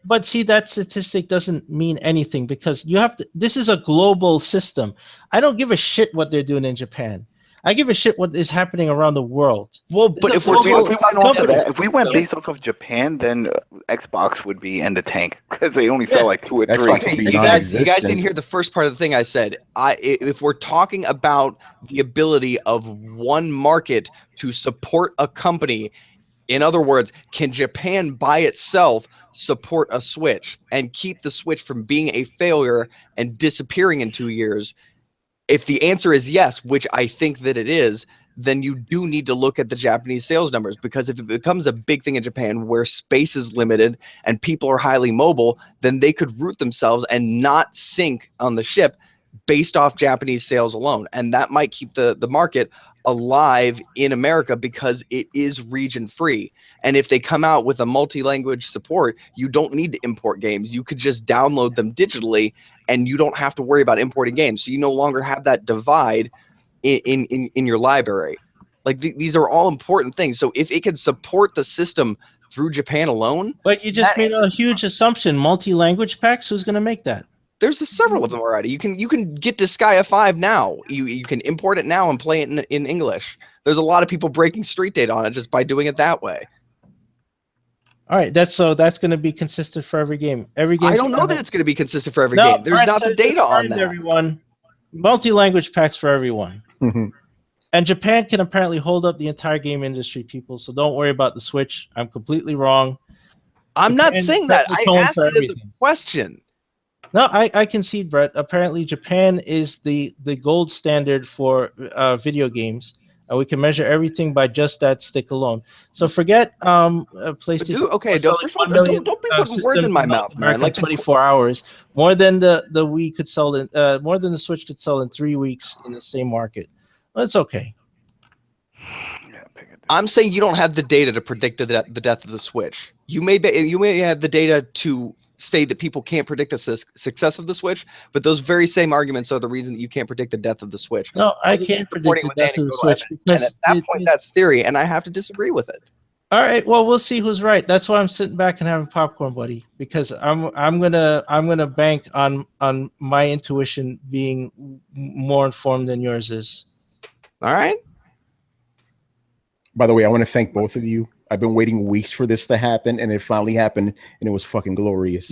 but see, that statistic doesn't mean anything, because you have to. This is a global system. I don't give a shit what they're doing in Japan. I give a shit what is happening around the world. Well, but if we went based off of Japan, then Xbox would be in the tank, because they only sell like 2 or 3. You guys didn't hear the first part of the thing I said. If we're talking about the ability of one market to support a company, in other words, can Japan by itself support a Switch and keep the Switch from being a failure and disappearing in 2 years? If the answer is yes, which I think that it is, then you do need to look at the Japanese sales numbers, because if it becomes a big thing in Japan where space is limited and people are highly mobile, then they could root themselves and not sink on the ship based off Japanese sales alone. And that might keep the market alive in America, because it is region free. And if they come out with a multi-language support, you don't need to import games. You could just download them digitally, and you don't have to worry about importing games. So you no longer have that divide in your library. Like these are all important things. So if it can support the system through Japan alone. But you just made a huge assumption. Multi-language packs, who's going to make that? There's several of them already. You can get Disgaea 5 now. You can import it now and play it in English. There's a lot of people breaking street data on it just by doing it that way. All right, that's going to be consistent for every game. Every game. I don't know that it's going to be consistent for every game. There's not the data on that. Everyone, multi-language packs for everyone. And Japan can apparently hold up the entire game industry, people. So don't worry about the Switch. I'm completely wrong. I'm not saying that. I asked it as a question. No, I concede, Brett. Apparently, Japan is the gold standard for video games. We can measure everything by just that stick alone. So forget PlayStation. Dude, okay, don't be putting words in my mouth, man. Like 24 hours, more than the Wii could sell in, more than the Switch could sell in 3 weeks in the same market. Well, it's okay. I'm saying you don't have the data to predict the death of the Switch. You may have the data to say that people can't predict the success of the Switch, but those very same arguments are the reason that you can't predict the death of the Switch. No, I can't predict the death of the Switch. And at that point, that's theory, and I have to disagree with it. All right. Well, we'll see who's right. That's why I'm sitting back and having popcorn, buddy. Because I'm gonna bank on my intuition being more informed than yours is. All right. By the way, I want to thank both of you. I've been waiting weeks for this to happen, and it finally happened, and it was fucking glorious.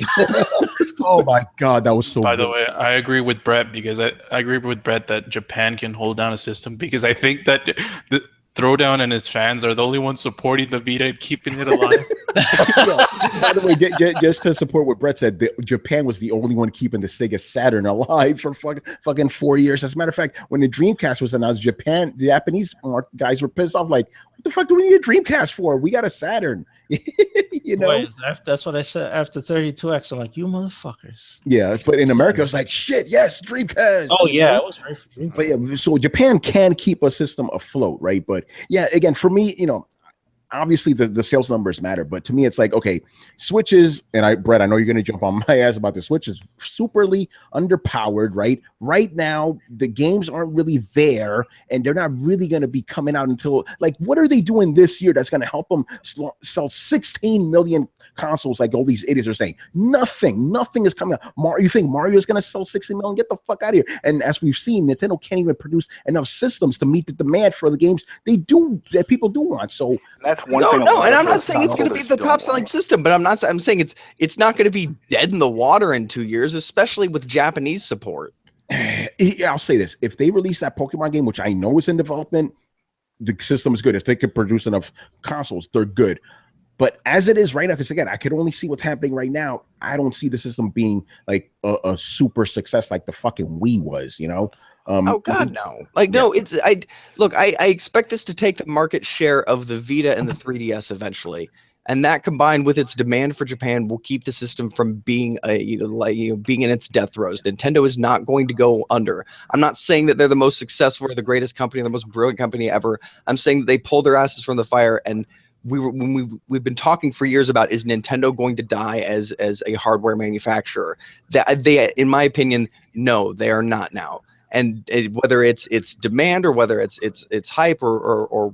Oh my god, that was so. By good. the way, I agree with Brett because I agree with Brett that Japan can hold down a system because I think that the Throwdown and his fans are the only ones supporting the Vita and keeping it alive. By the way, just to support what Brett said, Japan was the only one keeping the Sega Saturn alive for fucking 4 years. As a matter of fact, when the Dreamcast was announced, the Japanese guys were pissed off. Like, what the fuck do we need a Dreamcast for? We got a Saturn. You know, Wait, that's what I said after 32X. I'm like, you motherfuckers. Yeah, but in America, it's like, shit, yes, Dreamcast. Oh yeah, it was right for Dreamcast. But yeah, so Japan can keep a system afloat, right? But yeah, again, for me, you know, obviously the sales numbers matter, but to me it's like, okay, Switches, and Brett, I know you're going to jump on my ass about the Switch, is superly underpowered, right? Right now the games aren't really there, and they're not really going to be coming out until, like, what are they doing this year that's going to help them sell 16 million consoles like all these idiots are saying? Nothing is coming out. You think Mario is going to sell 60 million? Get the fuck out of here. And as we've seen, Nintendo can't even produce enough systems to meet the demand for the games that people do want. So that's one thing. No, and I'm not saying it's going to be the top selling system, but I'm saying it's not going to be dead in the water in 2 years, especially with Japanese support. I'll say this: if they release that Pokemon game, which I know is in development, the system is good. If they could produce enough consoles, they're good. But as it is right now, because again, I could only see what's happening right now. I don't see the system being like a super success like the fucking Wii was, you know? Oh God, no! Like, no, it's I expect this to take the market share of the Vita and the 3DS eventually, and that combined with its demand for Japan will keep the system from being being in its death throes. Nintendo is not going to go under. I'm not saying that they're the most successful or the greatest company, or the most brilliant company ever. I'm saying that they pulled their asses from the fire, and we've been talking for years about, is Nintendo going to die as a hardware manufacturer? That they, in my opinion, no, they are not now. And whether it's demand or whether it's hype or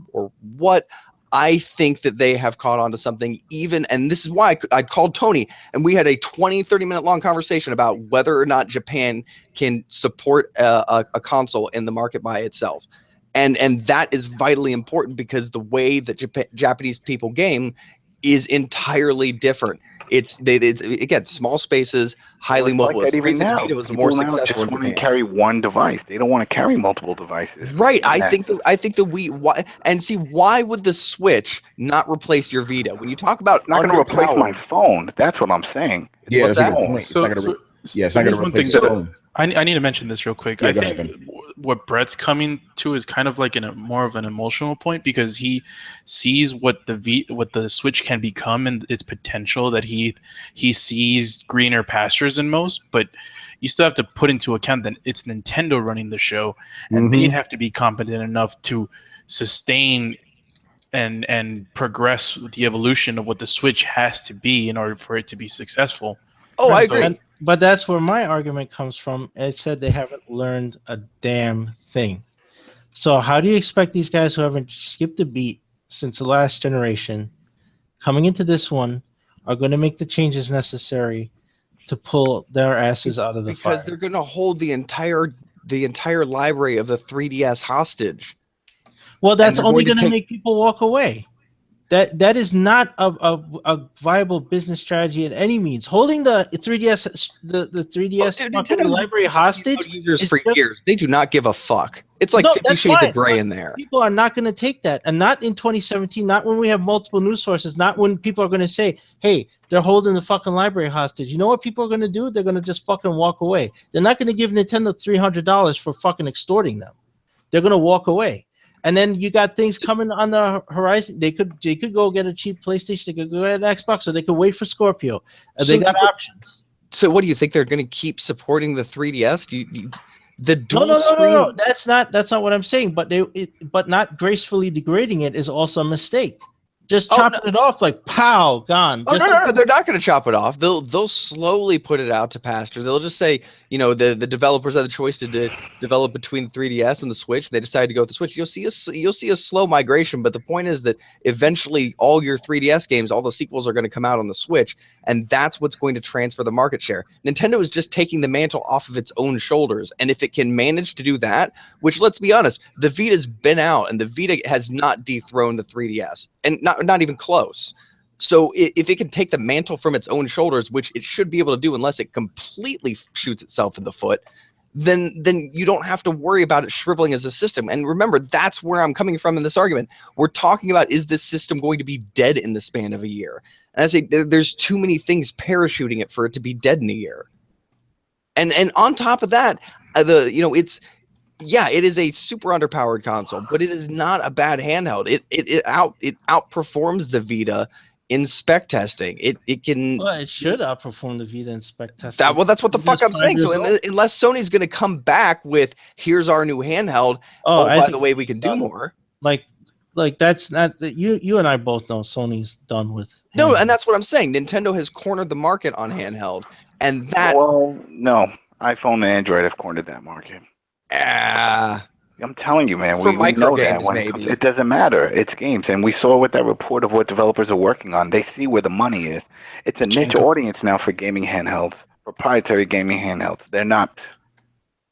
what, I think that they have caught on to something even, and this is why I called Tony, and we had a 20-30 minute long conversation about whether or not Japan can support a console in the market by itself. And that is vitally important because the way that Japanese people game is entirely different. It's again, small spaces, highly mobile. Like that even now, it was more successful. Just want to carry one device. They don't want to carry multiple devices. Right. I think the Wii. And see, why would the Switch not replace your Vita? When you talk about, it's not going to replace my phone. That's what I'm saying. Yeah, what's that? It's not going to replace your phone. I need to mention this real quick. Yeah, I think what Brett's coming to is kind of like more of an emotional point, because he sees what the Switch can become and its potential, that he sees greener pastures in most, but you still have to put into account that it's Nintendo running the show, and they have to be competent enough to sustain and progress with the evolution of what the Switch has to be in order for it to be successful. Oh, I agree. But that's where my argument comes from. It said they haven't learned a damn thing. So how do you expect these guys who haven't skipped a beat since the last generation, coming into this one, are going to make the changes necessary to pull their asses out of the fire? Because they're going to hold the entire library of the 3DS hostage. Well, that's only going to make people walk away. That is not a viable business strategy in any means. Holding the 3DS library hostage users for years. They do not give a fuck. It's like 50 Shades of Grey in there. People are not going to take that, and not in 2017. Not when we have multiple news sources. Not when people are going to say, "Hey, they're holding the fucking library hostage." You know what people are going to do? They're going to just fucking walk away. They're not going to give Nintendo $300 for fucking extorting them. They're going to walk away. And then you got things coming on the horizon. They could go get a cheap PlayStation. They could go get an Xbox, or they could wait for Scorpio. They got options. So what do you think? They're going to keep supporting the 3DS? No. That's not what I'm saying. But not gracefully degrading it is also a mistake. just chopping it off like pow, gone. Oh, just no, they're not going to chop it off. They'll slowly put it out to pasture. They'll just say, you know, the developers had the choice to develop between 3DS and the Switch. They decided to go with the Switch. You'll see a slow migration, but the point is that eventually all your 3DS games, all the sequels are going to come out on the Switch, and that's what's going to transfer the market share. Nintendo is just taking the mantle off of its own shoulders, and if it can manage to do that, which, let's be honest, the Vita's been out, and the Vita has not dethroned the 3DS, and not even close. So if it can take the mantle from its own shoulders, which it should be able to do unless it completely shoots itself in the foot, then you don't have to worry about it shriveling as a system. And remember, that's where I'm coming from in this argument. We're talking about, is this system going to be dead in the span of a year? And I say there's too many things parachuting it for it to be dead in a year. And on top of that, it is a super underpowered console, but it is not a bad handheld. It outperforms the Vita in spec testing. It can. Well, it should outperform the Vita in spec testing. That's what the fuck I'm saying. So unless Sony's going to come back with, here's our new handheld. Oh, by the way, we can do more. Like that's not you and I both know Sony's done with. No, and that's what I'm saying. Nintendo has cornered the market on handheld, and that. Well, no, iPhone and Android have cornered that market. I'm telling you, man. We know that it doesn't matter. It's games, and we saw with that report of what developers are working on. They see where the money is. It's a niche audience now for gaming handhelds, proprietary gaming handhelds. They're not.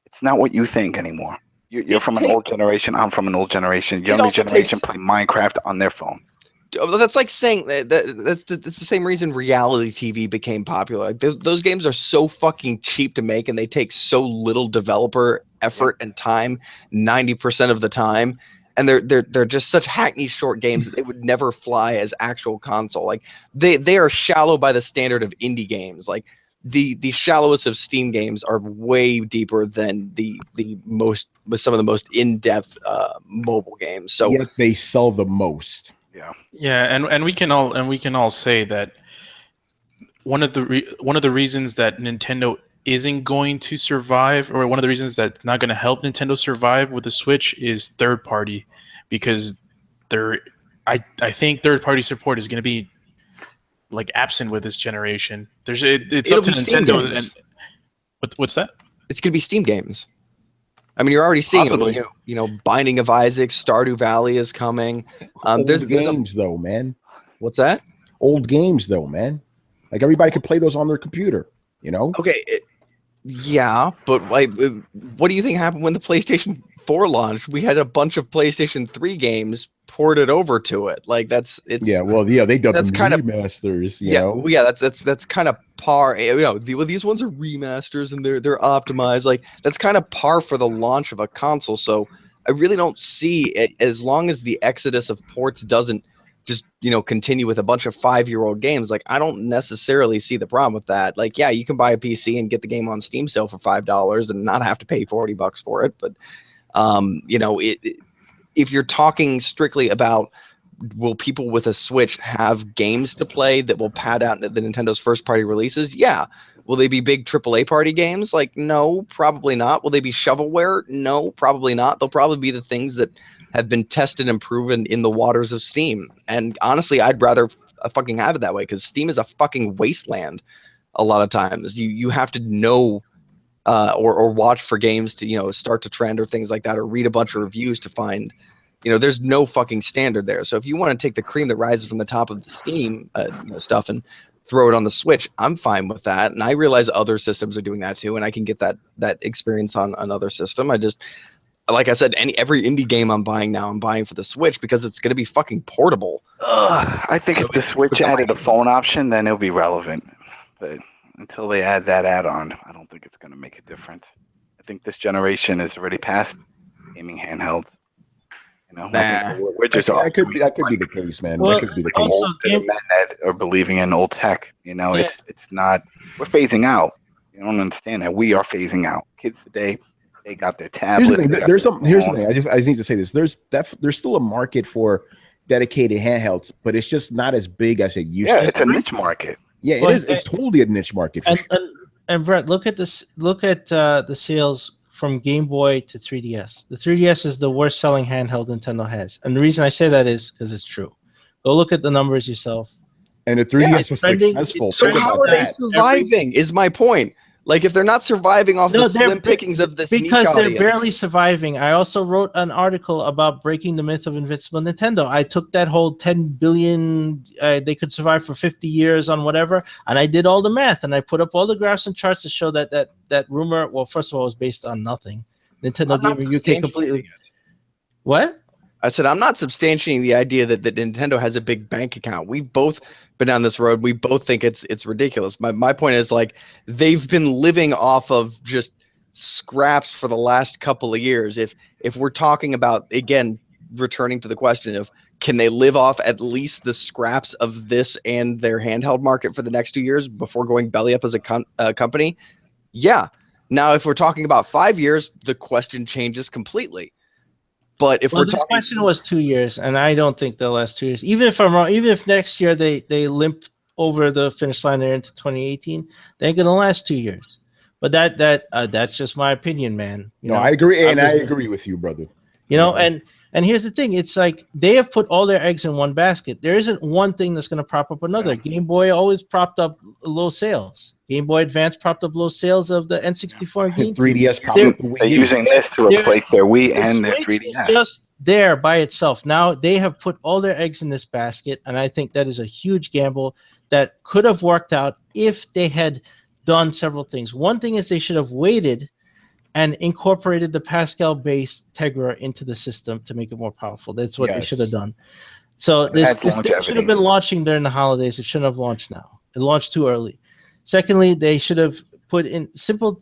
It's not what you think anymore. You're from an old generation. I'm from an old generation. Younger generation play Minecraft on their phone. That's like saying that's the same reason reality TV became popular. Like those games are so fucking cheap to make, and they take so little developer effort and time 90% of the time, and they're just such hackney short games that they would never fly as actual console. Like they are shallow by the standard of indie games. Like the shallowest of Steam games are way deeper than some of the most in-depth mobile games. So yet they sell the most. Yeah, and we can all say that one of the reasons that Nintendo isn't going to survive, or one of the reasons that's not going to help Nintendo survive with the Switch, is third party, because I think third party support is going to be like absent with this generation. It's up to Nintendo. And what's that? It's going to be Steam games. I mean, you're already seeing it. You know, Binding of Isaac, Stardew Valley is coming. There's games, though, man. What's that? Old games, though, man. Like, everybody can play those on their computer, you know? Okay, yeah, but like, what do you think happened when the PlayStation 4 launched? We had a bunch of PlayStation 3 games ported over to it. Like they did them kind remasters. You know? Yeah, that's kind of par. You know, these ones are remasters and they're optimized. Like that's kind of par for the launch of a console. So I really don't see it, as long as the exodus of ports doesn't just continue with a bunch of 5-year-old games. Like I don't necessarily see the problem with that. Like yeah, you can buy a PC and get the game on Steam sale for $5 and not have to pay $40 for it, but if you're talking strictly about, will people with a Switch have games to play that will pad out the Nintendo's first party releases? Yeah. Will they be big AAA party games? Like, no, probably not. Will they be shovelware? No, probably not. They'll probably be the things that have been tested and proven in the waters of Steam. And honestly, I'd rather fucking have it that way, because Steam is a fucking wasteland a lot of times. You have to know or watch for games to start to trend or things like that, or read a bunch of reviews to find there's no fucking standard there. So if you want to take the cream that rises from the top of the Steam stuff and throw it on the Switch, I'm fine with that. And I realize other systems are doing that too, and I can get that experience on another system. I just, like I said, every indie game I'm buying now, I'm buying for the Switch because it's going to be fucking portable. I think if the Switch added a phone option, then it'll be relevant. But until they add that add-on, I don't think it's going to make a difference. I think this generation is already past gaming handhelds. We're just that could be the case, man. That could be the case. Also, men that are believing in old tech. It's not. We're phasing out. You don't understand that. We are phasing out. Kids today, they got their tablets. Here's the thing. I just need to say this. There's still a market for dedicated handhelds, but it's just not as big as it used to. Yeah, it's a niche market. Yeah, it is. It's totally a niche market. And Brett, look at this. Look at the sales from Game Boy to 3DS. The 3DS is the worst selling handheld Nintendo has. And the reason I say that is because it's true. Go look at the numbers yourself. And the 3DS was successful. So how are they surviving? Is my point. Like, if they're not surviving off the slim pickings of this niche audience. Because they're barely surviving. I also wrote an article about breaking the myth of invincible Nintendo. I took that whole 10 billion, they could survive for 50 years on whatever, and I did all the math, and I put up all the graphs and charts to show that rumor, well, first of all, was based on nothing. Nintendo Gamer UK completely... What? I said, I'm not substantiating the idea that Nintendo has a big bank account. We've both been down this road. We both think it's ridiculous. My point is, like, they've been living off of just scraps for the last couple of years. If we're talking about, again, returning to the question of, can they live off at least the scraps of this and their handheld market for the next 2 years before going belly up as a company? Yeah. Now, if we're talking about 5 years, the question changes completely. But if we're talking, the question was 2 years, and I don't think they'll last 2 years. Even if I'm wrong, even if next year they limp over the finish line there into 2018, they ain't gonna last 2 years. But that's just my opinion, man. You know, I agree, and I agree with you, brother. You know, and here's the thing: it's like they have put all their eggs in one basket. There isn't one thing that's gonna prop up another. Game Boy always propped up low sales. Game Boy Advance propped up low sales of the N64 and GameCube. 3DS propped up the Wii. They're using this to replace their Wii and their 3DS. Just there by itself. Now they have put all their eggs in this basket, and I think that is a huge gamble that could have worked out if they had done several things. One thing is they should have waited and incorporated the Pascal-based Tegra into the system to make it more powerful. That's what they should have done. So this should have been launching during the holidays. It shouldn't have launched now. It launched too early. Secondly, they should have put in simple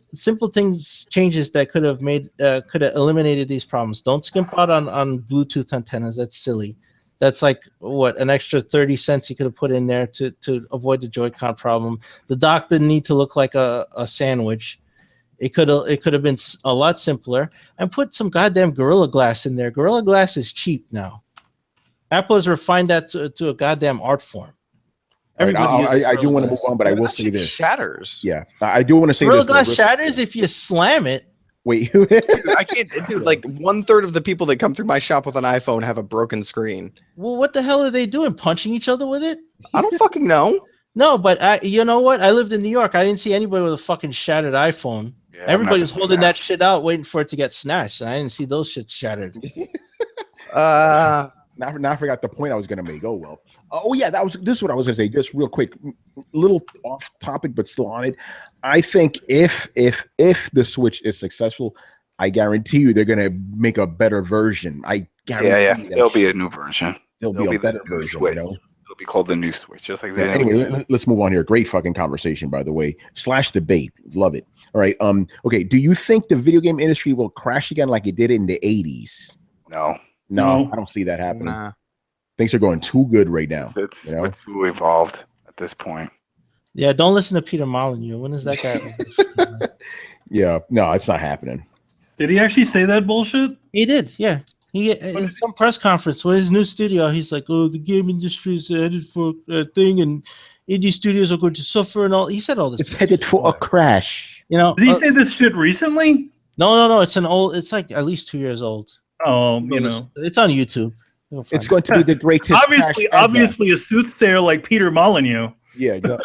changes that could have eliminated these problems. Don't skimp out on Bluetooth antennas. That's silly. That's like an extra 30 cents you could have put in there to avoid the Joy-Con problem. The dock didn't need to look like a sandwich. It could have been a lot simpler, and put some goddamn Gorilla Glass in there. Gorilla Glass is cheap now. Apple has refined that to a goddamn art form. Right, I do want to move on, but I will say this: shatters. Yeah, I do want to say Gorilla this. Glass shatters if you slam it. Wait, dude, I can't. Dude, like 1/3 of the people that come through my shop with an iPhone have a broken screen. Well, what the hell are they doing? Punching each other with it? I don't fucking know. No, but you know what? I lived in New York. I didn't see anybody with a fucking shattered iPhone. Yeah, everybody was holding that shit out, waiting for it to get snatched. I didn't see those shits shattered. Now I forgot the point I was going to make. Oh well. Oh yeah, this is what I was going to say. Just real quick, little off topic, but still on it. I think if the Switch is successful, I guarantee you they're going to make a better version. I guarantee. Yeah. There'll be a new version. There'll be a better version. You know? It'll be called the new Switch, just like that. Anyway, let's move on here. Great fucking conversation, by the way. / debate. Love it. All right. Okay. Do you think the video game industry will crash again like it did in the 80s? No, I don't see that happening. Nah. Things are going too good right now. It's too evolved at this point. Yeah, don't listen to Peter Molyneux. When is that guy? Yeah, no, it's not happening. Did he actually say that bullshit? He did, yeah. He in some press conference with his new studio, he's like, "Oh, the game industry is headed for a thing, and indie studios are going to suffer," and all. He said all this. It's headed for a crash. You know? Did he say this shit recently? No. It's like at least 2 years old. Oh, it's on YouTube. It's going to be the greatest. Obviously, a soothsayer like Peter Molyneux. Yeah, no,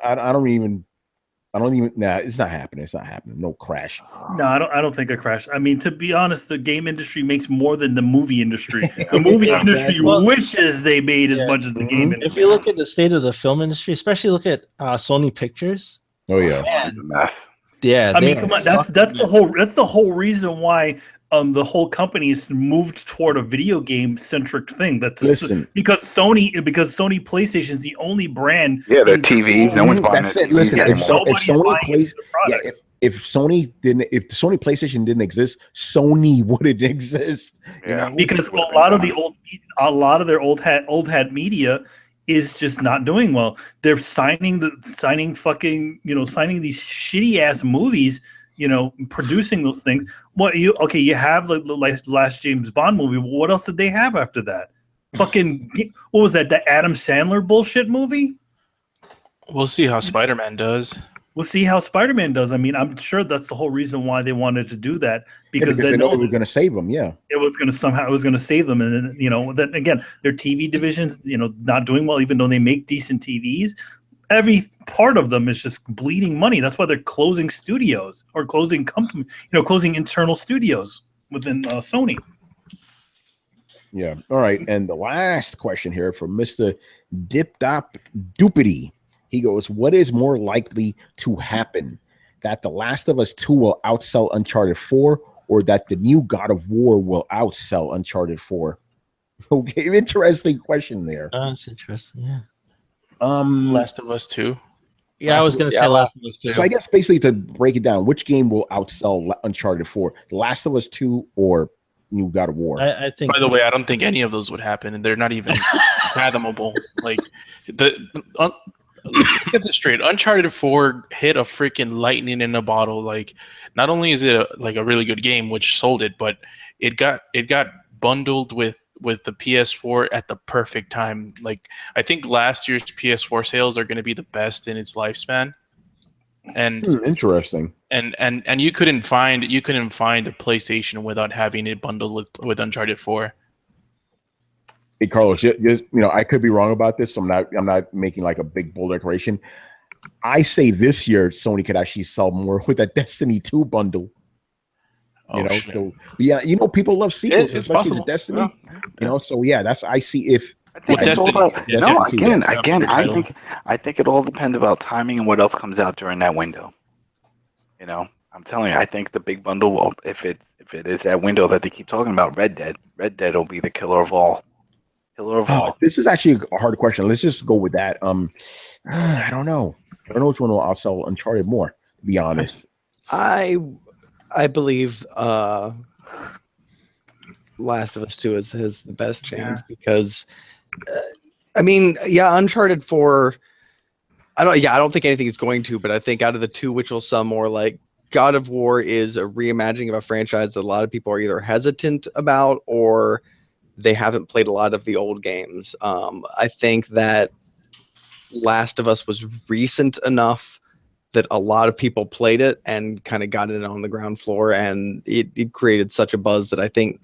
I don't even. Nah, it's not happening. It's not happening. No crash. No, I don't think a crash. I mean, to be honest, the game industry makes more than the movie industry. The movie industry wishes they made as much as the game industry. If you look at the state of the film industry, especially look at Sony Pictures. Oh yeah, man. Yeah, I mean, come on. That's the whole reason why the whole company is moved toward a video game centric thing. Because Sony PlayStation is the only brand. Yeah, their TVs. No one's buying it. Listen, if Sony PlayStation didn't exist, Sony wouldn't exist. Yeah, because a lot of their old hat media is just not doing well. They're signing these shitty ass movies. Producing those things. You have the last James Bond movie. But what else did they have after that? Fucking what was that? The Adam Sandler bullshit movie? We'll see how Spider-Man does. We'll see how Spider-Man does. I mean, I'm sure that's the whole reason why they wanted to do that, because they know it was going to save them. Yeah, it was going to save them. And then, then again, their TV divisions, not doing well, even though they make decent TVs. Every part of them is just bleeding money. That's why they're closing studios or closing closing internal studios within Sony. Yeah. All right. And the last question here from Mr. Dip-Dop Doopity. He goes, what is more likely to happen? That The Last of Us 2 will outsell Uncharted 4, or that the new God of War will outsell Uncharted 4? Okay, interesting question there. That's interesting, yeah. Last of Us 2. Yeah, I was going to say Last of Us 2. So I guess basically to break it down, which game will outsell Uncharted 4? The Last of Us 2 or new God of War? I think. By the way, I don't think any of those would happen, and they're not even fathomable. Like get this straight. Uncharted 4 hit a freaking lightning in a bottle. Like, not only is it a really good game, which sold it, but it got bundled with the PS4 at the perfect time. Like, I think last year's PS4 sales are going to be the best in its lifespan. And interesting. And you couldn't find a PlayStation without having it bundled with Uncharted 4. Hey, Carlos, just, I could be wrong about this. So I'm not making like a big bold declaration. I say this year Sony could actually sell more with that Destiny 2 bundle. So yeah, people love sequels, especially possible. The Destiny. Yeah. So yeah, that's I see if. I think it all depends about timing and what else comes out during that window. I'm telling you, I think the big bundle will, if it is that window that they keep talking about, Red Dead will be the killer of all. This is actually a hard question. Let's just go with that. I don't know. I don't know which one will outsell Uncharted more, to be honest. I believe Last of Us 2 has the best chance because Uncharted 4 I don't think anything is going to, but I think out of the two, which will sell more, like God of War is a reimagining of a franchise that a lot of people are either hesitant about or they haven't played a lot of the old games. I think that Last of Us was recent enough that a lot of people played it and kind of got it on the ground floor, and it created such a buzz that I think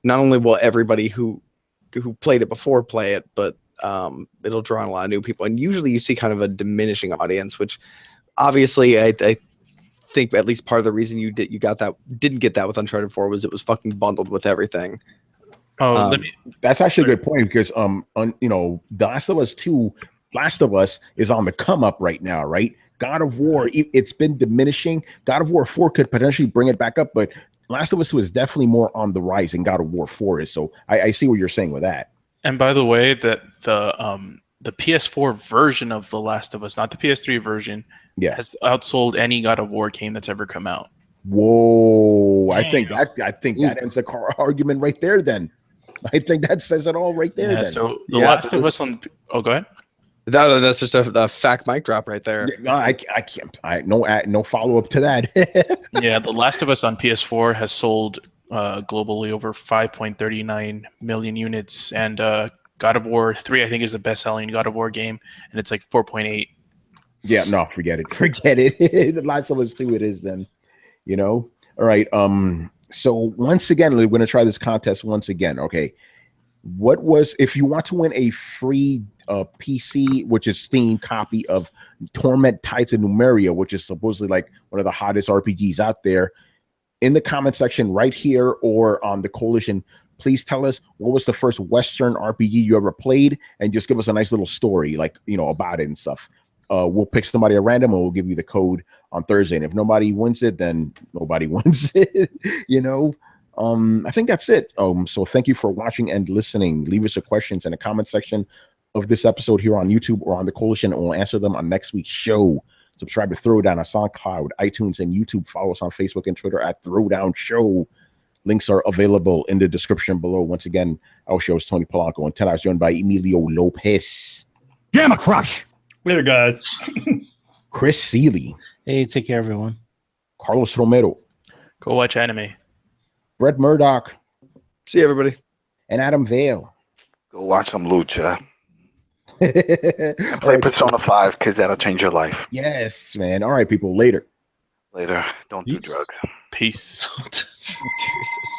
not only will everybody who played it before play it, but it'll draw in a lot of new people. And usually you see kind of a diminishing audience, which obviously I think at least part of the reason you didn't get that with Uncharted 4 was it was fucking bundled with everything. That's actually a good point because The Last of Us 2, Last of Us is on the come up right now, right? God of War, it's been diminishing. God of War 4 could potentially bring it back up, but Last of Us 2 is definitely more on the rise than God of War 4 is. So I see what you're saying with that. And by the way, that the PS4 version of The Last of Us, not the PS3 version, has outsold any God of War game that's ever come out. Whoa! I think that ends the argument right there. Then I think that says it all right there. Yeah, then. So The Last of Us on. Oh, go ahead. That's just a fact mic drop right there. No, I can't. No follow up to that. Yeah, The Last of Us on PS4 has sold globally over 5.39 million units, and God of War 3 I think is the best-selling God of War game, and it's like 4.8. Yeah, no, forget it. The Last of Us 2 it is then. All right. So once again, we're gonna try this contest once again. Okay. What was, if you want to win a free PC, which is Steam copy of Torment Titan Numeria, which is supposedly like one of the hottest RPGs out there, in the comment section right here or on the Coalition, please tell us what was the first Western RPG you ever played, and just give us a nice little story, like about it and stuff. We'll pick somebody at random and we'll give you the code on Thursday. And if nobody wins it, then nobody wins it. I think that's it. So thank you for watching and listening. Leave us your questions in the comment section of this episode here on YouTube or on the Coalition, and we'll answer them on next week's show. Subscribe to Throwdown on SoundCloud, iTunes, and YouTube. Follow us on Facebook and Twitter at Throwdown Show. Links are available in the description below. Once again, our show is Tony Polanco, and tonight joined by Emilio Lopez. Gamma Crush. Later, guys. Chris Seeley. Hey, take care, everyone. Carlos Romero. Go watch anime. Brett Murdoch. See you, everybody. And Adam Vale. Go watch some lucha. And play Persona 5 because that'll change your life. Yes, man. All right, people. Later. Later. Don't do drugs. Peace. Jesus.